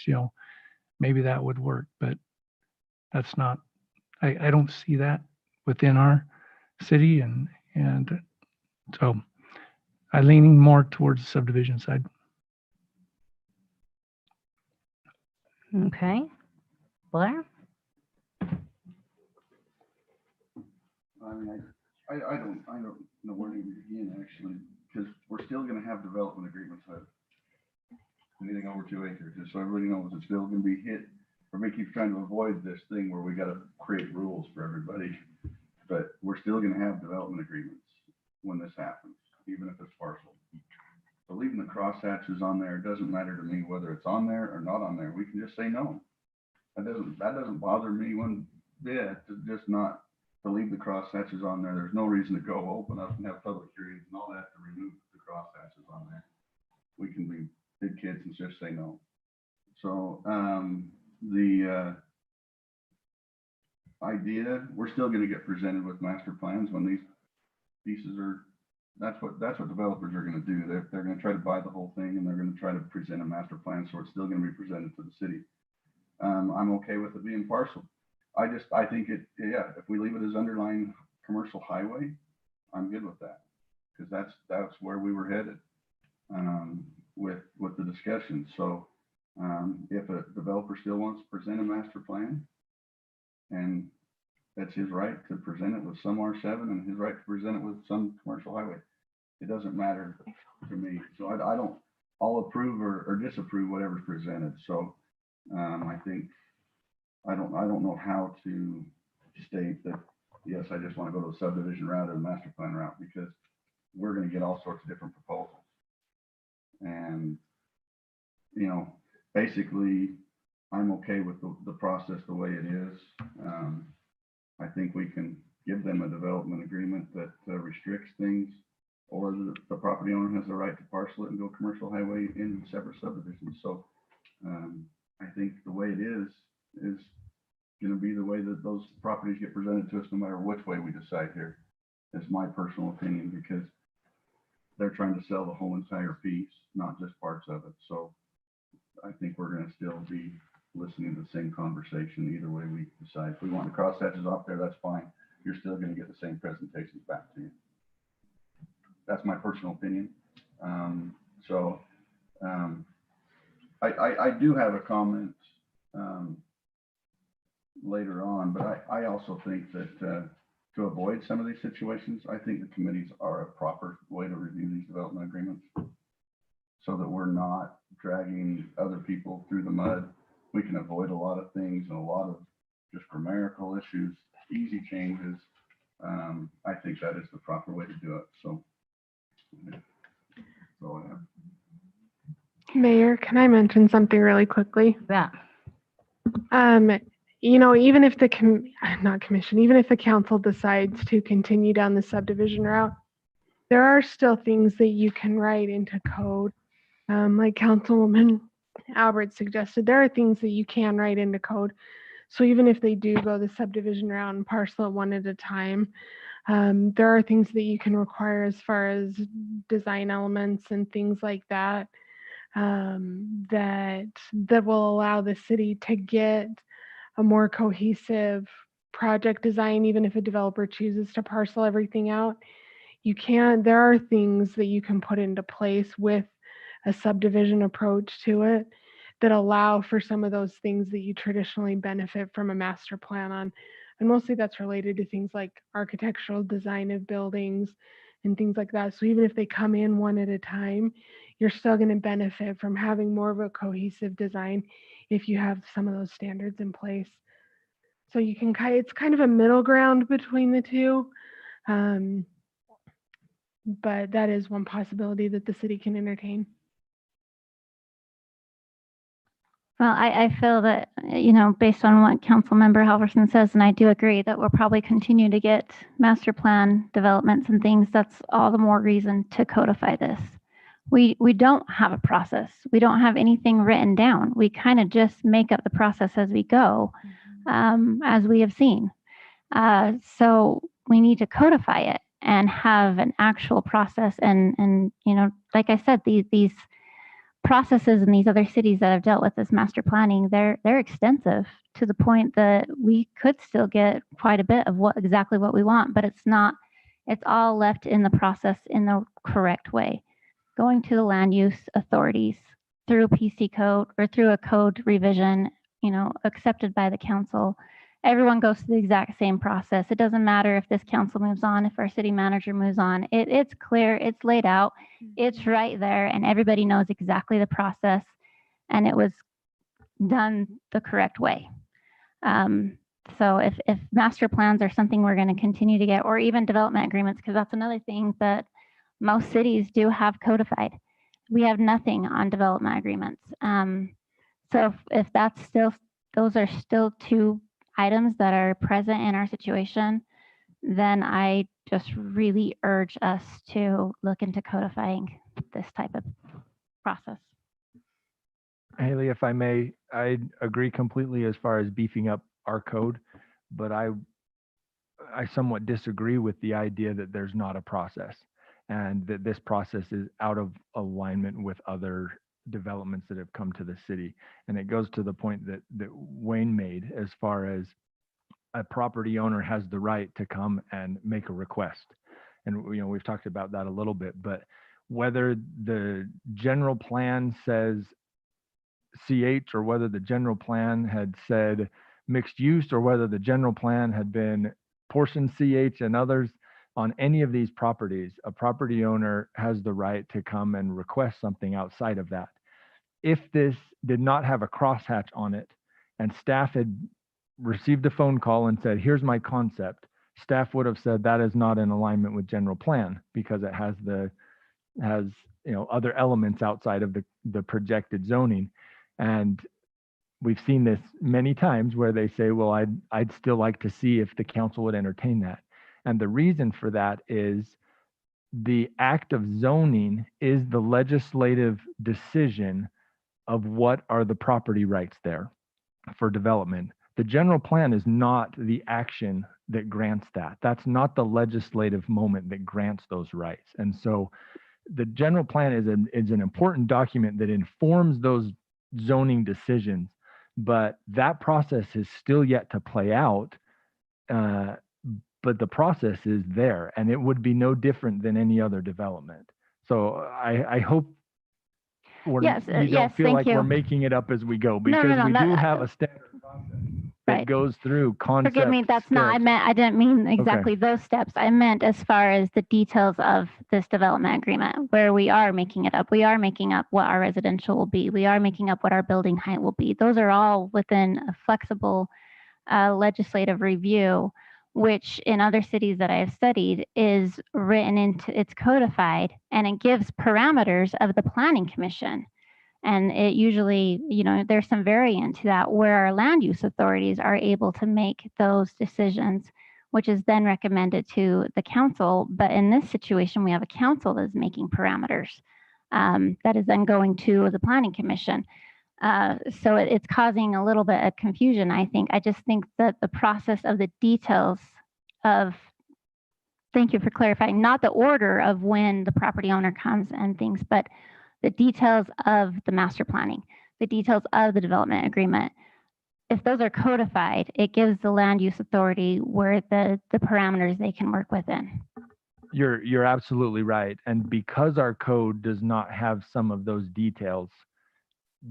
maybe that would work, but that's not, I don't see that within our city. And so I'm leaning more towards the subdivision side. Okay. Blair? I mean, I don't know where to begin actually, because we're still going to have development agreements. anything over 2 acres, just so everybody knows it's still gonna be hit. Everybody keeps trying to avoid this thing where we gotta create rules for everybody. But we're still gonna have development agreements when this happens, even if it's parcel. So leaving the crosshatches on there, it doesn't matter to me whether it's on there or not on there. We can just say no. That doesn't bother me one bit, to just not, to leave the crosshatches on there. There's no reason to go open up and have public hearings and all that to remove the crosshatches on there. We can be big kids and just say no. So the idea, we're still going to get presented with master plans when these pieces are, that's what developers are going to do. They're going to try to buy the whole thing, and they're going to try to present a master plan, so it's still going to be presented to the city. I'm okay with it being parcel. I think if we leave it as underlying commercial highway, I'm good with that, because that's where we were headed with the discussion. So if a developer still wants to present a master plan, and that's his right to present it with some R7 and his right to present it with some commercial highway, it doesn't matter to me. So I'll approve or disapprove whatever's presented. So I think I don't know how to state that, yes, I just want to go to the subdivision route or the master plan route, because we're going to get all sorts of different proposals. And, basically, I'm okay with the process the way it is. I think we can give them a development agreement that restricts things, or the property owner has the right to parcel it and go commercial highway in separate subdivisions. So I think the way it is going to be the way that those properties get presented to us, no matter which way we decide here. Is my personal opinion, because they're trying to sell the whole entire piece, not just parts of it. So I think we're going to still be listening to the same conversation either way we decide. If we want the crosshatches off there, that's fine. You're still going to get the same presentations back to you. That's my personal opinion. I do have a comment later on, but I also think that to avoid some of these situations, I think the committees are a proper way to review these development agreements, so that we're not dragging other people through the mud. We can avoid a lot of things and a lot of just grammatical issues, easy changes. I think that is the proper way to do it. So that's all I have. Mayor, can I mention something really quickly? Yeah. Even if even if the council decides to continue down the subdivision route, there are still things that you can write into code. Like Councilwoman Albert suggested, there are things that you can write into code. So even if they do go the subdivision route and parcel it one at a time, there are things that you can require as far as design elements and things like that, that will allow the city to get a more cohesive project design. Even if a developer chooses to parcel everything out, there are things that you can put into place with a subdivision approach to it that allow for some of those things that you traditionally benefit from a master plan on. And mostly that's related to things like architectural design of buildings and things like that. So even if they come in one at a time, you're still going to benefit from having more of a cohesive design if you have some of those standards in place. So it's kind of a middle ground between the two. But that is one possibility that the city can entertain. Well, I feel that, based on what Councilmember Halverson says, and I do agree that we'll probably continue to get master plan developments and things. That's all the more reason to codify this. We don't have a process. We don't have anything written down. We kind of just make up the process as we go, as we have seen. So we need to codify it and have an actual process. And like I said, these processes in these other cities that have dealt with this master planning, they're extensive to the point that we could still get quite a bit of exactly what we want, but it's all left in the process in the correct way. Going to the land use authorities through a PC code or through a code revision, accepted by the council. Everyone goes through the exact same process. It doesn't matter if this council moves on, if our city manager moves on. It's clear, it's laid out, it's right there, and everybody knows exactly the process. and it was done the correct way. So if master plans are something we're going to continue to get, or even development agreements, because that's another thing that most cities do have codified. We have nothing on development agreements. So if that's still, those are still two items that are present in our situation, then I just really urge us to look into codifying this type of process. Haley, if I may, I agree completely as far as beefing up our code, but I somewhat disagree with the idea that there's not a process and that this process is out of alignment with other developments that have come to the city. And it goes to the point that Wayne made as far as a property owner has the right to come and make a request. And we've talked about that a little bit, but whether the general plan says CH or whether the general plan had said mixed use or whether the general plan had been portion CH and others, on any of these properties, a property owner has the right to come and request something outside of that. If this did not have a crosshatch on it and staff had received a phone call and said, here's my concept, staff would have said that is not in alignment with general plan because it has other elements outside of the projected zoning. And we've seen this many times where they say, well, I'd still like to see if the council would entertain that. And the reason for that is the act of zoning is the legislative decision of what are the property rights there for development. The general plan is not the action that grants that. That's not the legislative moment that grants those rights. And so the general plan is an important document that informs those zoning decisions, but that process is still yet to play out. But the process is there, and it would be no different than any other development. So I hope you don't feel like we're making it up as we go, because we do have a standard process that goes through concept. Forgive me, that's not, I didn't mean exactly those steps. I meant as far as the details of this development agreement, where we are making it up. We are making up what our residential will be. We are making up what our building height will be. Those are all within a flexible legislative review, which in other cities that I have studied is written into, it's codified, and it gives parameters of the planning commission. And it usually, there's some variant to that where our land use authorities are able to make those decisions, which is then recommended to the council. But in this situation, we have a council that's making parameters that is then going to the planning commission. So it's causing a little bit of confusion, I think. I just think that the process of the details of, thank you for clarifying, not the order of when the property owner comes and things, but the details of the master planning, the details of the development agreement. If those are codified, it gives the land use authority where the parameters they can work within. You're absolutely right. And because our code does not have some of those details,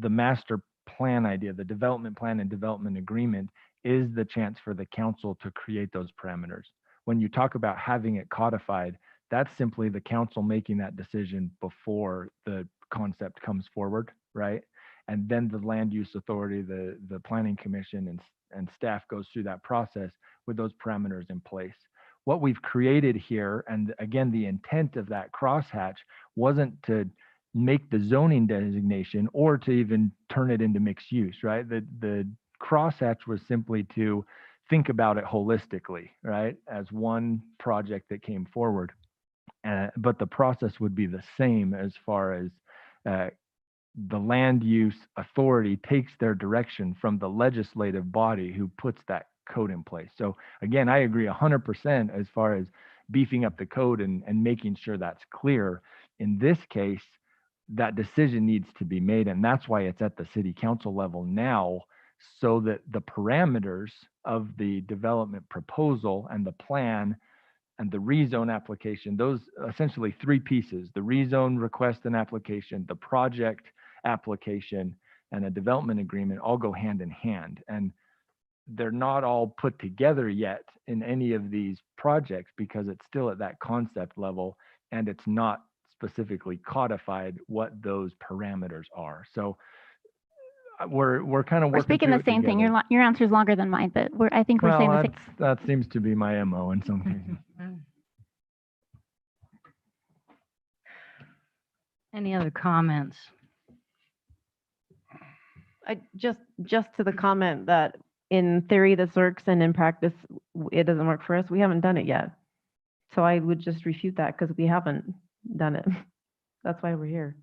the master plan idea, the development plan and development agreement is the chance for the council to create those parameters. When you talk about having it codified, that's simply the council making that decision before the concept comes forward, right? And then the land use authority, the planning commission and staff goes through that process with those parameters in place. What we've created here, and again, the intent of that crosshatch wasn't to make the zoning designation or to even turn it into mixed use, right? The crosshatch was simply to think about it holistically, right? As one project that came forward. But the process would be the same as far as the land use authority takes their direction from the legislative body who puts that code in place. So again, I agree 100% as far as beefing up the code and making sure that's clear. In this case, that decision needs to be made, and that's why it's at the city council level now, so that the parameters of the development proposal and the plan and the rezone application, those essentially three pieces, the rezone request and application, the project application, and a development agreement all go hand in hand. And they're not all put together yet in any of these projects because it's still at that concept level and it's not specifically codified what those parameters are. So we're kind of We're working speaking through the it same thing. together. Your answer is longer than mine, but I think we're Well, saying the same. that seems to be my MO in some cases. Any other comments? Just to the comment that in theory this works and in practice it doesn't work for us. We haven't done it yet. So I would just refute that because we haven't done it. That's why we're here.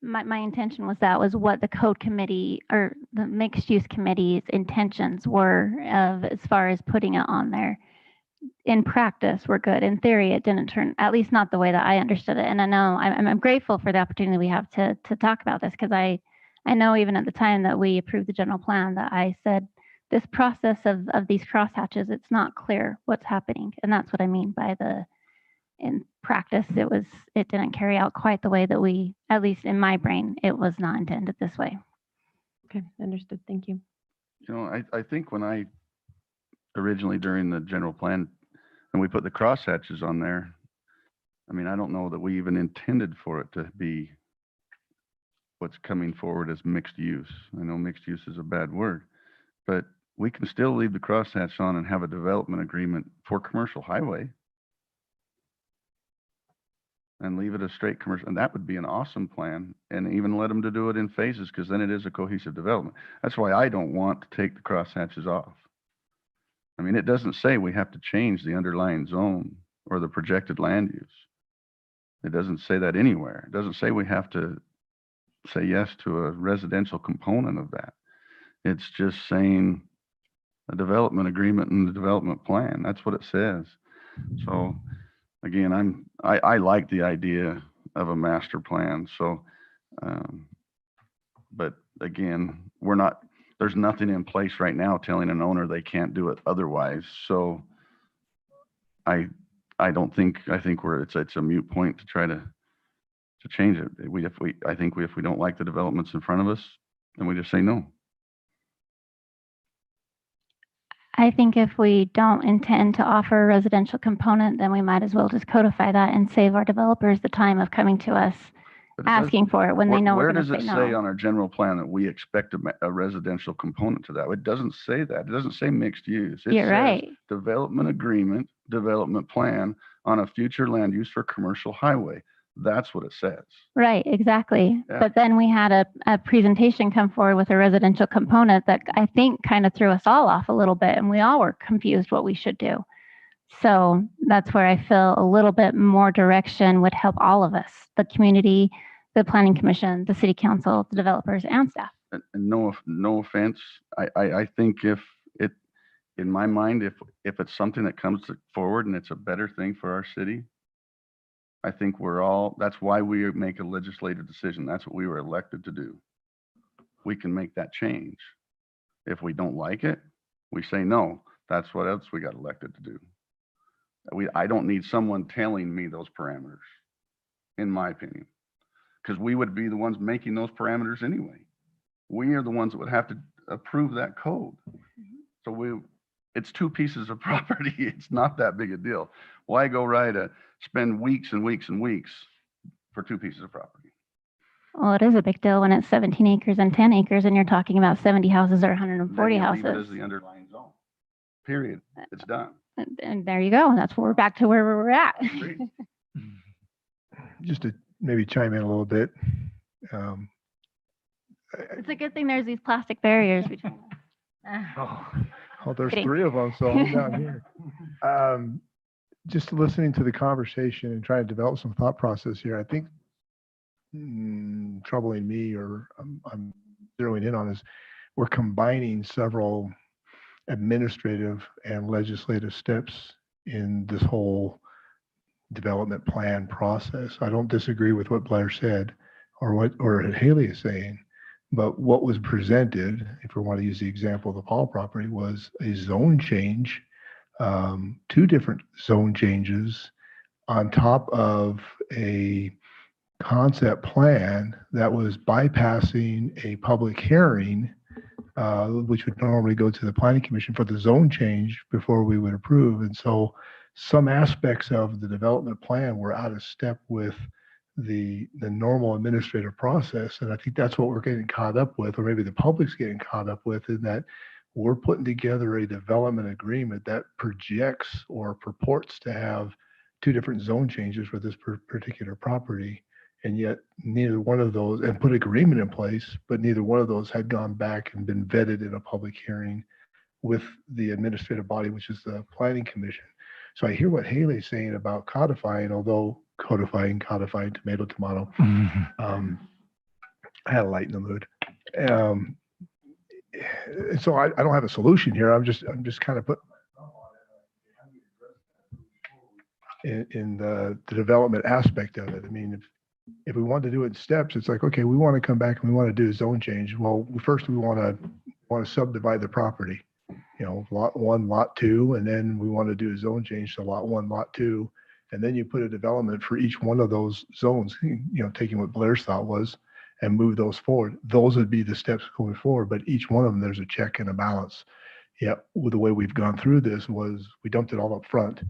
My intention was what the code committee or the mixed use committee's intentions were of as far as putting it on there. In practice, we're good. In theory, it didn't turn, at least not the way that I understood it. And I know I'm grateful for the opportunity we have to talk about this, because I know even at the time that we approved the general plan that I said this process of these crosshatches, it's not clear what's happening. And that's what I mean by in practice, it didn't carry out quite the way that we, at least in my brain, it was not intended this way. Okay, understood. Thank you. You know, I think when I originally during the general plan and we put the crosshatches on there, I mean, I don't know that we even intended for it to be what's coming forward as mixed use. I know mixed use is a bad word, but we can still leave the crosshatch on and have a development agreement for commercial highway and leave it a straight commercial. And that would be an awesome plan, and even let them to do it in phases, because then it is a cohesive development. That's why I don't want to take the crosshatches off. I mean, it doesn't say we have to change the underlying zone or the projected land use. It doesn't say that anywhere. It doesn't say we have to say yes to a residential component of that. It's just saying a development agreement and the development plan. That's what it says. So again, I like the idea of a master plan. So, but again, there's nothing in place right now telling an owner they can't do it otherwise. So I think it's a moot point to try to change it. If we don't like the developments in front of us, then we just say no. I think if we don't intend to offer a residential component, then we might as well just codify that and save our developers the time of coming to us asking for it when they know we're going to say no. Where does it say on our general plan that we expect a residential component to that? It doesn't say that. It doesn't say mixed use. It You're says right. development agreement, development plan on a future land use for commercial highway. That's what it says. Right, exactly. Yeah. But then we had a presentation come forward with a residential component that I think kind of threw us all off a little bit, and we all were confused what we should do. So that's where I feel a little bit more direction would help all of us, the community, the planning commission, the city council, the developers, and staff. And no offense. I think in my mind, if it's something that comes forward and it's a better thing for our city, I think that's why we make a legislative decision. That's what we were elected to do. We can make that change. If we don't like it, we say no. That's what else we got elected to do. I don't need someone telling me those parameters, in my opinion, because we would be the ones making those parameters anyway. We are the ones that would have to approve that code. So it's two pieces of property. It's not that big a deal. Why go spend weeks and weeks and weeks for two pieces of property? Well, it is a big deal when it's 17 acres and 10 acres and you're talking about 70 houses or 140 Then you houses. leave it as the underlying zone. Period. It's done. And there you go. That's where we're back to where we were at. Great. Just to maybe chime in a little bit. It's a good thing there's these plastic barriers between us. Oh, there's Kidding. 3 of them, so I'm down here. Just listening to the conversation and trying to develop some thought process here, I think troubling me, or I'm zeroing in on, is we're combining several administrative and legislative steps in this whole development plan process. I don't disagree with what Blair said or what Haley is saying, but what was presented, if we want to use the example of the Paul property, was a zone change, 2 different zone changes on top of a concept plan that was bypassing a public hearing, which would normally go to the planning commission for the zone change before we would approve. And so some aspects of the development plan were out of step with the normal administrative process. And I think that's what we're getting caught up with, or maybe the public's getting caught up with, in that we're putting together a development agreement that projects or purports to have two different zone changes for this particular property. And yet neither one of those, and put agreement in place, but neither one of those had gone back and been vetted in a public hearing with the administrative body, which is the planning commission. So I hear what Haley's saying about codifying, although codifying, tomato, tomato. I had a light in the mood. So I don't have a solution here. I'm just kind of putting in the development aspect of it. I mean, if we want to do it in steps, it's like, okay, we want to come back and we want to do a zone change. Well, first we want to subdivide the property, you know, lot 1, lot 2, and then we want to do a zone change to lot 1, lot 2, and then you put a development for each one of those zones, you know, taking what Blair's thought was and move those forward. Those would be the steps going forward, but each one of them, there's a check and a balance. Yeah, with the way we've gone through this was we dumped it all up front.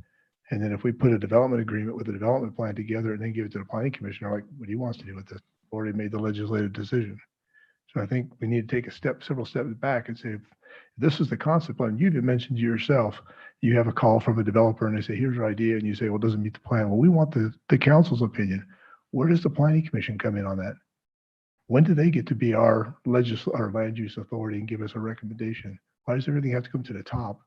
And then if we put a development agreement with a development plan together and then give it to the planning commission, they're like, what do you want us to do with this? Already made the legislative decision. So I think we need to take several steps back and say, if this is the concept plan, you even mentioned to yourself, you have a call from a developer and they say, here's your idea. And you say, well, it doesn't meet the plan. Well, we want the council's opinion. Where does the planning commission come in on that? When do they get to be our land use authority and give us a recommendation? Why does everything have to come to the top?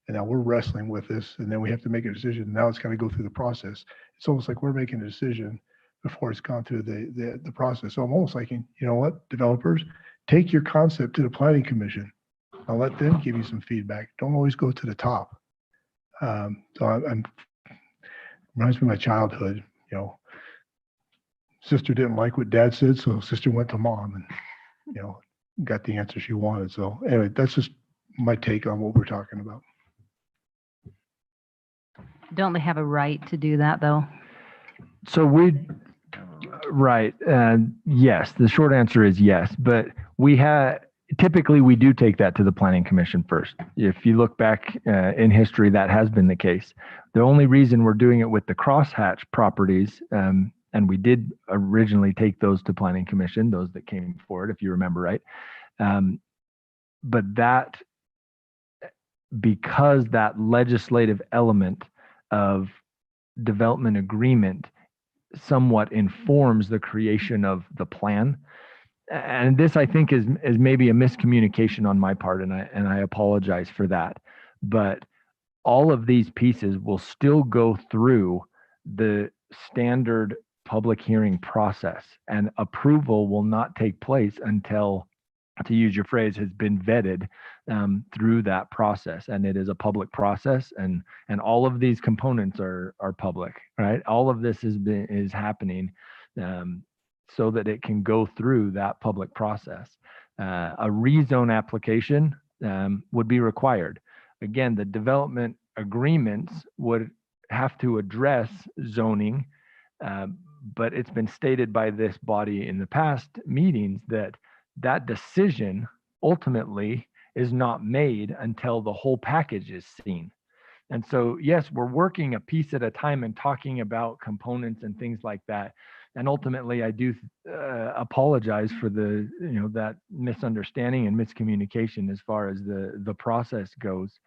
And now we're wrestling with this, and then we have to make a decision. Now it's got to go through the process. It's almost like we're making a decision before it's gone through the process. So I'm almost like, you know what, developers, take your concept to the planning commission. I'll let them give you some feedback. Don't always go to the top. So I'm reminds me of my childhood. You know, sister didn't like what dad said, so sister went to mom and, you know, got the answer she wanted. So anyway, that's just my take on what we're talking about. Don't they have a right to do that, though? So right. Yes, the short answer is yes, but typically we do take that to the planning commission first. If you look back in history, that has been the case. The only reason we're doing it with the crosshatch properties, and we did originally take those to planning commission, those that came forward, if you remember right. But that, because that legislative element of development agreement somewhat informs the creation of the plan. And this, I think, is maybe a miscommunication on my part, and I apologize for that. But all of these pieces will still go through the standard public hearing process, and approval will not take place until, to use your phrase, has been vetted through that process. And it is a public process, and all of these components are public, right? All of this is happening so that it can go through that public process. A rezone application would be required. Again, the development agreements would have to address zoning, but it's been stated by this body in the past meetings that that decision ultimately is not made until the whole package is seen. And so, yes, we're working a piece at a time and talking about components and things like that. And ultimately, I do apologize for that misunderstanding and miscommunication as far as the process goes.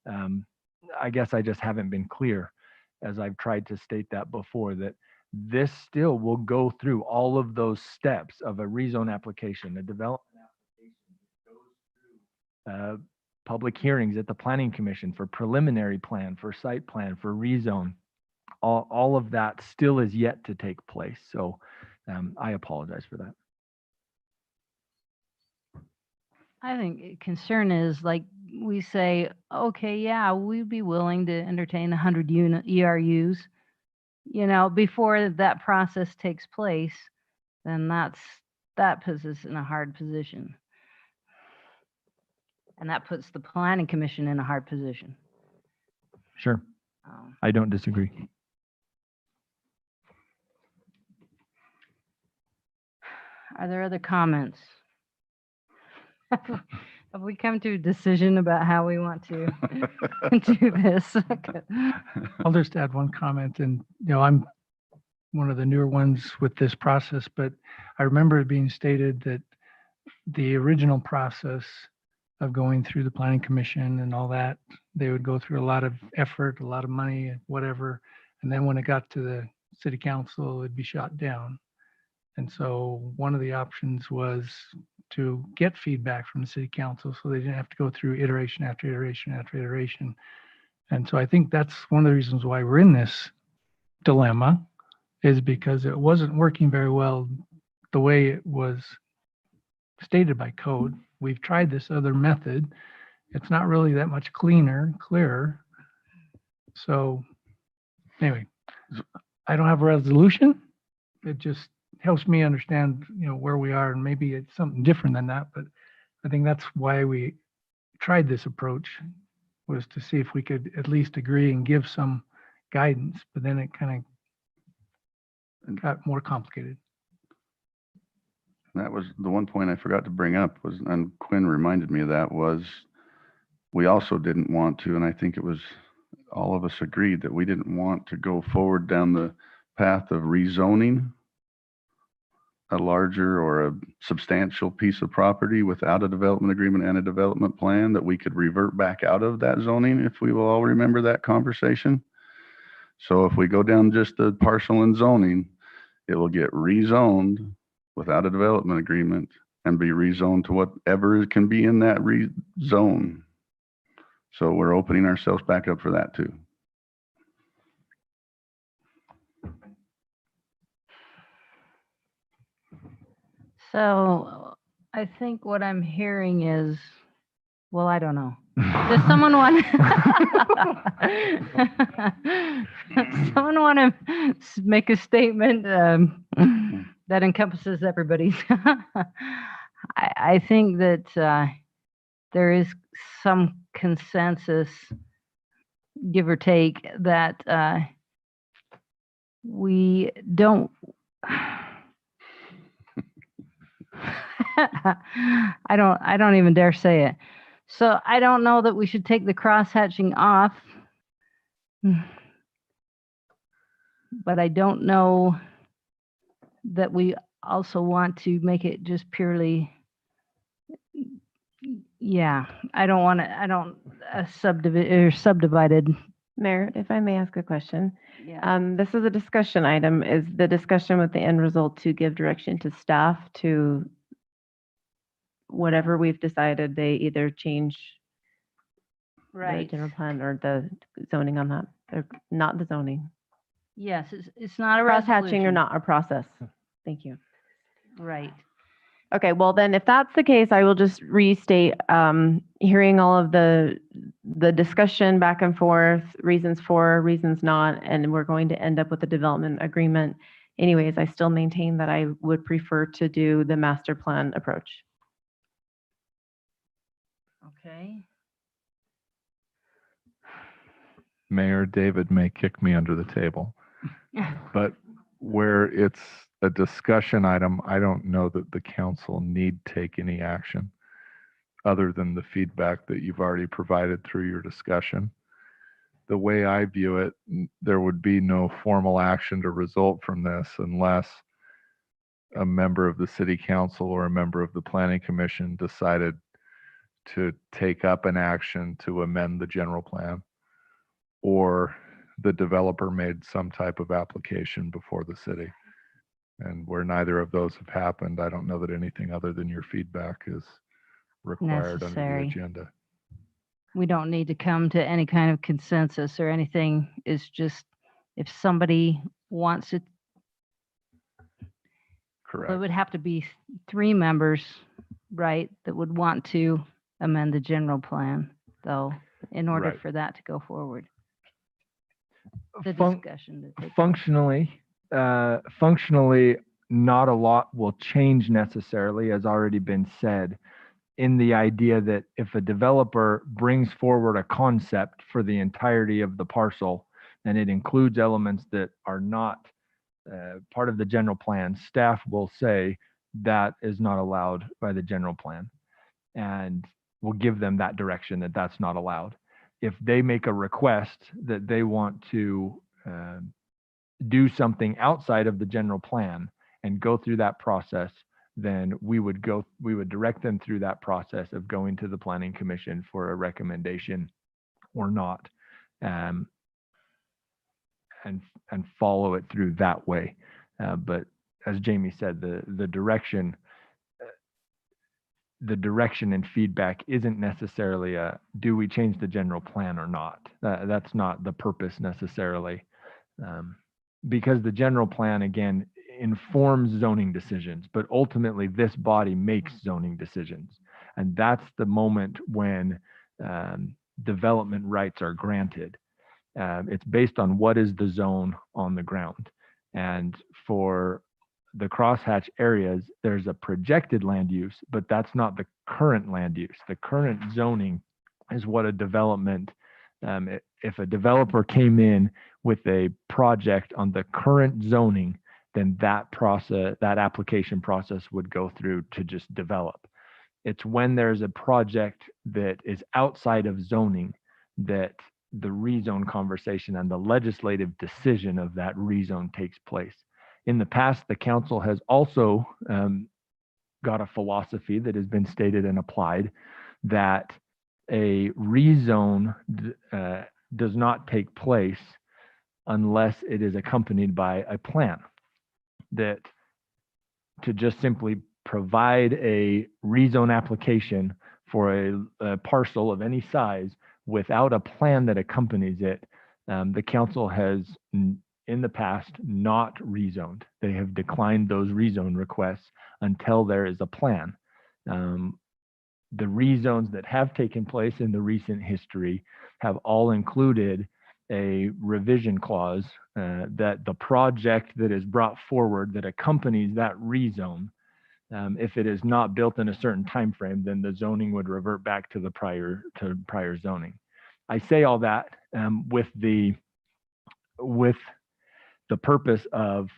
I guess I just haven't been clear, as I've tried to state that before, that this still will go through all of those steps of a rezone application, a development application that goes through public hearings at the planning commission for preliminary plan, for site plan, for rezone. All of that still is yet to take place. So I apologize for that. I think concern is like we say, okay, yeah, we'd be willing to entertain 100 unit ERUs, you know, before that process takes place, then that puts us in a hard position. And that puts the planning commission in a hard position. Sure. I don't disagree. Are there other comments? Have we come to a decision about how we want to do this? I'll just add one comment, and I'm one of the newer ones with this process, but I remember it being stated that the original process of going through the planning commission and all that, they would go through a lot of effort, a lot of money, whatever. And then when it got to the city council, it'd be shot down. And so one of the options was to get feedback from the city council so they didn't have to go through iteration after iteration after iteration. And so I think that's one of the reasons why we're in this dilemma, is because it wasn't working very well the way it was stated by code. We've tried this other method. It's not really that much clearer. So anyway, I don't have a resolution. It just helps me understand, where we are, and maybe it's something different than that. But I think that's why we tried this approach, was to see if we could at least agree and give some guidance. But then it kind of got more complicated. That was the one point I forgot to bring up, was, and Quinn reminded me of that, was we also didn't want to, and I think it was all of us agreed that we didn't want to go forward down the path of rezoning a larger or a substantial piece of property without a development agreement and a development plan, that we could revert back out of that zoning, if we will all remember that conversation. So if we go down just the parcel and zoning, it will get rezoned without a development agreement and be rezoned to whatever can be in that zone. So we're opening ourselves back up for that too. So I think what I'm hearing is, well, I don't know. Does someone want to make a statement that encompasses everybody's? I think that there is some consensus, give or take, that we don't. I don't even dare say it. So I don't know that we should take the cross-hatching off, but I don't know that we also want to make it just purely, I don't want to, subdivided. Mayor, if I may ask a question. Yeah. This is a discussion item. Is the discussion with the end result to give direction to staff to whatever we've decided, they either change the general plan or the zoning on that, or not the zoning? Yes, it's not a Cross-hatching or resolution. not a process? Thank you. Right. Okay, well then, if that's the case, I will just restate, hearing all of the discussion back and forth, reasons for, reasons not, and we're going to end up with a development agreement. Anyways, I still maintain that I would prefer to do the master plan approach. Okay. Mayor David may kick me under the table, but where it's a discussion item, I don't know that the council need take any action other than the feedback that you've already provided through your discussion. The way I view it, there would be no formal action to result from this unless a member of the city council or a member of the planning commission decided to take up an action to amend the general plan, or the developer made some type of application before the city. And where neither of those have happened, I don't know that anything other than your feedback is required under the Necessary. agenda. We don't need to come to any kind of consensus or anything. It's just if somebody wants it, Correct. it would have to be 3 members, right, that would want to amend the general plan, though, in order Right. for that to go forward. The Func- discussion to take place. Functionally, not a lot will change necessarily, as already been said, in the idea that if a developer brings forward a concept for the entirety of the parcel, and it includes elements that are not part of the general plan, staff will say that is not allowed by the general plan, and will give them that direction that that's not allowed. If they make a request that they want to do something outside of the general plan and go through that process, then we would direct them through that process of going to the planning commission for a recommendation or not, and follow it through that way. But as Jamie said, the direction and feedback isn't necessarily do we change the general plan or not? That's not the purpose necessarily, because the general plan, again, informs zoning decisions, but ultimately this body makes zoning decisions. And that's the moment when development rights are granted. It's based on what is the zone on the ground. And for the crosshatch areas, there's a projected land use, but that's not the current land use. The current zoning is what a development, if a developer came in with a project on the current zoning, then that application process would go through to just develop. It's when there's a project that is outside of zoning that the rezone conversation and the legislative decision of that rezone takes place. In the past, the council has also got a philosophy that has been stated and applied that a rezone does not take place unless it is accompanied by a plan. That to just simply provide a rezone application for a parcel of any size without a plan that accompanies it, the council has in the past not rezoned. They have declined those rezone requests until there is a plan. The rezones that have taken place in the recent history have all included a revision clause that the project that is brought forward that accompanies that rezone, if it is not built in a certain time frame, then the zoning would revert back to the prior zoning. I say all that with the purpose of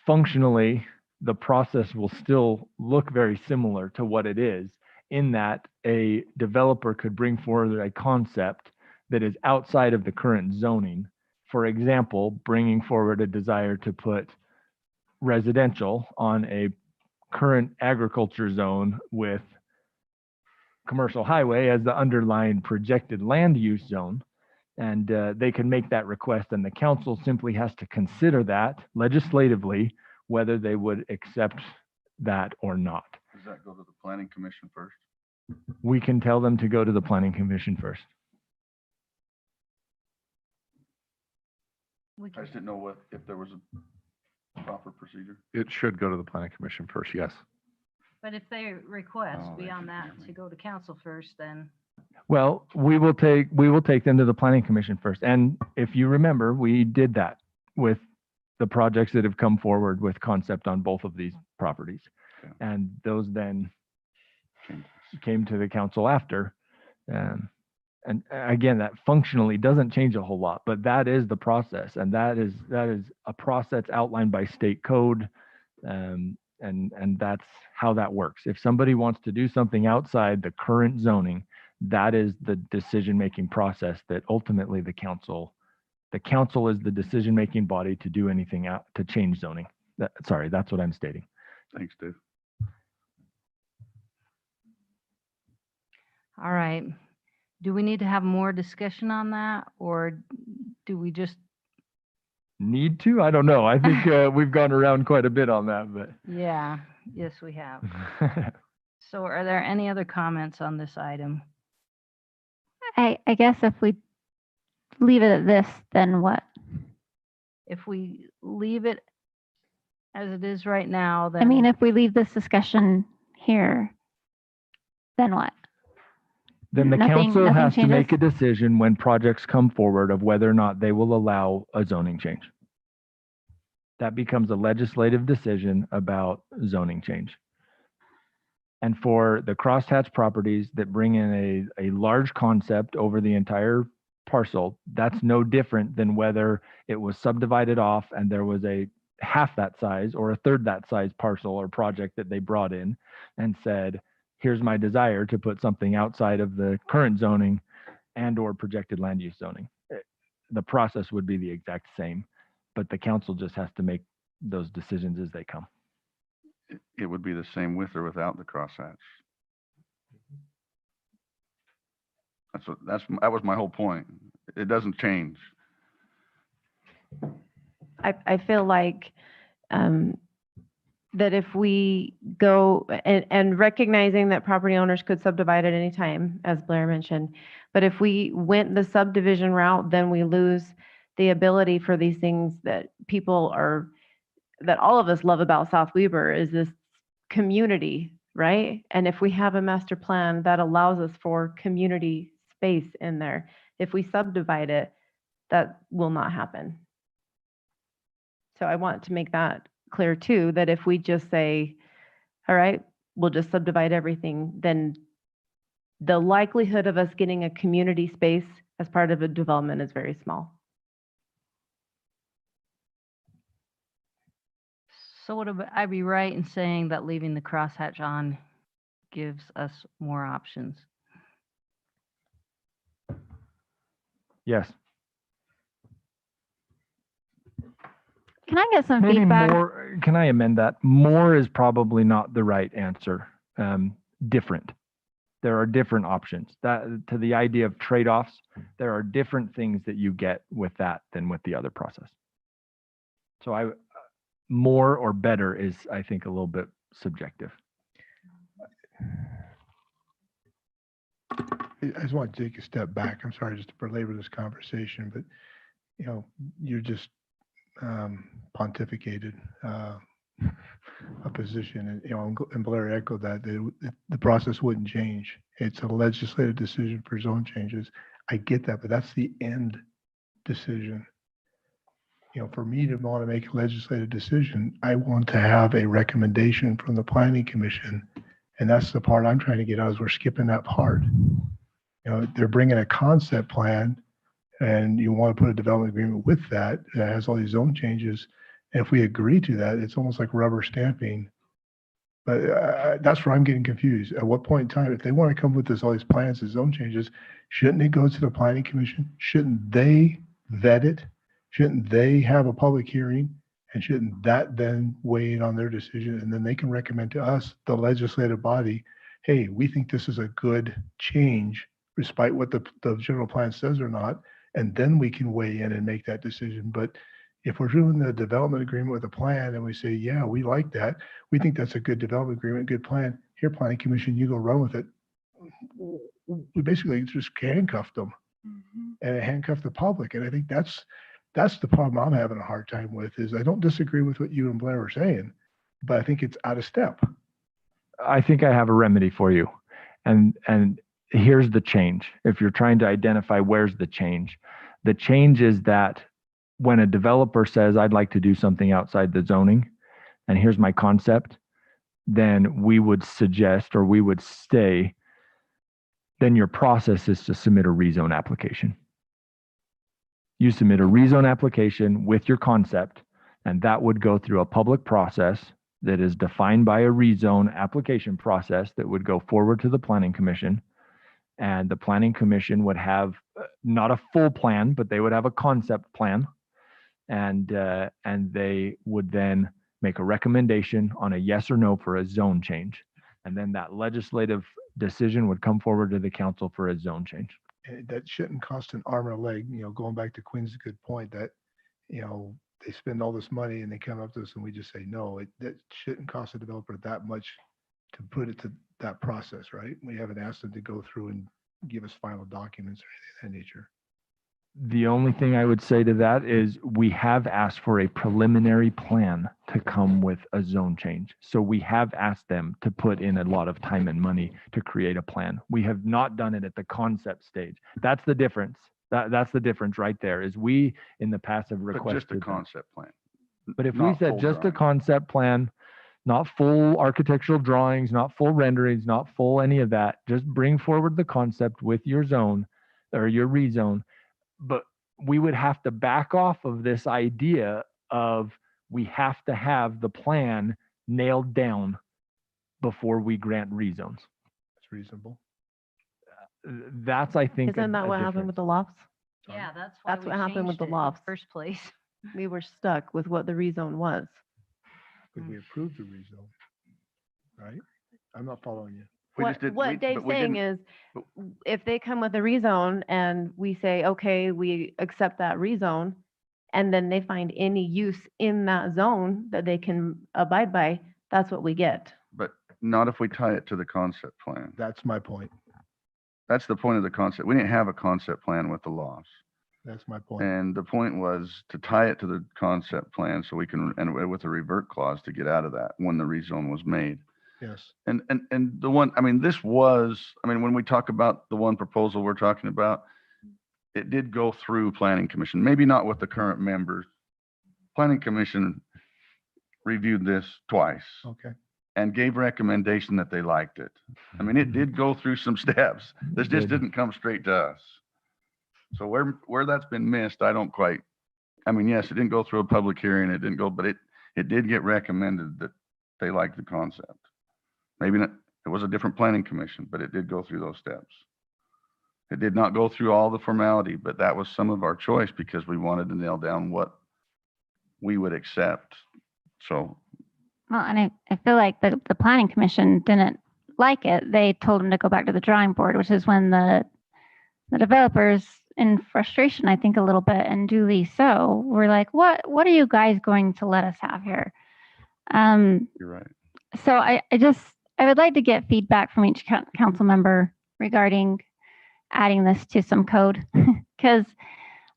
functionally the process will still look very similar to what it is, in that a developer could bring forward a concept that is outside of the current zoning. For example, bringing forward a desire to put residential on a current agriculture zone with commercial highway as the underlying projected land use zone. And they can make that request, and the council simply has to consider that legislatively, whether they would accept that or not. Does that go to the planning commission first? We can tell them to go to the planning commission first. I just didn't know if there was a proper procedure. It should go to the planning commission first, yes. But if they request Oh, they beyond should that definitely. to go to council first, then Well, we will take them to the planning commission first. And if you remember, we did that with the projects that have come forward with concept on both of these properties. Okay. And those then Changes. came to the council after. And again, that functionally doesn't change a whole lot, but that is the process. And that is a process outlined by state code. And that's how that works. If somebody wants to do something outside the current zoning, that is the decision-making process that ultimately the council is the decision-making body to do anything out to change zoning. That's what I'm stating. Thanks, Dave. all right. Do we need to have more discussion on that, or do we just, Need to? I don't know. I think we've gone around quite a bit on that, but. yeah, yes, we have. So are there any other comments on this item? I guess if we leave it at this, then what? If we leave it as it is right now, then. I mean, if we leave this discussion here, then what? Then the Nothing- council nothing has to make a changes? decision when projects come forward of whether or not they will allow a zoning change. That becomes a legislative decision about zoning change. And for the crosshatch properties that bring in a large concept over the entire parcel, that's no different than whether it was subdivided off and there was a half that size or a third that size parcel or project that they brought in and said, here's my desire to put something outside of the current zoning and or projected land use zoning. The process would be the exact same. but the council just has to make those decisions as they come. It would be the same with or without the crosshatch. That was my whole point. It doesn't change. I feel like that if we go and recognizing that property owners could subdivide at any time, as Blair mentioned, but if we went the subdivision route, then we lose the ability for these things that that all of us love about South Weber is this community, right? And if we have a master plan that allows us for community space in there, if we subdivide it, that will not happen. So I want to make that clear too, that if we just say, all right, we'll just subdivide everything, then the likelihood of us getting a community space as part of a development is very small. So would I be right in saying that leaving the crosshatch on gives us more options? Yes. Can I get some Maybe feedback? more, can I amend that? More is probably not the right answer. Different. There are different options. That to the idea of trade-offs, there are different things that you get with that than with the other process. So more or better is, I think, a little bit subjective. I just want to take a step back. I'm sorry just to belabor this conversation, but you just pontificated a position, and Blair echoed that the process wouldn't change. It's a legislative decision for zone changes. I get that, but that's the end decision. For me to want to make a legislative decision, I want to have a recommendation from the Planning Commission, and that's the part I'm trying to get out. Is we're skipping that part. They're bringing a concept plan, and you want to put a development agreement with that has all these zone changes. And if we agree to that, it's almost like rubber stamping. But that's where I'm getting confused. At what point in time, if they want to come with all these plans and zone changes, shouldn't it go to the Planning Commission? Shouldn't they vet it? Shouldn't they have a public hearing? And shouldn't that then weigh in on their decision? And then they can recommend to us, the legislative body, hey, we think this is a good change, despite what the general plan says or not. And then we can weigh in and make that decision. But if we're doing the development agreement with a plan and we say, yeah, we like that, we think that's a good development agreement, good plan, here, Planning Commission, you go run with it. We basically just handcuffed them and handcuffed the public. And I think that's the problem I'm having a hard time with. Is I don't disagree with what you and Blair are saying, but I think it's out of step. I think I have a remedy for you. And here's the change. If you're trying to identify where's the change is that when a developer says, I'd like to do something outside the zoning, and here's my concept, then we would suggest, or we would say, then your process is to submit a rezone application. You submit a rezone application with your concept, and that would go through a public process that is defined by a rezone application process that would go forward to the Planning Commission. And the Planning Commission would have not a full plan, but they would have a concept plan. And they would then make a recommendation on a yes or no for a zone change. And then that legislative decision would come forward to the council for a zone change. That shouldn't cost an arm and a leg. Going back to Quinn's good point that, they spend all this money and they come up to us and we just say, no, that shouldn't cost a developer that much to put it to that process, right? We haven't asked them to go through and give us final documents or anything of that nature. The only thing I would say to that is we have asked for a preliminary plan to come with a zone change. So we have asked them to put in a lot of time and money to create a plan. We have not done it at the concept stage. That's the difference. That's the difference right there, is we in the past have requested. But just a concept plan. But if we said just a concept plan, not full architectural drawings, not full renderings, not full any of that, just bring forward the concept with your zone or your rezone. But we would have to back off of this idea of we have to have the plan nailed down before we grant rezones. That's reasonable. That's, I think, Isn't that what happened with the lofts? Yeah, that's why what happened with the lofts. first place. We were stuck with what the rezone was. Because we approved the rezone, right? I'm not following you. What Dave's saying is, but- if they come with a rezone and we say, okay, we accept that rezone, and then they find any use in that zone that they can abide by, that's what we get. But not if we tie it to the concept plan. That's my point. That's the point of the concept. We didn't have a concept plan with the loss. That's my point. And the point was to tie it to the concept plan so we can, and with a revert clause to get out of that when the rezone was made. Yes. And the one, I mean, this was, I mean, when we talk about the one proposal we're talking about, it did go through planning commission, maybe not with the current members. Planning commission reviewed this twice Okay. and gave recommendation that they liked it. I mean, it did go through some steps. This just didn't come straight to us. So where that's been missed, I don't quite, I mean, yes, it didn't go through a public hearing, it didn't go, but it did get recommended that they liked the concept. Maybe not, it was a different planning commission, but it did go through those steps. It did not go through all the formality, but that was some of our choice because we wanted to nail down what we would accept. So, Well, and I feel like the planning commission didn't like it. They told them to go back to the drawing board, which is when the developers, in frustration, I think a little bit, and duly so, were like, what are you guys going to let us have here? you're right. So I would like to get feedback from each council member regarding adding this to some code, because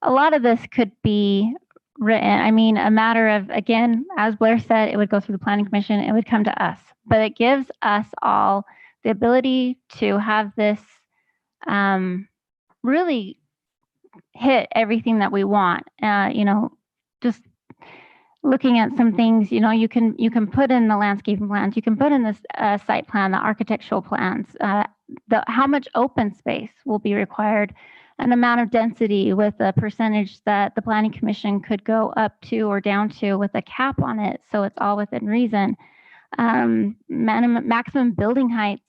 a lot of this could be written, I mean, a matter of, again, as Blair said, it would go through the planning commission, it would come to us, but it gives us all the ability to have this really hit everything that we want. Just looking at some things, you can put in the landscaping plans, you can put in this site plan, the architectural plans, how much open space will be required, an amount of density with a percentage that the planning commission could go up to or down to with a cap on it, so it's all within reason. Maximum building heights.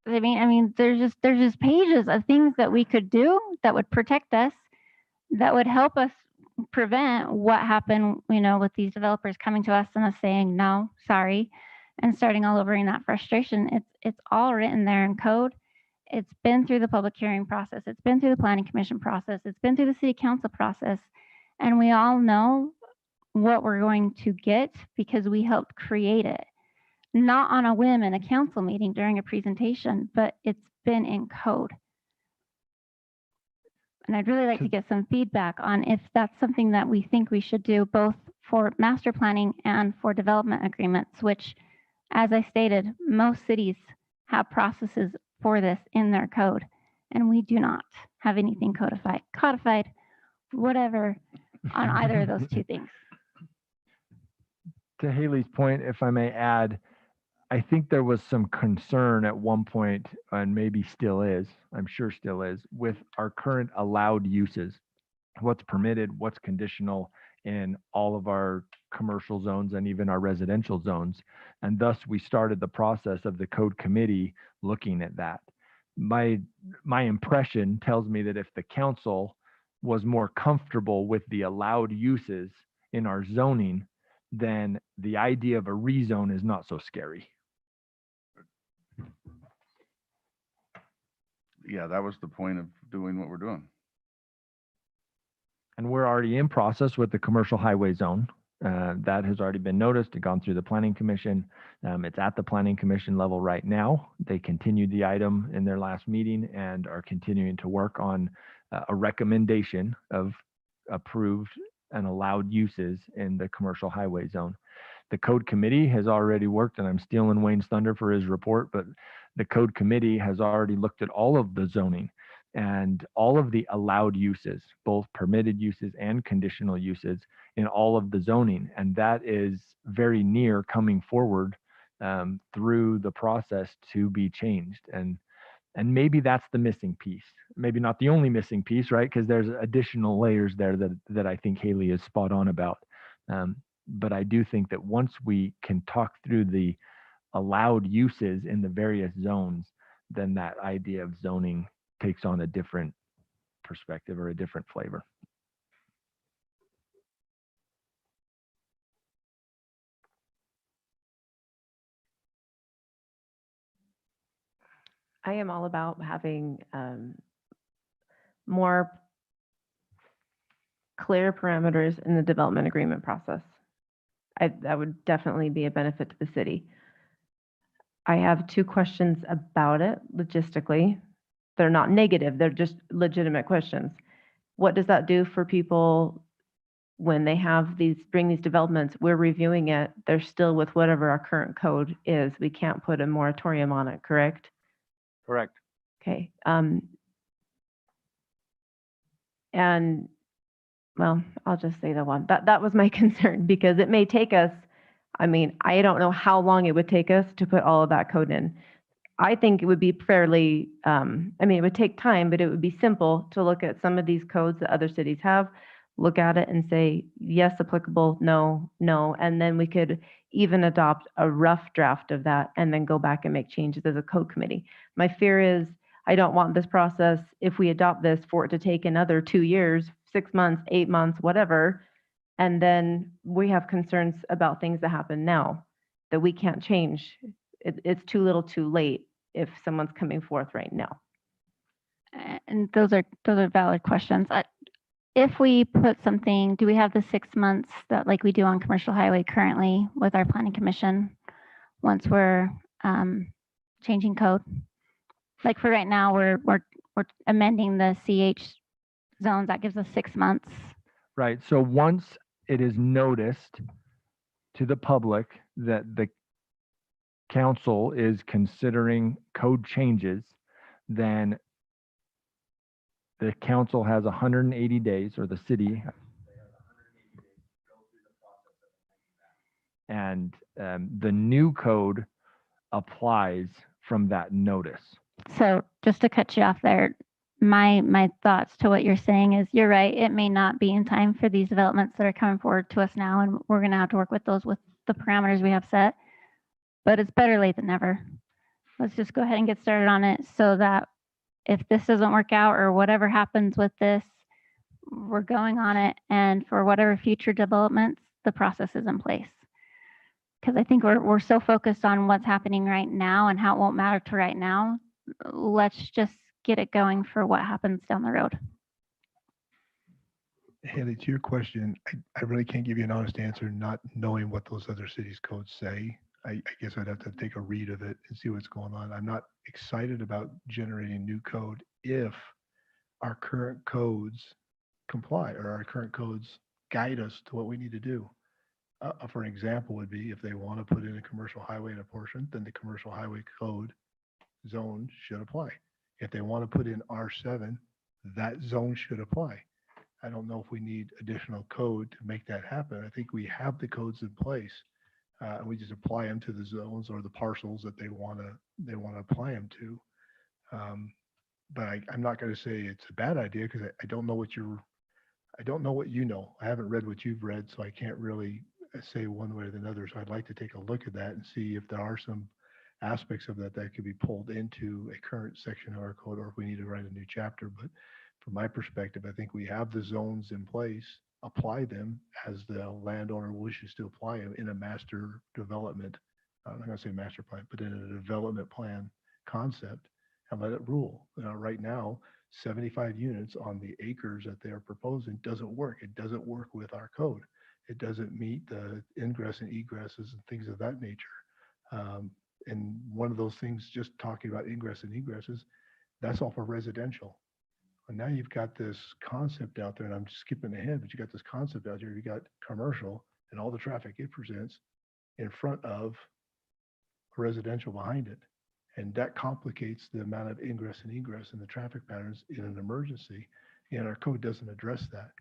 I mean, there's just pages of things that we could do that would protect us, that would help us prevent what happened, with these developers coming to us and us saying, no, sorry, and starting all over in that frustration. It's all written there in code. It's been through the public hearing process. It's been through the planning commission process. It's been through the city council process. And we all know what we're going to get because we helped create it. Not on a whim in a council meeting during a presentation, but it's been in code. And I'd really like to get some feedback on if that's something that we think we should do both for master planning and for development agreements, which, as I stated, most cities have processes for this in their code, and we do not have anything codified, whatever, on either of those two things. To Haley's point, if I may add, I think there was some concern at one point, and maybe still is, I'm sure still is, with our current allowed uses. What's permitted, what's conditional in all of our commercial zones and even our residential zones. And thus we started the process of the code committee looking at that. My impression tells me that if the council was more comfortable with the allowed uses in our zoning, then the idea of a rezone is not so scary. Yeah, that was the point of doing what we're doing. And we're already in process with the commercial highway zone. That has already been noticed and gone through the planning commission. It's at the planning commission level right now. They continued the item in their last meeting and are continuing to work on a recommendation of approved and allowed uses in the commercial highway zone. The code committee has already worked, and I'm stealing Wayne's thunder for his report, but the code committee has already looked at all of the zoning and all of the allowed uses, both permitted uses and conditional uses in all of the zoning. And that is very near coming forward through the process to be changed. And maybe that's the missing piece. Maybe not the only missing piece, right? Because there's additional layers there that I think Haley is spot on about. But I do think that once we can talk through the allowed uses in the various zones, then that idea of zoning takes on a different perspective or a different flavor. I am all about having more clear parameters in the development agreement process. That would definitely be a benefit to the city. I have two questions about it logistically. They're not negative, they're just legitimate questions. What does that do for people when they have bring these developments? We're reviewing it, they're still with whatever our current code is. We can't put a moratorium on it, correct? Correct. Okay. And well, I'll just say the one that was my concern, because it may take us, I mean, I don't know how long it would take us to put all of that code in. I think it would be fairly, I mean, it would take time, but it would be simple to look at some of these codes that other cities have, look at it and say, yes, applicable, no, no. And then we could even adopt a rough draft of that and then go back and make changes as a code committee. My fear is I don't want this process, if we adopt this, for it to take another 2 years, 6 months, 8 months, whatever. And then we have concerns about things that happen now that we can't change. It's too little too late if someone's coming forth right now. And those are valid questions. If we put something, do we have the 6 months that like we do on commercial highway currently with our planning commission once we're changing code? Like for right now, we're amending the CH zones. That gives us 6 months. Right. So once it is noticed to the public that the council is considering code changes, then the council has 180 days, or the city, and the new code applies from that notice. So just to cut you off there, my thoughts to what you're saying is you're right. It may not be in time for these developments that are coming forward to us now, and we're going to have to work with those with the parameters we have set. But it's better late than never. Let's just go ahead and get started on it so that if this doesn't work out or whatever happens with this, we're going on it. And for whatever future developments, the process is in place. Because I think we're so focused on what's happening right now and how it won't matter to right now. Let's just get it going for what happens down the road. Haley, to your question, I really can't give you an honest answer, not knowing what those other cities' codes say. I guess I'd have to take a read of it and see what's going on. I'm not excited about generating new code if our current codes comply or our current codes guide us to what we need to do. For an example would be if they want to put in a commercial highway in a portion, then the commercial highway code zone should apply. If they want to put in R7, that zone should apply. I don't know if we need additional code to make that happen. I think we have the codes in place. And we just apply them to the zones or the parcels that they want to apply them to. But I'm not going to say it's a bad idea because I don't know what you know. I haven't read what you've read, so I can't really say one way or the other. So I'd like to take a look at that and see if there are some aspects of that could be pulled into a current section of our code, or if we need to write a new chapter. But from my perspective, I think we have the zones in place. Apply them as the landowner wishes to apply them in a master development. I'm not going to say master plan, but in a development plan concept, and let it rule. Right now, 75 units on the acres that they are proposing doesn't work. It doesn't work with our code. It doesn't meet the ingress and egresses and things of that nature. And one of those things, just talking about ingress and egresses, that's all for residential. And now you've got this concept out there, and I'm just skipping ahead, but you got this concept out there. You got commercial and all the traffic it presents in front of residential behind it. And that complicates the amount of ingress and egress and the traffic patterns in an emergency. And our code doesn't address that.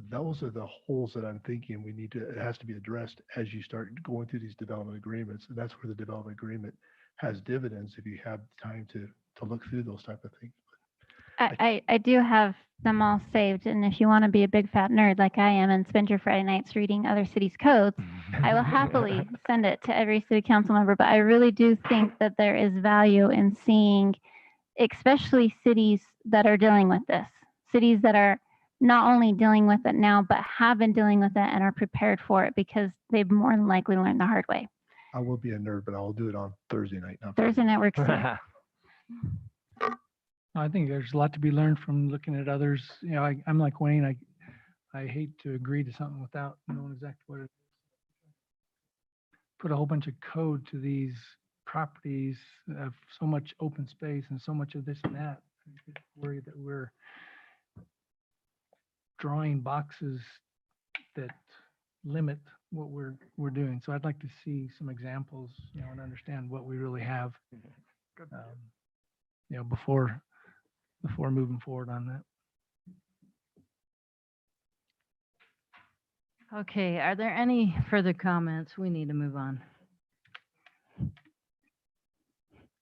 Those are the holes that I'm thinking it has to be addressed as you start going through these development agreements. And that's where the development agreement has dividends if you have time to look through those type of things. I do have them all saved, and if you want to be a big fat nerd like I am and spend your Friday nights reading other cities' codes, I will happily send it to every city council member. But I really do think that there is value in seeing, especially cities that are dealing with this, cities that are not only dealing with it now, but have been dealing with it and are prepared for it because they've more than likely learned the hard way. I will be a nerd, but I'll do it on Thursday night. Thursday night works too. I think there's a lot to be learned from looking at others. You know, I'm like Wayne. I hate to agree to something without knowing exactly what it is. Put a whole bunch of code to these properties that have so much open space and so much of this and that. I get worried that we're drawing boxes that limit what we're doing. So I'd like to see some examples, you know, and understand what we really have, you know, before moving forward on that. Okay, are there any further comments? We need to move on.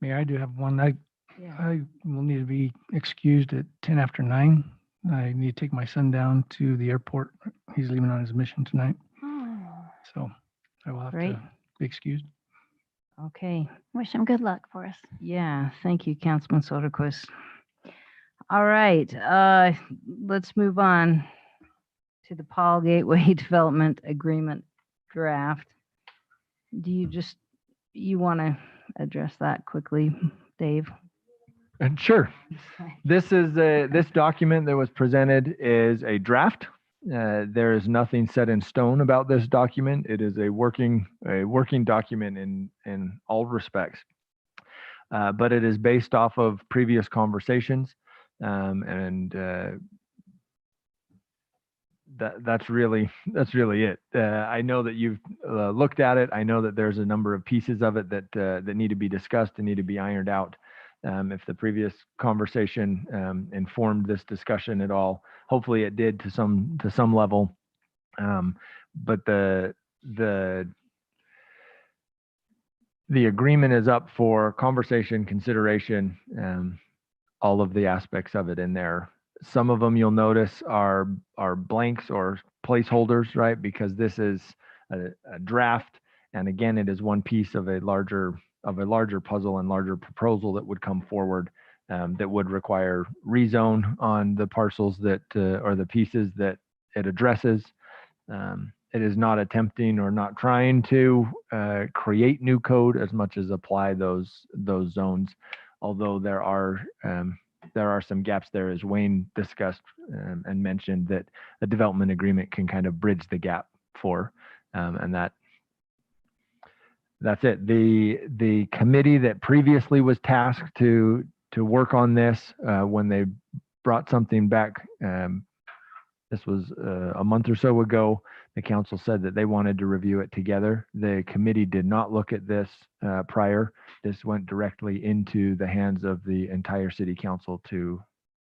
Mayor, I do have one. Yeah. I will need to be excused at 10 after 9. I need to take my son down to the airport. He's leaving on his mission tonight. Oh, So I will have great. to be excused. Okay. Wish him good luck for us. Yeah, thank you, Councilman Soderquist. All right, let's move on to the Paul Gateway Development Agreement draft. Do you want to address that quickly, Dave? And sure. This is this document that was presented is a draft. There is nothing set in stone about this document. It is a working document in all respects. But it is based off of previous conversations, and that's really it. I know that you've looked at it. I know that there's a number of pieces of it that need to be discussed and need to be ironed out. If the previous conversation informed this discussion at all, hopefully it did to some level. But the agreement is up for conversation, consideration, all of the aspects of it in there. Some of them you'll notice are blanks or placeholders, right? Because this is a draft, and again, it is one piece of a larger puzzle and larger proposal that would come forward, that would require rezone on the parcels that or the pieces that it addresses. It is not attempting or not trying to create new code as much as apply those zones, although there are some gaps there, as Wayne discussed and mentioned, that a development agreement can kind of bridge the gap for, and that's it. The committee that previously was tasked to work on this, when they brought something back, this was a month or so ago, the council said that they wanted to review it together. The committee did not look at this prior. This went directly into the hands of the entire city council to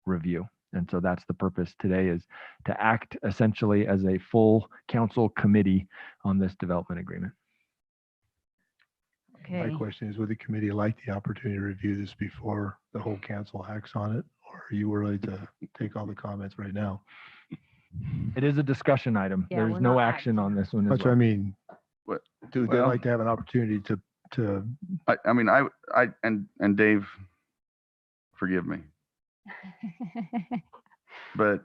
review. And so that's the purpose today, is to act essentially as a full council committee on this development agreement. Okay. My question is, would the committee like the opportunity to review this before the whole council acts on it? Or are you ready to take all the comments right now? It is a discussion item. Yeah, There's we're no not action on this one as That's what I well. mean. What? Do they Well- like to have an opportunity to I mean, and Dave, forgive me, but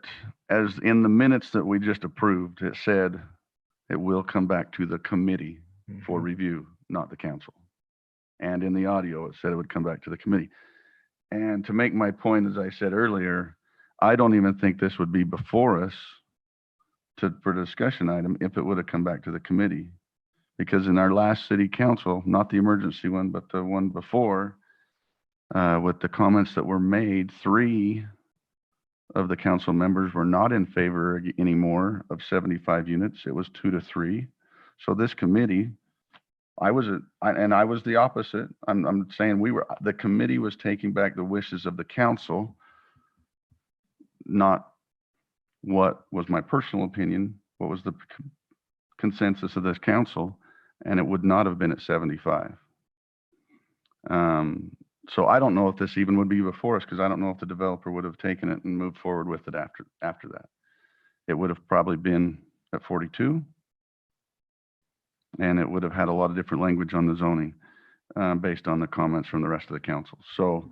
as in the minutes that we just approved, it said it will come back to the committee for review, not the council. And in the audio, it said it would come back to the committee. And to make my point, as I said earlier, I don't even think this would be before us for discussion item if it would have come back to the committee. Because in our last city council, not the emergency one, but the one before, with the comments that were made, 3 of the council members were not in favor anymore of 75 units. It was 2 to 3. So this committee, I was the opposite. I'm saying the committee was taking back the wishes of the council, not what was my personal opinion, what was the consensus of this council, and it would not have been at 75. So I don't know if this even would be before us, because I don't know if the developer would have taken it and moved forward with it after that. It would have probably been at 42, and it would have had a lot of different language on the zoning based on the comments from the rest of the council. So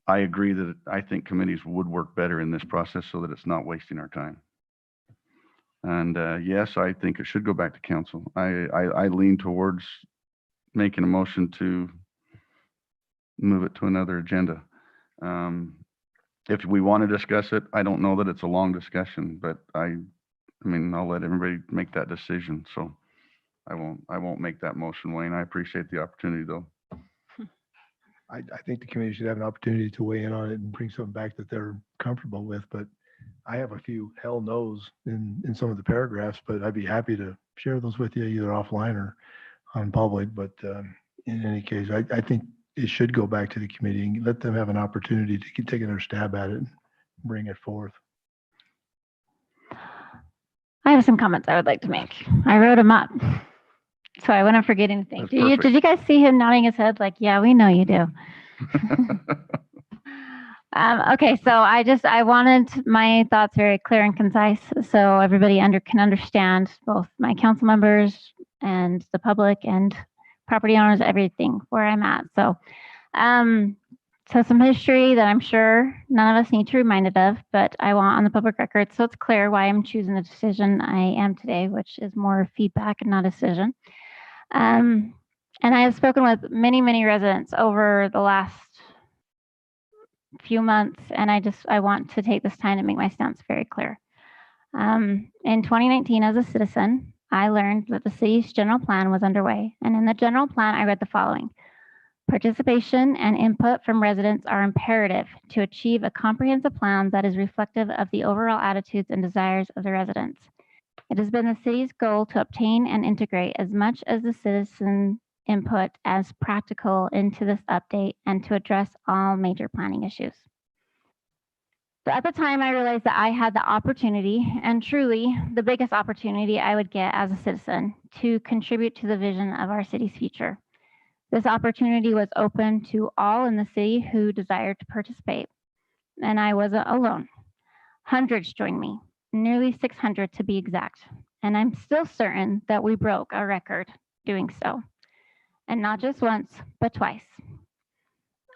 I agree that I think committees would work better in this process so that it's not wasting our time. And yes, I think it should go back to council. I lean towards making a motion to move it to another agenda. if we want to discuss it, I don't know that it's a long discussion, but I mean, I'll let everybody make that decision. So I won't make that motion, Wayne. I appreciate the opportunity though. I think the committee should have an opportunity to weigh in on it and bring something back that they're comfortable with, but I have a few hell no's in some of the paragraphs, but I'd be happy to share those with you either offline or on public. But in any case, I think it should go back to the committee and let them have an opportunity to take another stab at it and bring it forth. I have some comments I would like to make. I wrote them up, so I wouldn't forget anything. That's Did perfect. you guys see him nodding his head like, yeah, we know you do? Okay, so I wanted my thoughts very clear and concise so everybody can understand, both my council members and the public and property owners, everything where I'm at. So, so some history that I'm sure none of us need to be reminded of, but I want on the public record so it's clear why I'm choosing the decision I am today, which is more feedback and not a decision. And I have spoken with many, many residents over the last few months, and I want to take this time to make my stance very clear. In 2019, as a citizen, I learned that the city's general plan was underway, and in the general plan, I read the following. Participation and input from residents are imperative to achieve a comprehensive plan that is reflective of the overall attitudes and desires of the residents. It has been the city's goal to obtain and integrate as much as the citizen input as practical into this update and to address all major planning issues. But at the time, I realized that I had the opportunity, and truly the biggest opportunity I would get as a citizen, to contribute to the vision of our city's future. This opportunity was open to all in the city who desired to participate, and I wasn't alone. Hundreds joined me, nearly 600 to be exact, and I'm still certain that we broke our record doing so, and not just once, but twice.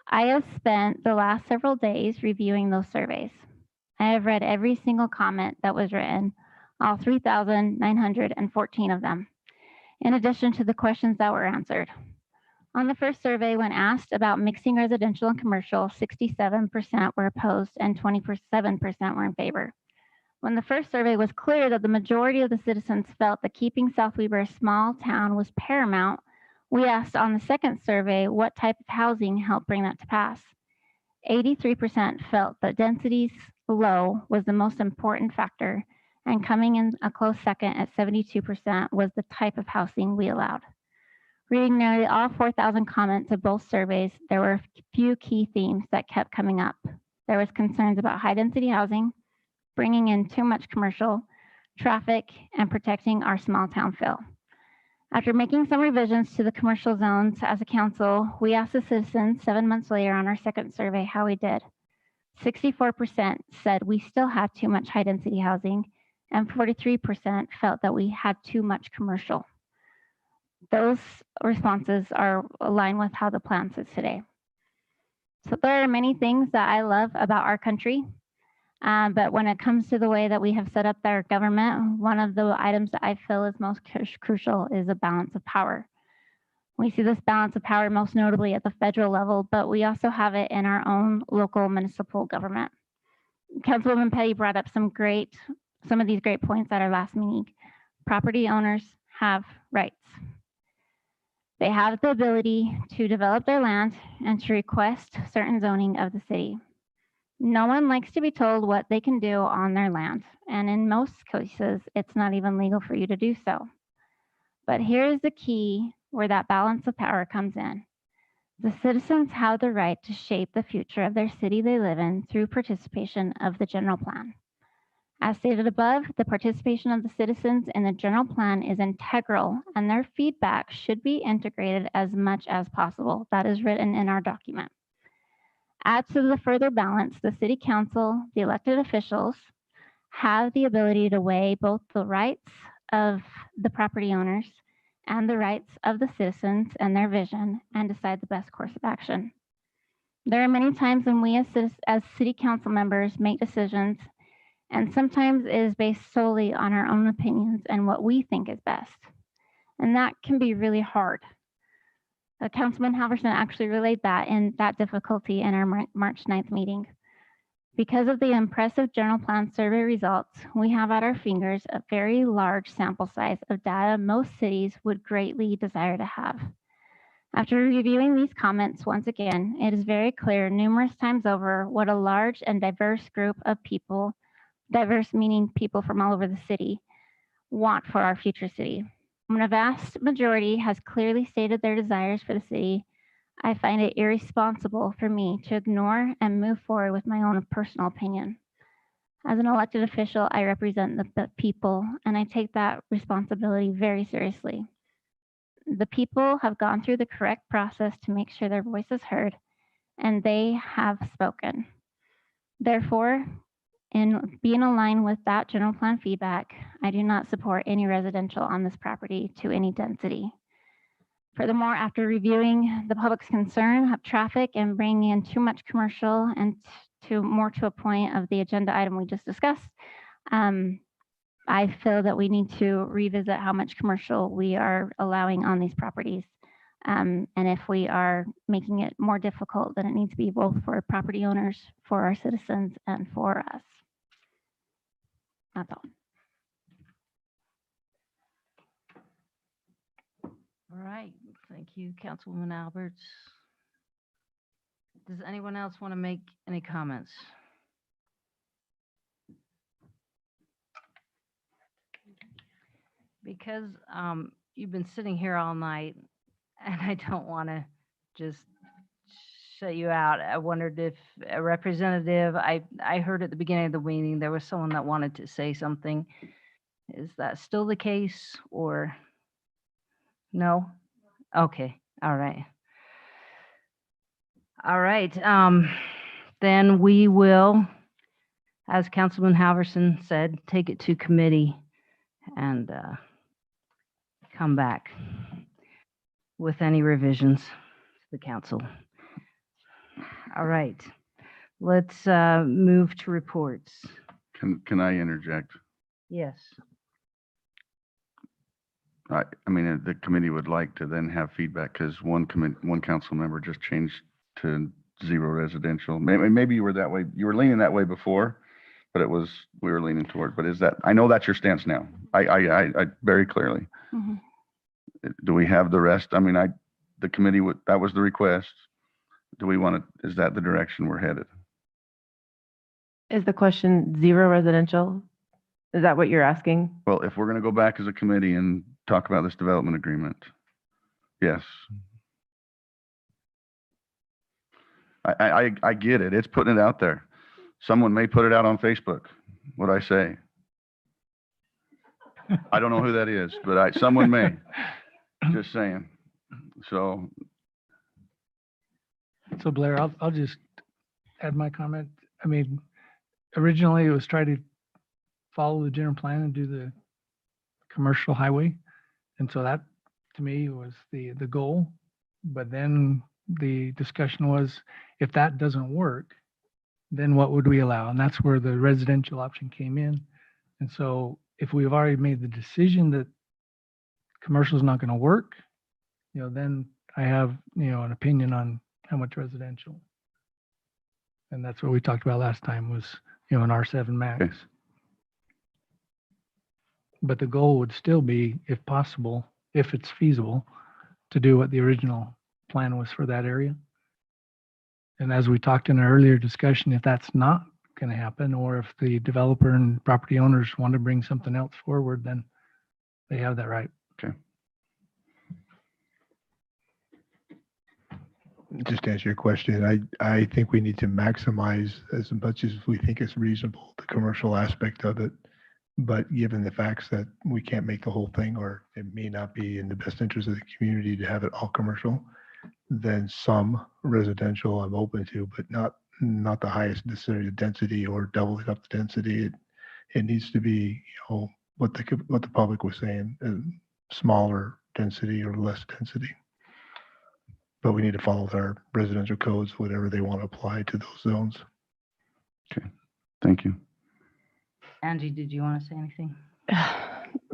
I have spent the last several days reviewing those surveys. I have read every single comment that was written, all 3,914 of them, in addition to the questions that were answered. On the first survey, when asked about mixing residential and commercial, 67% were opposed and 27% were in favor. When the first survey was clear that the majority of the citizens felt that keeping South Weber a small town was paramount, we asked on the second survey what type of housing helped bring that to pass. 83% felt that densities low was the most important factor, and coming in a close second at 72% was the type of housing we allowed. Reading nearly all 4,000 comments of both surveys, there were a few key themes that kept coming up. There was concerns about high density housing, bringing in too much commercial, traffic, and protecting our small town feel. After making some revisions to the commercial zones as a council, we asked the citizens 7 months later on our second survey how we did. 64% said we still had too much high density housing, and 43% felt that we had too much commercial. Those responses are aligned with how the plan sits today. So there are many things that I love about our country, but when it comes to the way that we have set up our government, one of the items that I feel is most crucial is a balance of power. We see this balance of power most notably at the federal level, but we also have it in our own local municipal government. Councilwoman Petty brought up some of these great points at our last meeting. Property owners have rights. They have the ability to develop their land and to request certain zoning of the city. No one likes to be told what they can do on their land, and in most cases, it's not even legal for you to do so. But here's the key where that balance of power comes in. The citizens have the right to shape the future of their city they live in through participation of the general plan. As stated above, the participation of the citizens in the general plan is integral, and their feedback should be integrated as much as possible. That is written in our document. Add to the further balance, the city council, the elected officials, have the ability to weigh both the rights of the property owners and the rights of the citizens and their vision, and decide the best course of action. There are many times when we as city council members make decisions, and sometimes it is based solely on our own opinions and what we think is best. And that can be really hard. Councilman Halverson actually relayed that in that difficulty in our March 9th meeting. Because of the impressive general plan survey results, we have at our fingers a very large sample size of data most cities would greatly desire to have. After reviewing these comments once again, it is very clear numerous times over what a large and diverse group of people, diverse meaning people from all over the city, want for our future city. When a vast majority has clearly stated their desires for the city, I find it irresponsible for me to ignore and move forward with my own personal opinion. As an elected official, I represent the people, and I take that responsibility very seriously. The people have gone through the correct process to make sure their voice is heard, and they have spoken. Therefore, in being aligned with that general plan feedback, I do not support any residential on this property to any density. Furthermore, after reviewing the public's concern of traffic and bringing in too much commercial and to a point of the agenda item we just discussed, I feel that we need to revisit how much commercial we are allowing on these properties. And if we are making it more difficult than it needs to be, both for property owners, for our citizens, and for us. That's all. All right, thank you, Councilwoman Alberts. Does anyone else want to make any comments? Because you've been sitting here all night, and I don't want to just shut you out. I wondered if a representative, I heard at the beginning of the meeting, there was someone that wanted to say something. Is that still the case, or no? Okay, all right. All right, then we will, as Councilman Halverson said, take it to committee and come back with any revisions to the council. All right, let's move to reports. Can I interject? Yes. I mean, the committee would like to then have feedback because one council member just changed to 0 residential. Maybe you were that way. You were leaning that way before, but we were leaning toward. But is that? I know that's your stance now. I very clearly. Mm-hmm. Do we have the rest? I mean, the committee that was the request. Do we want to? Is that the direction we're headed? Is the question 0 residential? Is that what you're asking? Well, if we're going to go back as a committee and talk about this development agreement, yes. I get it. It's putting it out there. Someone may put it out on Facebook, what I say. I don't know who that is, but someone may. Just saying. So Blair, I'll just add my comment. I mean, originally it was try to follow the general plan and do the commercial highway. And so that to me was the goal. But then the discussion was, if that doesn't work, then what would we allow? And that's where the residential option came in. And so if we've already made the decision that commercial is not going to work, then I have, an opinion on how much residential. And that's what we talked about last time was, an R7 max. okay. But the goal would still be, if possible, if it's feasible, to do what the original plan was for that area. And as we talked in an earlier discussion, if that's not going to happen, or if the developer and property owners want to bring something else forward, then they have that right. Okay. Just to answer your question, I think we need to maximize as much as we think is reasonable the commercial aspect of it. But given the facts that we can't make the whole thing, or it may not be in the best interest of the community to have it all commercial, then some residential I'm open to, but not the highest necessary density or doubling up the density. It needs to be, what the public was saying, smaller density or less density. But we need to follow our residential codes, whatever they want to apply to those zones. Okay, thank you. Angie, did you want to say anything?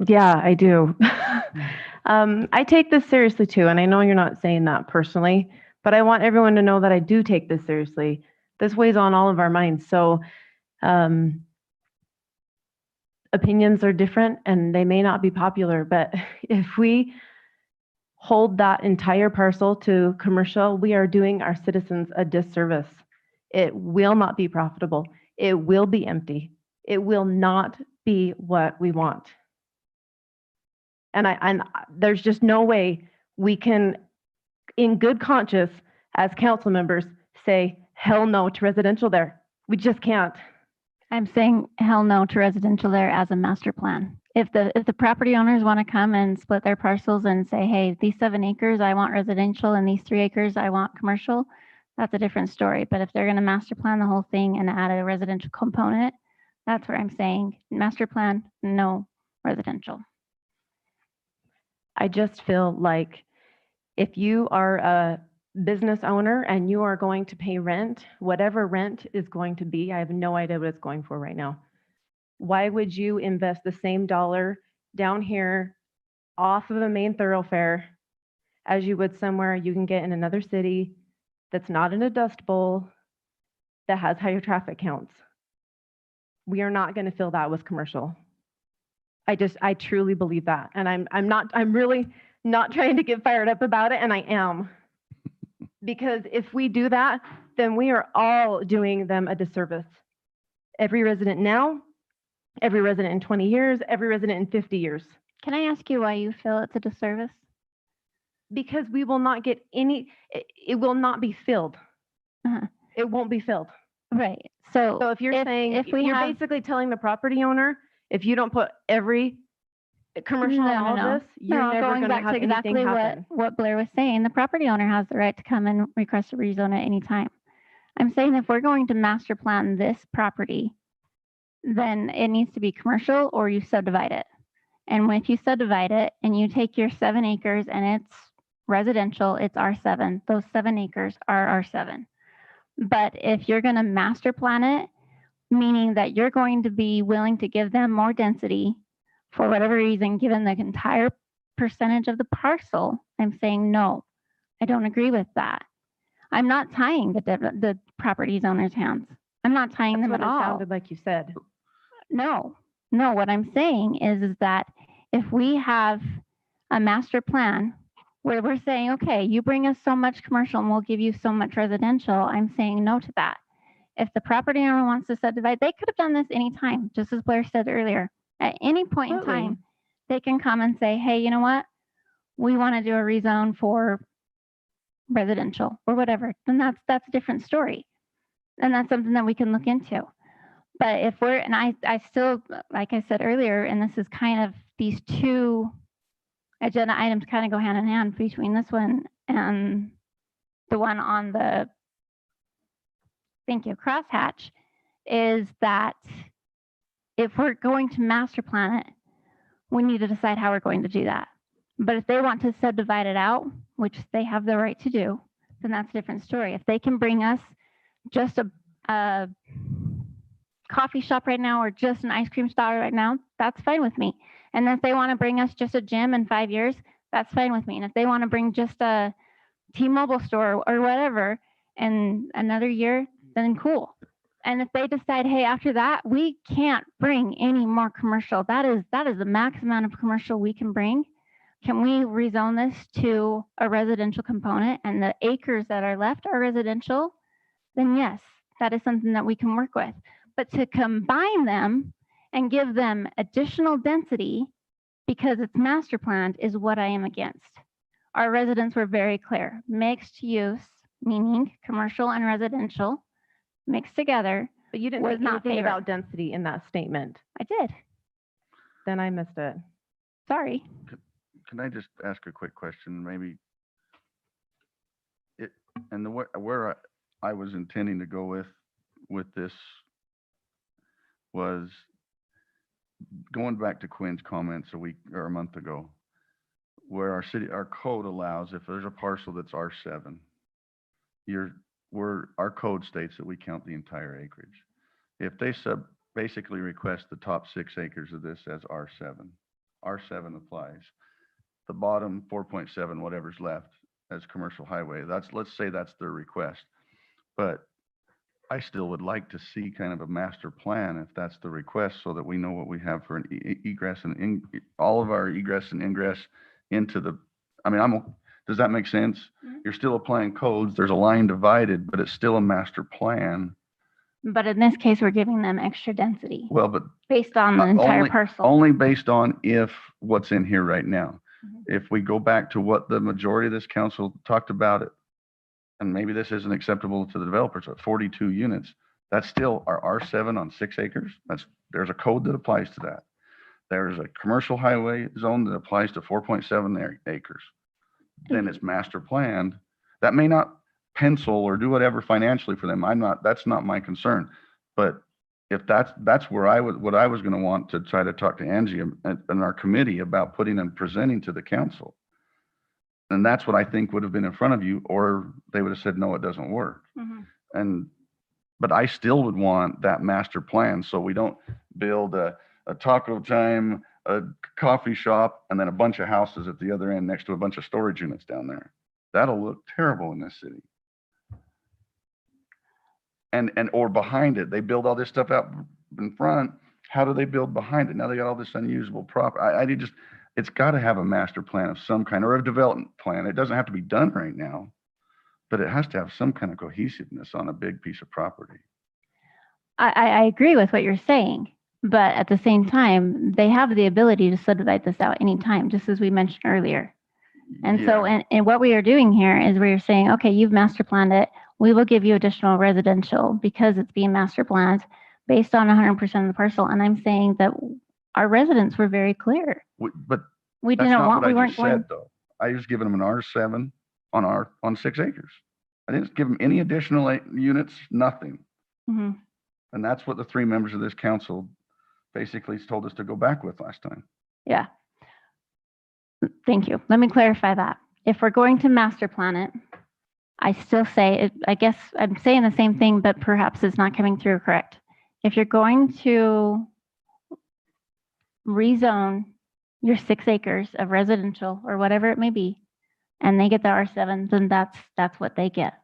Yeah, I do. I take this seriously too, and I know you're not saying that personally, but I want everyone to know that I do take this seriously. This weighs on all of our minds. So opinions are different and they may not be popular, but if we hold that entire parcel to commercial, we are doing our citizens a disservice. It will not be profitable. It will be empty. It will not be what we want. And there's just no way we can, in good conscience, as council members, say hell no to residential there. We just can't. I'm saying hell no to residential there as a master plan. If the property owners want to come and split their parcels and say, hey, these 7 acres, I want residential, and these 3 acres, I want commercial, that's a different story. But if they're going to master plan the whole thing and add a residential component, that's where I'm saying master plan, no residential. I just feel like if you are a business owner and you are going to pay rent, whatever rent is going to be, I have no idea what it's going for right now. Why would you invest the same dollar down here off of a main thoroughfare as you would somewhere you can get in another city that's not in a dust bowl, that has higher traffic counts? We are not going to fill that with commercial. I truly believe that. And I'm really not trying to get fired up about it, and I am. Because if we do that, then we are all doing them a disservice. Every resident now, every resident in 20 years, every resident in 50 years. Can I ask you why you feel it's a disservice? Because we will not get any, it will not be filled. It won't be filled. Right. So if you're saying, if we you're have, basically telling the property owner, if you don't put every commercial in all of this, you're never going to have anything happen. What Blair was saying, the property owner has the right to come and request a rezone at any time. I'm saying if we're going to master plan this property, then it needs to be commercial or you subdivide it. And if you subdivide it and you take your 7 acres and it's residential, it's R7. Those 7 acres are R7. But if you're going to master plan it, meaning that you're going to be willing to give them more density for whatever reason, given the entire percentage of the parcel, I'm saying no, I don't agree with that. I'm not tying the property owner's hands. I'm not tying them at all. That's what it sounded like you said. No, what I'm saying is that if we have a master plan where we're saying, okay, you bring us so much commercial and we'll give you so much residential, I'm saying no to that. If the property owner wants to subdivide, they could have done this anytime, just as Blair said earlier. At any point in time, they can come and say, hey, you know what? We want to do a rezone for residential or whatever. Then that's a different story. And that's something that we can look into. But if we're, and I still, like I said earlier, and this is kind of, these 2 agenda items kind of go hand in hand between this one and the one on the, thank you, crosshatch, is that if we're going to master plan it, we need to decide how we're going to do that. But if they want to subdivide it out, which they have the right to do, then that's a different story. If they can bring us just a coffee shop right now or just an ice cream stall right now, that's fine with me. And if they want to bring us just a gym in 5 years, that's fine with me. And if they want to bring just a T-Mobile store or whatever in another year, then cool. And if they decide, hey, after that, we can't bring any more commercial, that is the max amount of commercial we can bring. Can we rezone this to a residential component and the acres that are left are residential? Then yes, that is something that we can work with. But to combine them and give them additional density because it's master planned is what I am against. Our residents were very clear. Mixed use, meaning commercial and residential, mixed together. But you didn't say anything about density in that statement. I did. Then I missed it. Sorry. Can I just ask a quick question? Maybe it, and where I was intending to go with this was going back to Quinn's comments a week or a month ago, where our code allows, if there's a parcel that's R7, our code states that we count the entire acreage. If they basically request the top 6 acres of this as R7 applies. The bottom 4.7, whatever's left as commercial highway, let's say that's their request. But I still would like to see kind of a master plan if that's the request, so that we know what we have for an egress and all of our egress and ingress into the, I mean, does that make sense? You're still applying codes. There's a line divided, but it's still a master plan. But in this case, we're giving them extra density Well, but based on the entire parcel. only based on what's in here right now. If we go back to what the majority of this council talked about it, and maybe this isn't acceptable to the developers, but 42 units, that's still our R7 on 6 acres. There's a code that applies to that. There's a commercial highway zone that applies to 4.7 acres. Then it's master planned. That may not pencil or do whatever financially for them. That's not my concern. But if that's where what I was going to want to try to talk to Angie and our committee about putting and presenting to the council. And that's what I think would have been in front of you, or they would have said, no, it doesn't work. But I still would want that master plan, so we don't build a taco time, a coffee shop, and then a bunch of houses at the other end next to a bunch of storage units down there. That'll look terrible in this city. Or behind it, they build all this stuff out in front. How do they build behind it? Now they got all this unusable property. It's got to have a master plan of some kind, or a development plan. It doesn't have to be done right now, but it has to have some kind of cohesiveness on a big piece of property. I agree with what you're saying, but at the same time, they have the ability to subdivide this out anytime, just as we mentioned earlier. And so, and what we are doing here is we are saying, okay, you've master planned it. We will give you additional residential because it's being master planned based on 100% of the parcel. And I'm saying that our residents were very clear. But we didn't want, we weren't going. Though. I was giving them an R7 on 6 acres. I didn't give them any additional units, nothing. And that's what the 3 members of this council basically told us to go back with last time. Yeah. Thank you. Let me clarify that. If we're going to master plan it, I still say, I guess I'm saying the same thing, but perhaps it's not coming through correct. If you're going to rezone your 6 acres of residential or whatever it may be, and they get the R7, then that's what they get.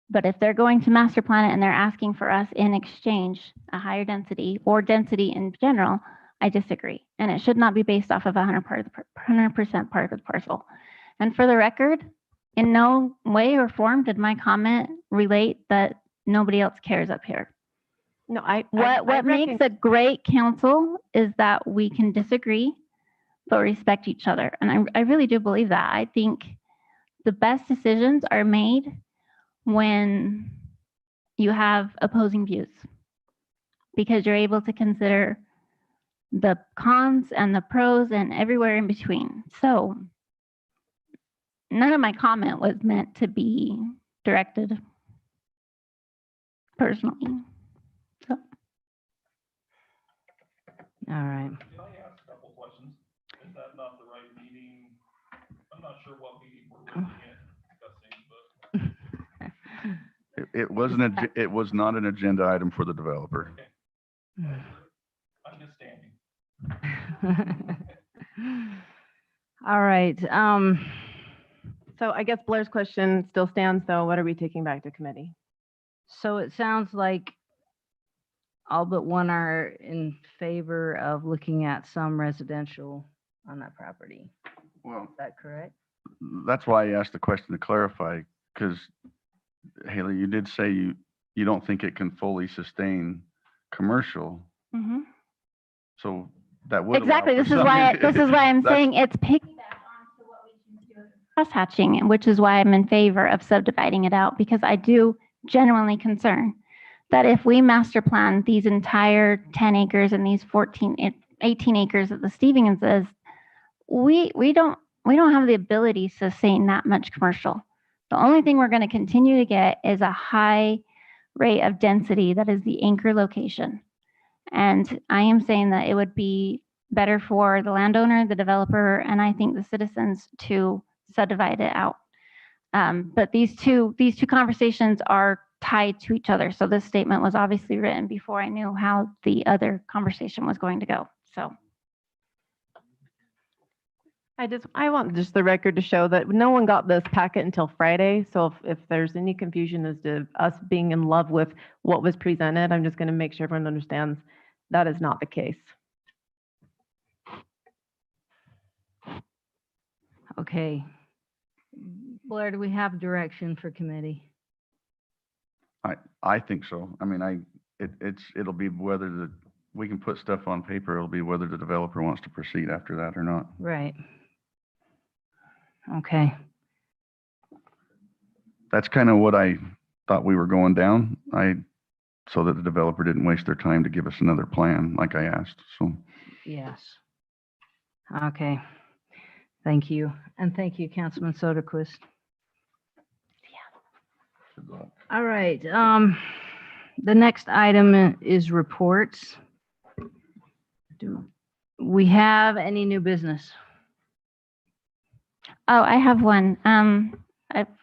But if they're going to master plan it and they're asking for us in exchange a higher density or density in general, I disagree. And it should not be based off of 100% part of the parcel. And for the record, in no way or form did my comment relate that nobody else cares up here. No, what makes a great council is that we can disagree, but respect each other. And I really do believe that. I think the best decisions are made when you have opposing views, because you're able to consider the cons and the pros and everywhere in between. So none of my comment was meant to be directed personally. So. All right. Can I ask a couple questions? Is that not the right meeting? I'm not sure what meeting we're looking at discussing, but. It was not an agenda item for the developer. Okay. Understanding. All right. So I guess Blair's question still stands, though. What are we taking back to committee? So it sounds like all but one are in favor of looking at some residential on that property. Well, Is that correct? That's why I asked the question to clarify, because Haley, you did say you don't think it can fully sustain commercial. So that would exactly. This is why I'm saying it's piggyback onto what we can do with crosshatching, which is why I'm in favor of subdividing it out, because I do genuinely concern that if we master plan these entire 10 acres and these 18 acres that the Stevens is, we don't have the ability to sustain that much commercial. The only thing we're going to continue to get is a high rate of density that is the anchor location. And I am saying that it would be better for the landowner, the developer, and I think the citizens to subdivide it out. But these two conversations are tied to each other. So this statement was obviously written before I knew how the other conversation was going to go. So. I want just the record to show that no one got this packet until Friday. So if there's any confusion as to us being in love with what was presented, I'm just going to make sure everyone understands that is not the case. Okay. Blair, do we have direction for committee? I think so. I mean, it'll be whether we can put stuff on paper. It'll be whether the developer wants to proceed after that or not. Right. Okay. That's kind of what I thought we were going down. So that the developer didn't waste their time to give us another plan like I asked. So Yes. Okay. Thank you. And thank you, Councilman Soderquist. All right. The next item is reports. Do we have any new business? Oh, I have one.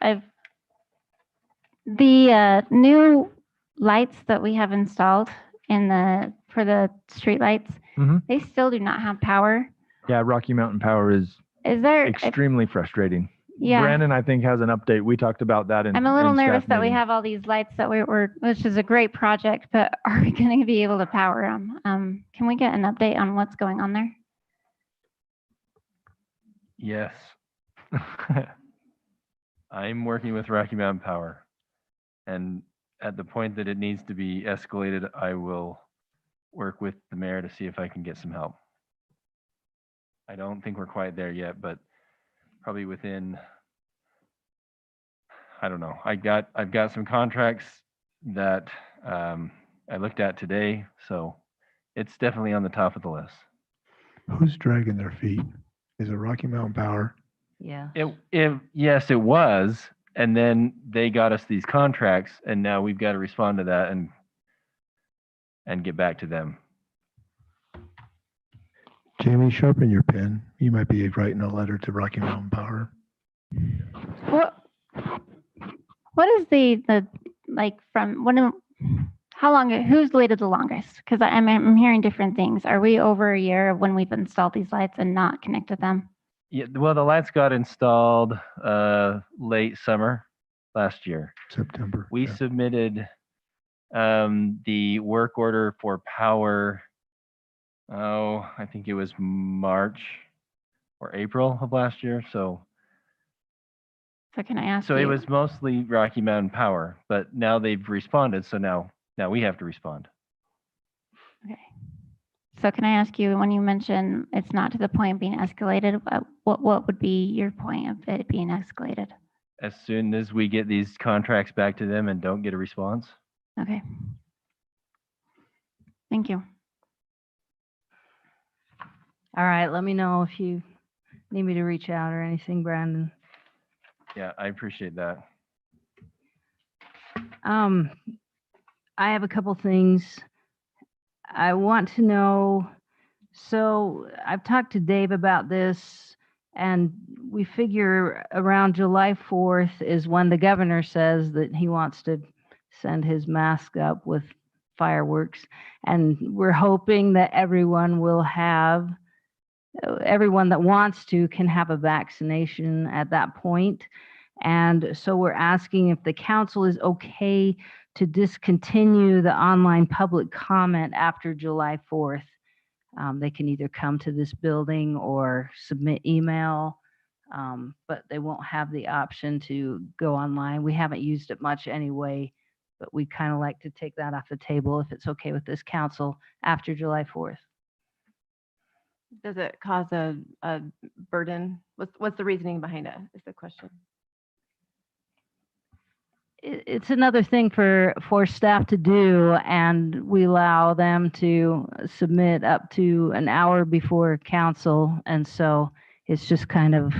I've the new lights that we have installed for the street lights, they still do not have power. Yeah, Rocky Mountain Power is Is there? extremely frustrating. Yeah. Brandon, I think, has an update. We talked about that in I'm a little in staff nervous that we meeting. have all these lights that which is a great project, but are we going to be able to power them? Can we get an update on what's going on there? Yes. I'm working with Rocky Mountain Power, and at the point that it needs to be escalated, I will work with the mayor to see if I can get some help. I don't think we're quite there yet, but probably within, I don't know. I've got some contracts that I looked at today, so it's definitely on the top of the list. Who's dragging their feet? Is it Rocky Mountain Power? Yeah. Yes, it was. And then they got us these contracts, and now we've got to respond to that and get back to them. Jamie, sharpen your pen. You might be writing a letter to Rocky Mountain Power. What is the like from how long, who's waited the longest? Because I'm hearing different things. Are we over a year of when we've installed these lights and not connected them? Yeah, well, the lights got installed late summer last year. September. We submitted the work order for power, I think it was March or April of last year. So can I ask So you? it was mostly Rocky Mountain Power, but now they've responded. So now we have to respond. Okay. So can I ask you, when you mention it's not to the point of being escalated, what would be your point of it being escalated? As soon as we get these contracts back to them and don't get a response. Okay. Thank you. All right. Let me know if you need me to reach out or anything, Brandon. Yeah, I appreciate that. I have a couple things. I want to know, so I've talked to Dave about this, and we figure around July 4th is when the governor says that he wants to send his mask up with fireworks. And we're hoping that everyone that wants to can have a vaccination at that point. And so we're asking if the council is okay to discontinue the online public comment after July 4th. They can either come to this building or submit email, but they won't have the option to go online. We haven't used it much anyway, but we kind of like to take that off the table if it's okay with this council after July 4th. Does it cause a burden? What's the reasoning behind it is the question. It's another thing for staff to do, and we allow them to submit up to an hour before council. And so it's just kind of,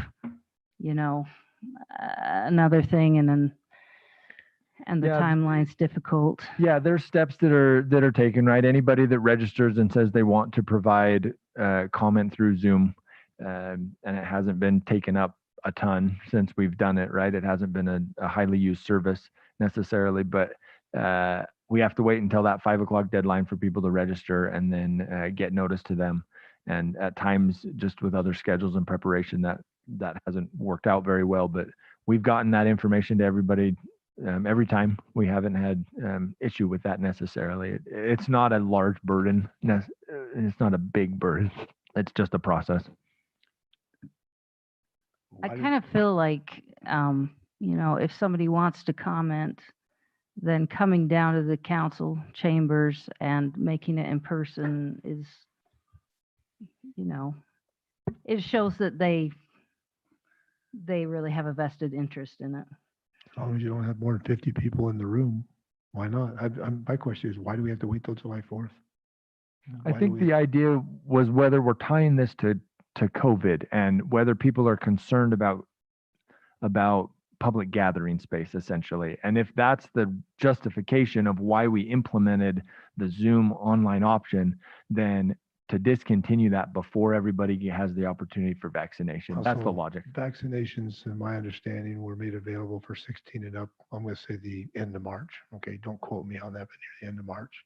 another thing, and the Yeah. timeline's difficult. Yeah, there's steps that are taken, right? Anybody that registers and says they want to provide comment through Zoom, and it hasn't been taken up a ton since we've done it, right? It hasn't been a highly used service necessarily, but we have to wait until that 5 o'clock deadline for people to register and then get notice to them. And at times, just with other schedules and preparation, that hasn't worked out very well. But we've gotten that information to everybody every time. We haven't had issue with that necessarily. It's not a large burden. It's not a big burden. It's just a process. I kind of feel like, if somebody wants to comment, then coming down to the council chambers and making it in person is, it shows that they really have a vested interest in it. As long as you don't have more than 50 people in the room, why not? My question is, why do we have to wait till July 4th? I think the idea was whether we're tying this to COVID and whether people are concerned about public gathering space, essentially. And if that's the justification of why we implemented the Zoom online option, then to discontinue that before everybody has the opportunity for vaccination. That's the Also, logic. Vaccinations, in my understanding, were made available for 16 and up. I'm going to say the end of March. Okay, don't quote me on that, but near the end of March.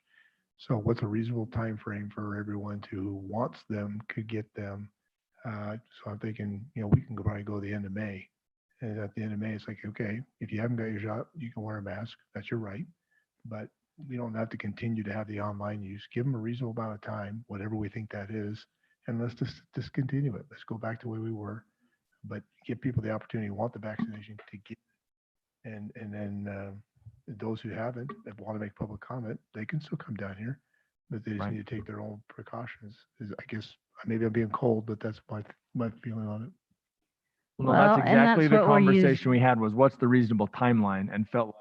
So what's a reasonable time frame for everyone who wants them could get them? So I'm thinking, we can probably go to the end of May. And at the end of May, it's like, okay, if you haven't got your shot, you can wear a mask. That's your right. But we don't have to continue to have the online use. Give them a reasonable amount of time, whatever we think that is, and let's just discontinue it. Let's go back to where we were, but give people the opportunity who want the vaccination to get it. And then those who haven't, that want to make public comment, they can still come down here, but they just need to take their own precautions. I guess maybe I'm being cold, but that's my feeling on it. Well, that's exactly the conversation we had, was what's the reasonable timeline, and felt like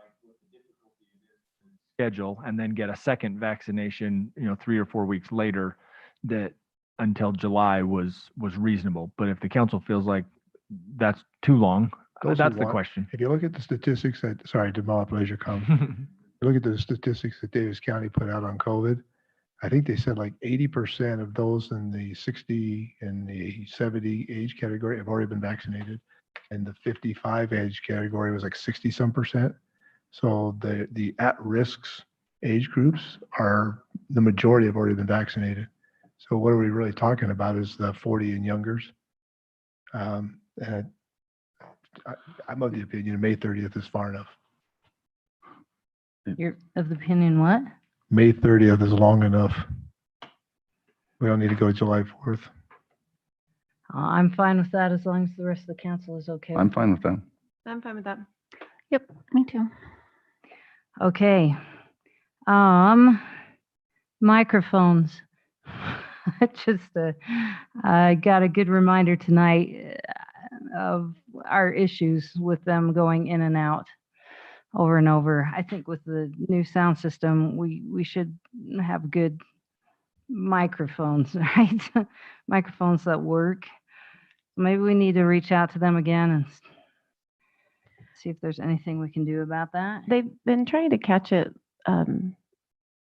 schedule and then get a second vaccination, 3 or 4 weeks later, that until July was reasonable. But if the council feels like that's too long, that's the question. If you look at the statistics sorry to monopolize your comment. Look at the statistics that Davis County put out on COVID. I think they said like 80% of those in the 60 and the 70 age category have already been vaccinated. And the 55 age category was like 60 some percent. So the at-risks age groups are, the majority have already been vaccinated. So what are we really talking about is the 40 and youngers. And I'm of the opinion May 30th is far enough. You're of the opinion what? May 30th is long enough. We don't need to go July 4th. I'm fine with that as long as the rest of the council is okay. I'm fine with that. I'm fine with that. Yep, me too. Okay. Microphones. I got a good reminder tonight of our issues with them going in and out over and over. I think with the new sound system, we should have good microphones, right? Microphones that work. Maybe we need to reach out to them again and see if there's anything we can do about that. They've been trying to catch it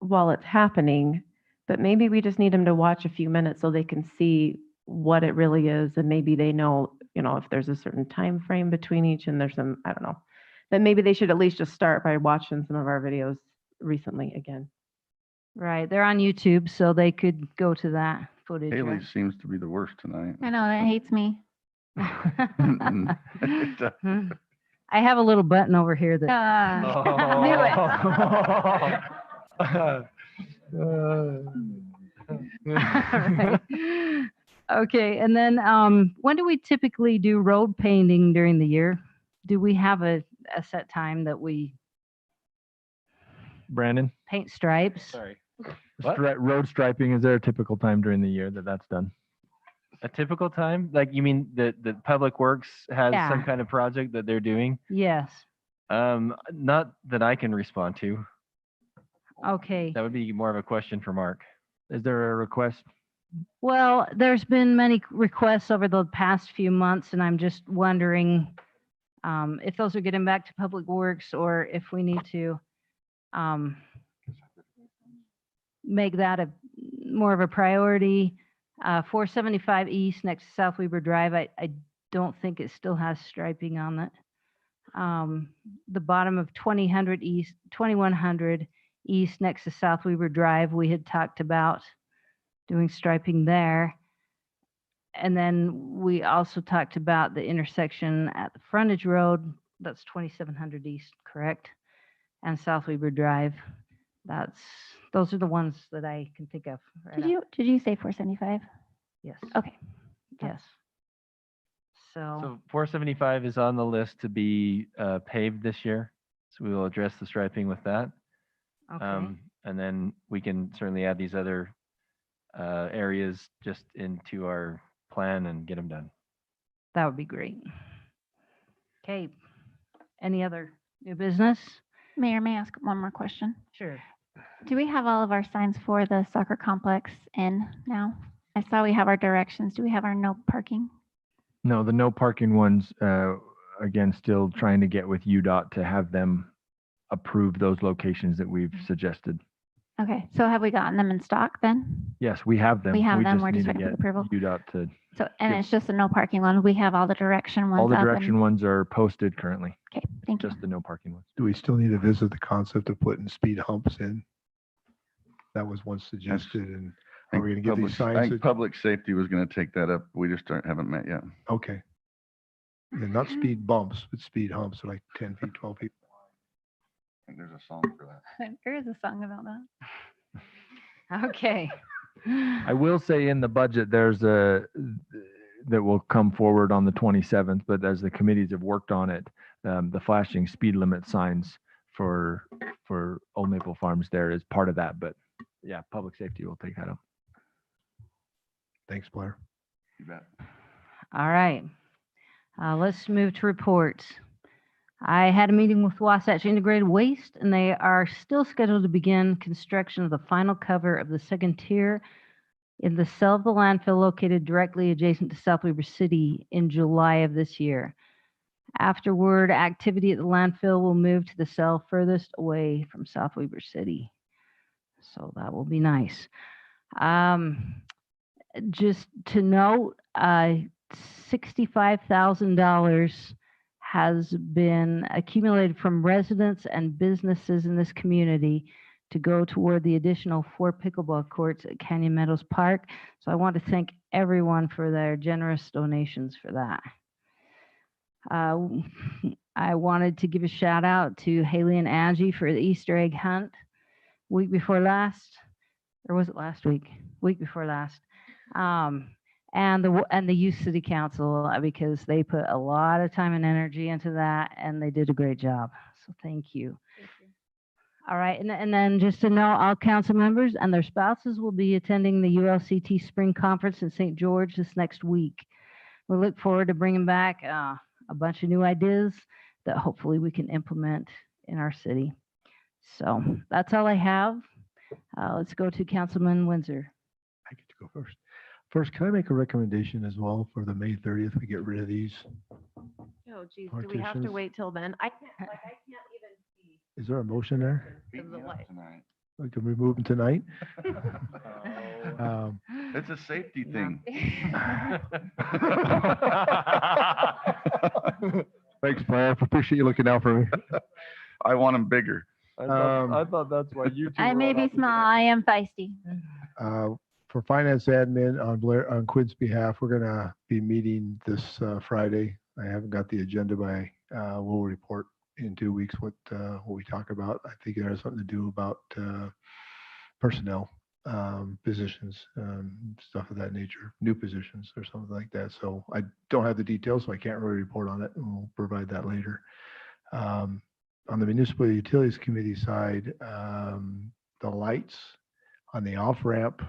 while it's happening, but maybe we just need them to watch a few minutes so they can see what it really is, and maybe they know, if there's a certain time frame between each, and there's some, I don't know. Then maybe they should at least just start by watching some of our videos recently again. Right, they're on YouTube, so they could go to that footage. Haley right? seems to be the worst tonight. I know, that hates me. I have a little button over here that. Right. Okay, and then when do we typically do road painting during the year? Do we have a set time that we Brandon? paint stripes? Sorry. Road striping, is there a typical time during the year that's done? A typical time? Like, you mean the Public Works has Yeah. some kind of project that they're doing? Yes. Not that I can respond to. Okay. That would be more of a question for Mark. Is there a request? Well, there's been many requests over the past few months, and I'm just wondering if those are getting back to Public Works or if we need to make that more of a priority. 475 East next to South Weber Drive, I don't think it still has striping on it. The bottom of 2100 East next to South Weber Drive, we had talked about doing striping there. And then we also talked about the intersection at the frontage road. That's 2700 East, correct? And South Weber Drive. Those are the ones that I can think of. Right Did you say 475? Yes. Okay. Yes. So 475 is on the list to be paved this year. So we will address the striping with that. Okay. And then we can certainly add these other areas just into our plan and get them done. That would be great. Okay. Any other new business? Mayor, may I ask one more question? Sure. Do we have all of our signs for the soccer complex in now? I saw we have our directions. Do we have our no parking? No, the no parking ones, again, still trying to get with UDOT to have them approve those locations that we've suggested. Okay, so have we gotten them in stock then? Yes, we have them. We have them. We're need just to waiting for get the approval. UDOT to, So, and Yep. it's just the no parking one. We have all the direction ones all the up and- direction ones are posted currently. Okay, thank you. Just the no parking ones. Do we still need to visit the concept of putting speed humps in? That was once suggested, and are we gonna get these I signs? think public safety was gonna take that up. We just haven't met yet. Okay. And not speed bumps, but speed humps, like 10 feet, 12 feet. I think there's a song for that. There is a song about that. Okay. I will say in the budget, there's that will come forward on the 27th, but as the committees have worked on it, the flashing speed limit signs for Old Maple Farms there is part of that, but yeah, public safety will take that up. Thanks, Blair. You bet. All right. Let's move to reports. I had a meeting with Wasatch Integrated Waste, and they are still scheduled to begin construction of the final cover of the second tier in the cell of the landfill located directly adjacent to South Weber City in July of this year. Afterward, activity at the landfill will move to the cell furthest away from South Weber City. So that will be nice. Just to note, $65,000 has been accumulated from residents and businesses in this community to go toward the additional 4 pickleball courts at Canyon Meadows Park. So I want to thank everyone for their generous donations for that. I wanted to give a shout out to Haley and Angie for the Easter egg hunt week before last, or was it last week? Week before last. And the Youth City Council, because they put a lot of time and energy into that, and they did a great job. So thank you. All right, and then just to know, all council members and their spouses will be attending the ULCT Spring Conference in St. George this next week. We look forward to bringing back a bunch of new ideas that hopefully we can implement in our city. So that's all I have. Let's go to Councilman Windsor. I get to go first. First, can I make a recommendation as well for the May 30th? We get rid of these. Oh, geez, do we have to Partitions. wait till then? I can't even see Is there a motion there? because of the light. We can remove them tonight? It's a safety thing. Thanks, Blair. Appreciate you looking out for me. I want them bigger. I thought that's why you two I may be small. I am feisty. For finance admin on Quinn's behalf, we're gonna be meeting this Friday. I haven't got the agenda by, we'll report in 2 weeks what we talk about. I think it has something to do about personnel, positions, stuff of that nature, new positions or something like that. So I don't have the details, so I can't really report on it, and we'll provide that later. On the Municipal Utilities Committee side, the lights on the off-ramp,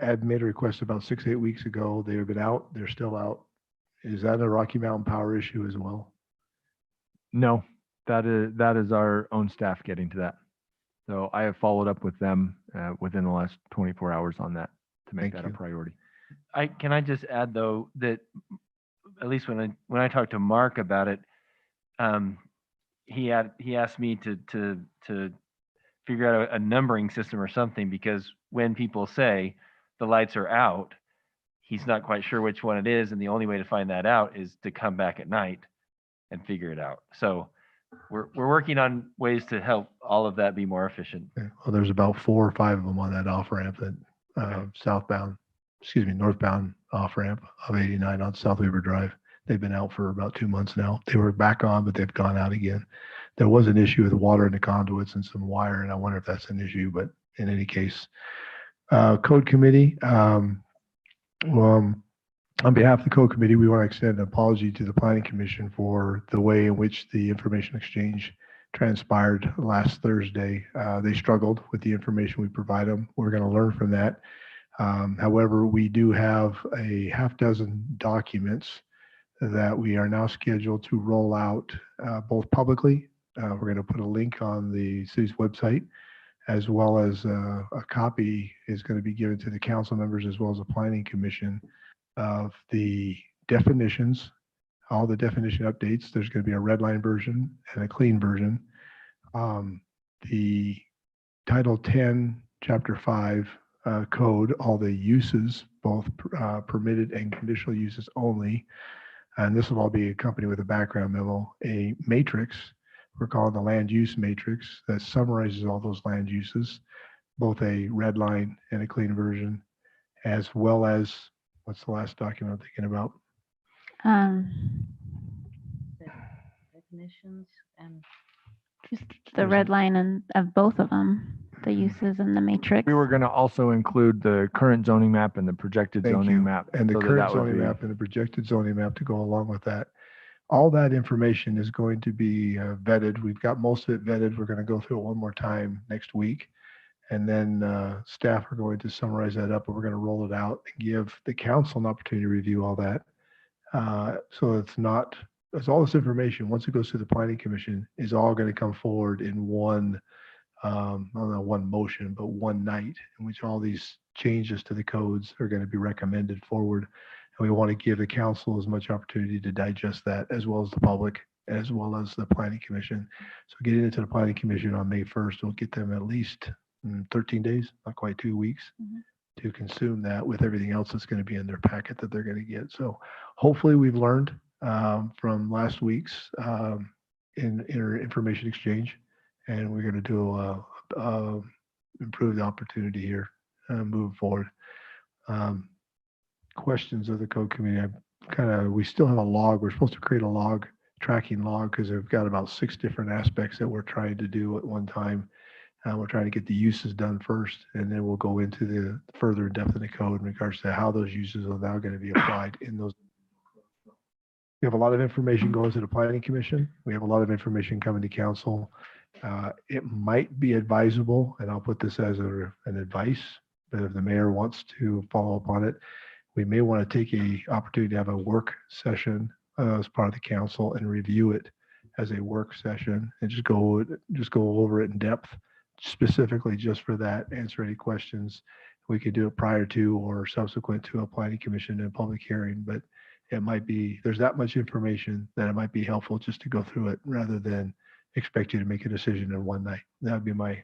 Ed made a request about 6-8 weeks ago. They have been out. They're still out. Is that a Rocky Mountain Power issue as well? No, that is our own staff getting to that. So I have followed up with them within the last 24 hours on that to make Thank that a you. priority. Can I just add though that at least when I talked to Mark about it, he asked me to figure out a numbering system or something, because when people say the lights are out, he's not quite sure which one it is, and the only way to find that out is to come back at night and figure it out. So we're working on ways to help all of that be more efficient. Okay. Well, there's about 4 or 5 of them on that off ramp that southbound. northbound off ramp of 89 on South Weaver Drive. They've been out for about 2 months now. They were back on, but they've gone out again. There was an issue with water in the conduits and some wire, and I wonder if that's an issue, but in any case, Code Committee, on behalf of the Code Committee, we want to extend an apology to the Planning Commission for the way in which the information exchange transpired last Thursday. They struggled with the information we provide them. We're going to learn from that. However, we do have a half dozen documents that we are now scheduled to roll out both publicly. We're going to put a link on the city's website, as well as a copy is going to be given to the council members as well as the Planning Commission of the definitions, all the definition updates. There's going to be a red line version and a clean version. The Title 10, Chapter 5 code, all the uses, both permitted and conditional uses only. And this will all be accompanied with a background memo, a matrix, we're calling the land use matrix, that summarizes all those land uses, both a red line and a clean version, as well as, what's the last document I'm thinking about? Definitions and Just the red line and of both of them, the uses and the matrix. We were going to also include the current zoning map and the projected Thank zoning you. map. And the so that current that would zoning be- map and the projected zoning map to go along with that. All that information is going to be vetted. We've got most of it vetted. We're going to go through it one more time next week. And then staff are going to summarize that up, and we're going to roll it out and give the council an opportunity to review all that. So it's not, there's all this information, once it goes to the Planning Commission, is all going to come forward in one, I don't know, one motion, but one night, in which all these changes to the codes are going to be recommended forward. And we want to give the council as much opportunity to digest that, as well as the public, as well as the Planning Commission. So getting into the Planning Commission on May 1st will get them at least 13 days, not quite 2 weeks, to consume that with everything else that's going to be in their packet that they're going to get. So hopefully we've learned from last week's information exchange, and we're going to do improve the opportunity here moving forward. Questions of the Code Committee? We still have a log. We're supposed to create a log, tracking log, because we've got about 6 different aspects that we're trying to do at one time. We're trying to get the uses done first, and then we'll go into the further depth of the code in regards to how those uses are now going to be applied in those. We have a lot of information going to the Planning Commission. We have a lot of information coming to council. It might be advisable, and I'll put this as an advice, but if the mayor wants to follow up on it, we may want to take an opportunity to have a work session as part of the council and review it as a work session and just go over it in depth, specifically just for that, answer any questions. We could do it prior to or subsequent to a Planning Commission and public hearing, but it might be, there's that much information that it might be helpful just to go through it rather than expect you to make a decision in one night. That would be my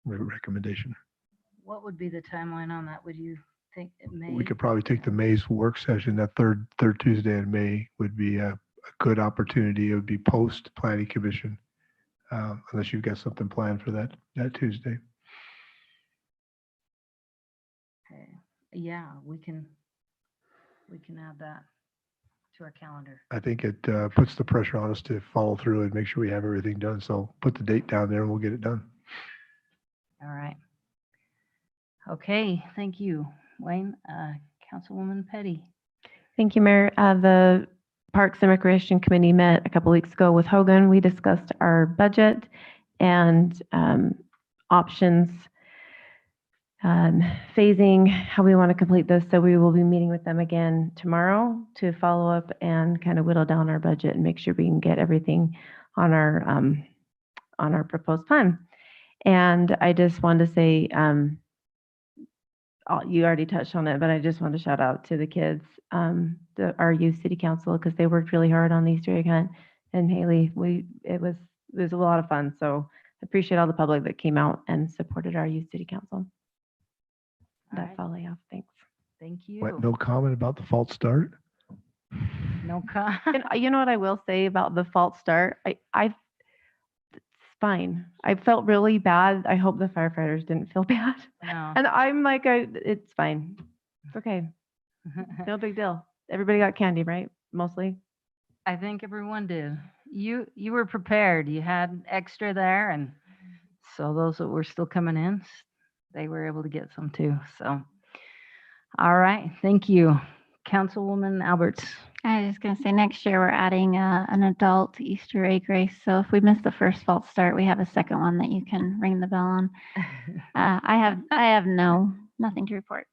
recommendation. what would be the timeline on that? Would you think it may? We could probably take the May's work session. That third Tuesday in May would be a good opportunity. It would be post Planning Commission, unless you've got something planned for that Tuesday. Okay. Yeah, we can add that to our calendar. I think it puts the pressure on us to follow through and make sure we have everything done. So put the date down there and we'll get it done. All right. Okay, thank you, Wayne. Councilwoman Petty. Thank you, Mayor. The Parks and Recreation Committee met a couple weeks ago with Hogan. We discussed our budget and options, phasing, how we want to complete this. So we will be meeting with them again tomorrow to follow up and kind of whittle down our budget and make sure we can get everything on our proposed plan. And I just wanted to say, you already touched on it, but I just want to shout out to the kids, our youth city council, because they worked really hard on the Easter egg hunt. And Haley, it was a lot of fun. So I appreciate all the public that came out and supported our youth city council. That's all I have. Thanks. Thank you. What, no comment about the false start? No comment. And you know what I will say about the false start? It's fine. I felt really bad. I hope the firefighters didn't feel bad. No. And I'm like, it's fine. It's okay. No big deal. Everybody got candy, right? Mostly. I think everyone did. You were prepared. You had extra there, and so those that were still coming in, they were able to get some too. So, all right, thank you, Councilwoman Alberts. I was just going to say next year we're adding an adult Easter egg race. So if we miss the first false start, we have a second one that you can ring the bell on. I have nothing to report.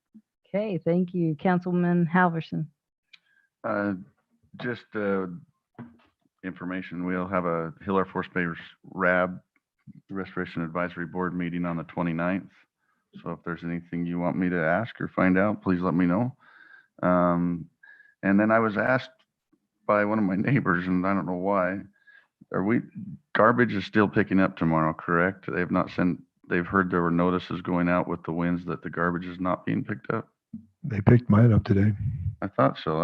Okay, thank you, Councilman Halverson. Just information, we'll have a Hill Air Force Base RAB, Restoration Advisory Board meeting on the 29th. So if there's anything you want me to ask or find out, please let me know. And then I was asked by one of my neighbors, and I don't know why, garbage is still picking up tomorrow, correct? They've heard there were notices going out with the winds that the garbage is not being picked up. They picked mine up today. I thought so.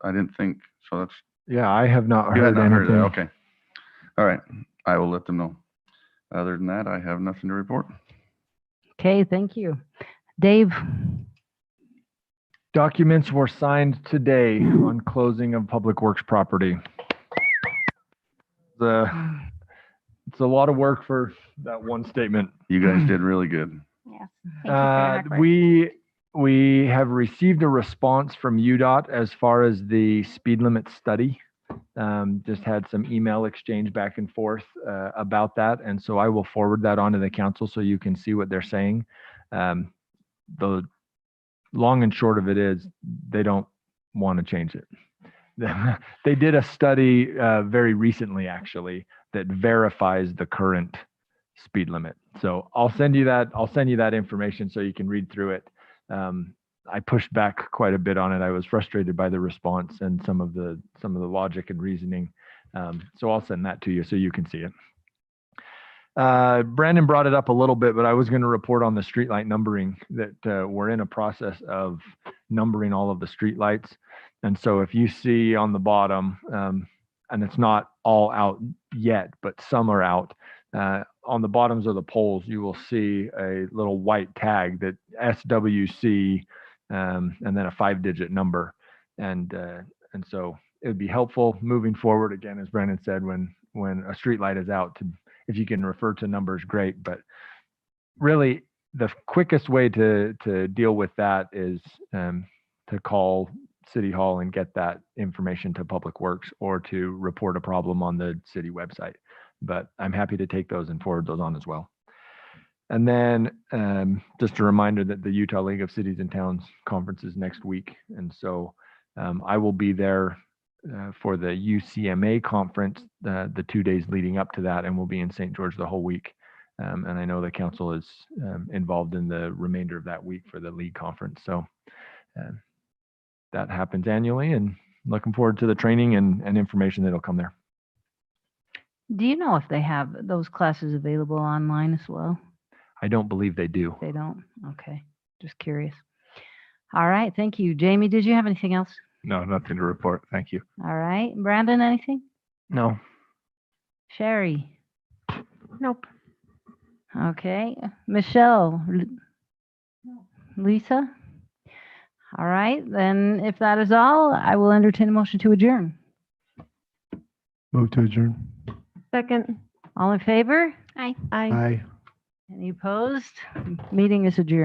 I didn't think, so that's. Yeah, I have not You had heard not anything. heard that, okay. All right, I will let them know. Other than that, I have nothing to report. Okay, thank you. Dave. Documents were signed today on closing of Public Works property. It's a lot of work for that one statement. You guys did really good. Yes. Thank you for your hard work. We have received a response from UDOT as far as the speed limit study. Just had some email exchange back and forth about that. And so I will forward that on to the council so you can see what they're saying. The long and short of it is they don't want to change it. They did a study very recently, actually, that verifies the current speed limit. So I'll send you that information so you can read through it. I pushed back quite a bit on it. I was frustrated by the response and some of the logic and reasoning. So I'll send that to you so you can see it. Brandon brought it up a little bit, but I was going to report on the streetlight numbering that we're in a process of numbering all of the streetlights. And so if you see on the bottom, and it's not all out yet, but some are out, on the bottoms of the poles, you will see a little white tag that SWC and then a 5-digit number. And so it would be helpful moving forward, again, as Brandon said, when a streetlight is out, if you can refer to numbers, great. But really, the quickest way to deal with that is to call City Hall and get that information to Public Works or to report a problem on the city website. But I'm happy to take those and forward those on as well. And then just a reminder that the Utah League of Cities and Towns conference is next week. And so I will be there for the UCMA conference the 2 days leading up to that, and we'll be in St. George the whole week. And I know the council is involved in the remainder of that week for the league conference. So that happens annually, and looking forward to the training and information that'll come there. Do you know if they have those classes available online as well? I don't believe they do. They don't? Okay, just curious. All right, thank you. Jamie, did you have anything else? No, nothing to report. Thank you. All right, Brandon, anything? No. Sherry? Nope. Okay, Michelle? Lisa? All right, then if that is all, I will entertain a motion to adjourn. Move to adjourn. Second. All in favor? Aye. Aye. Aye. Any opposed? Meeting is adjourned.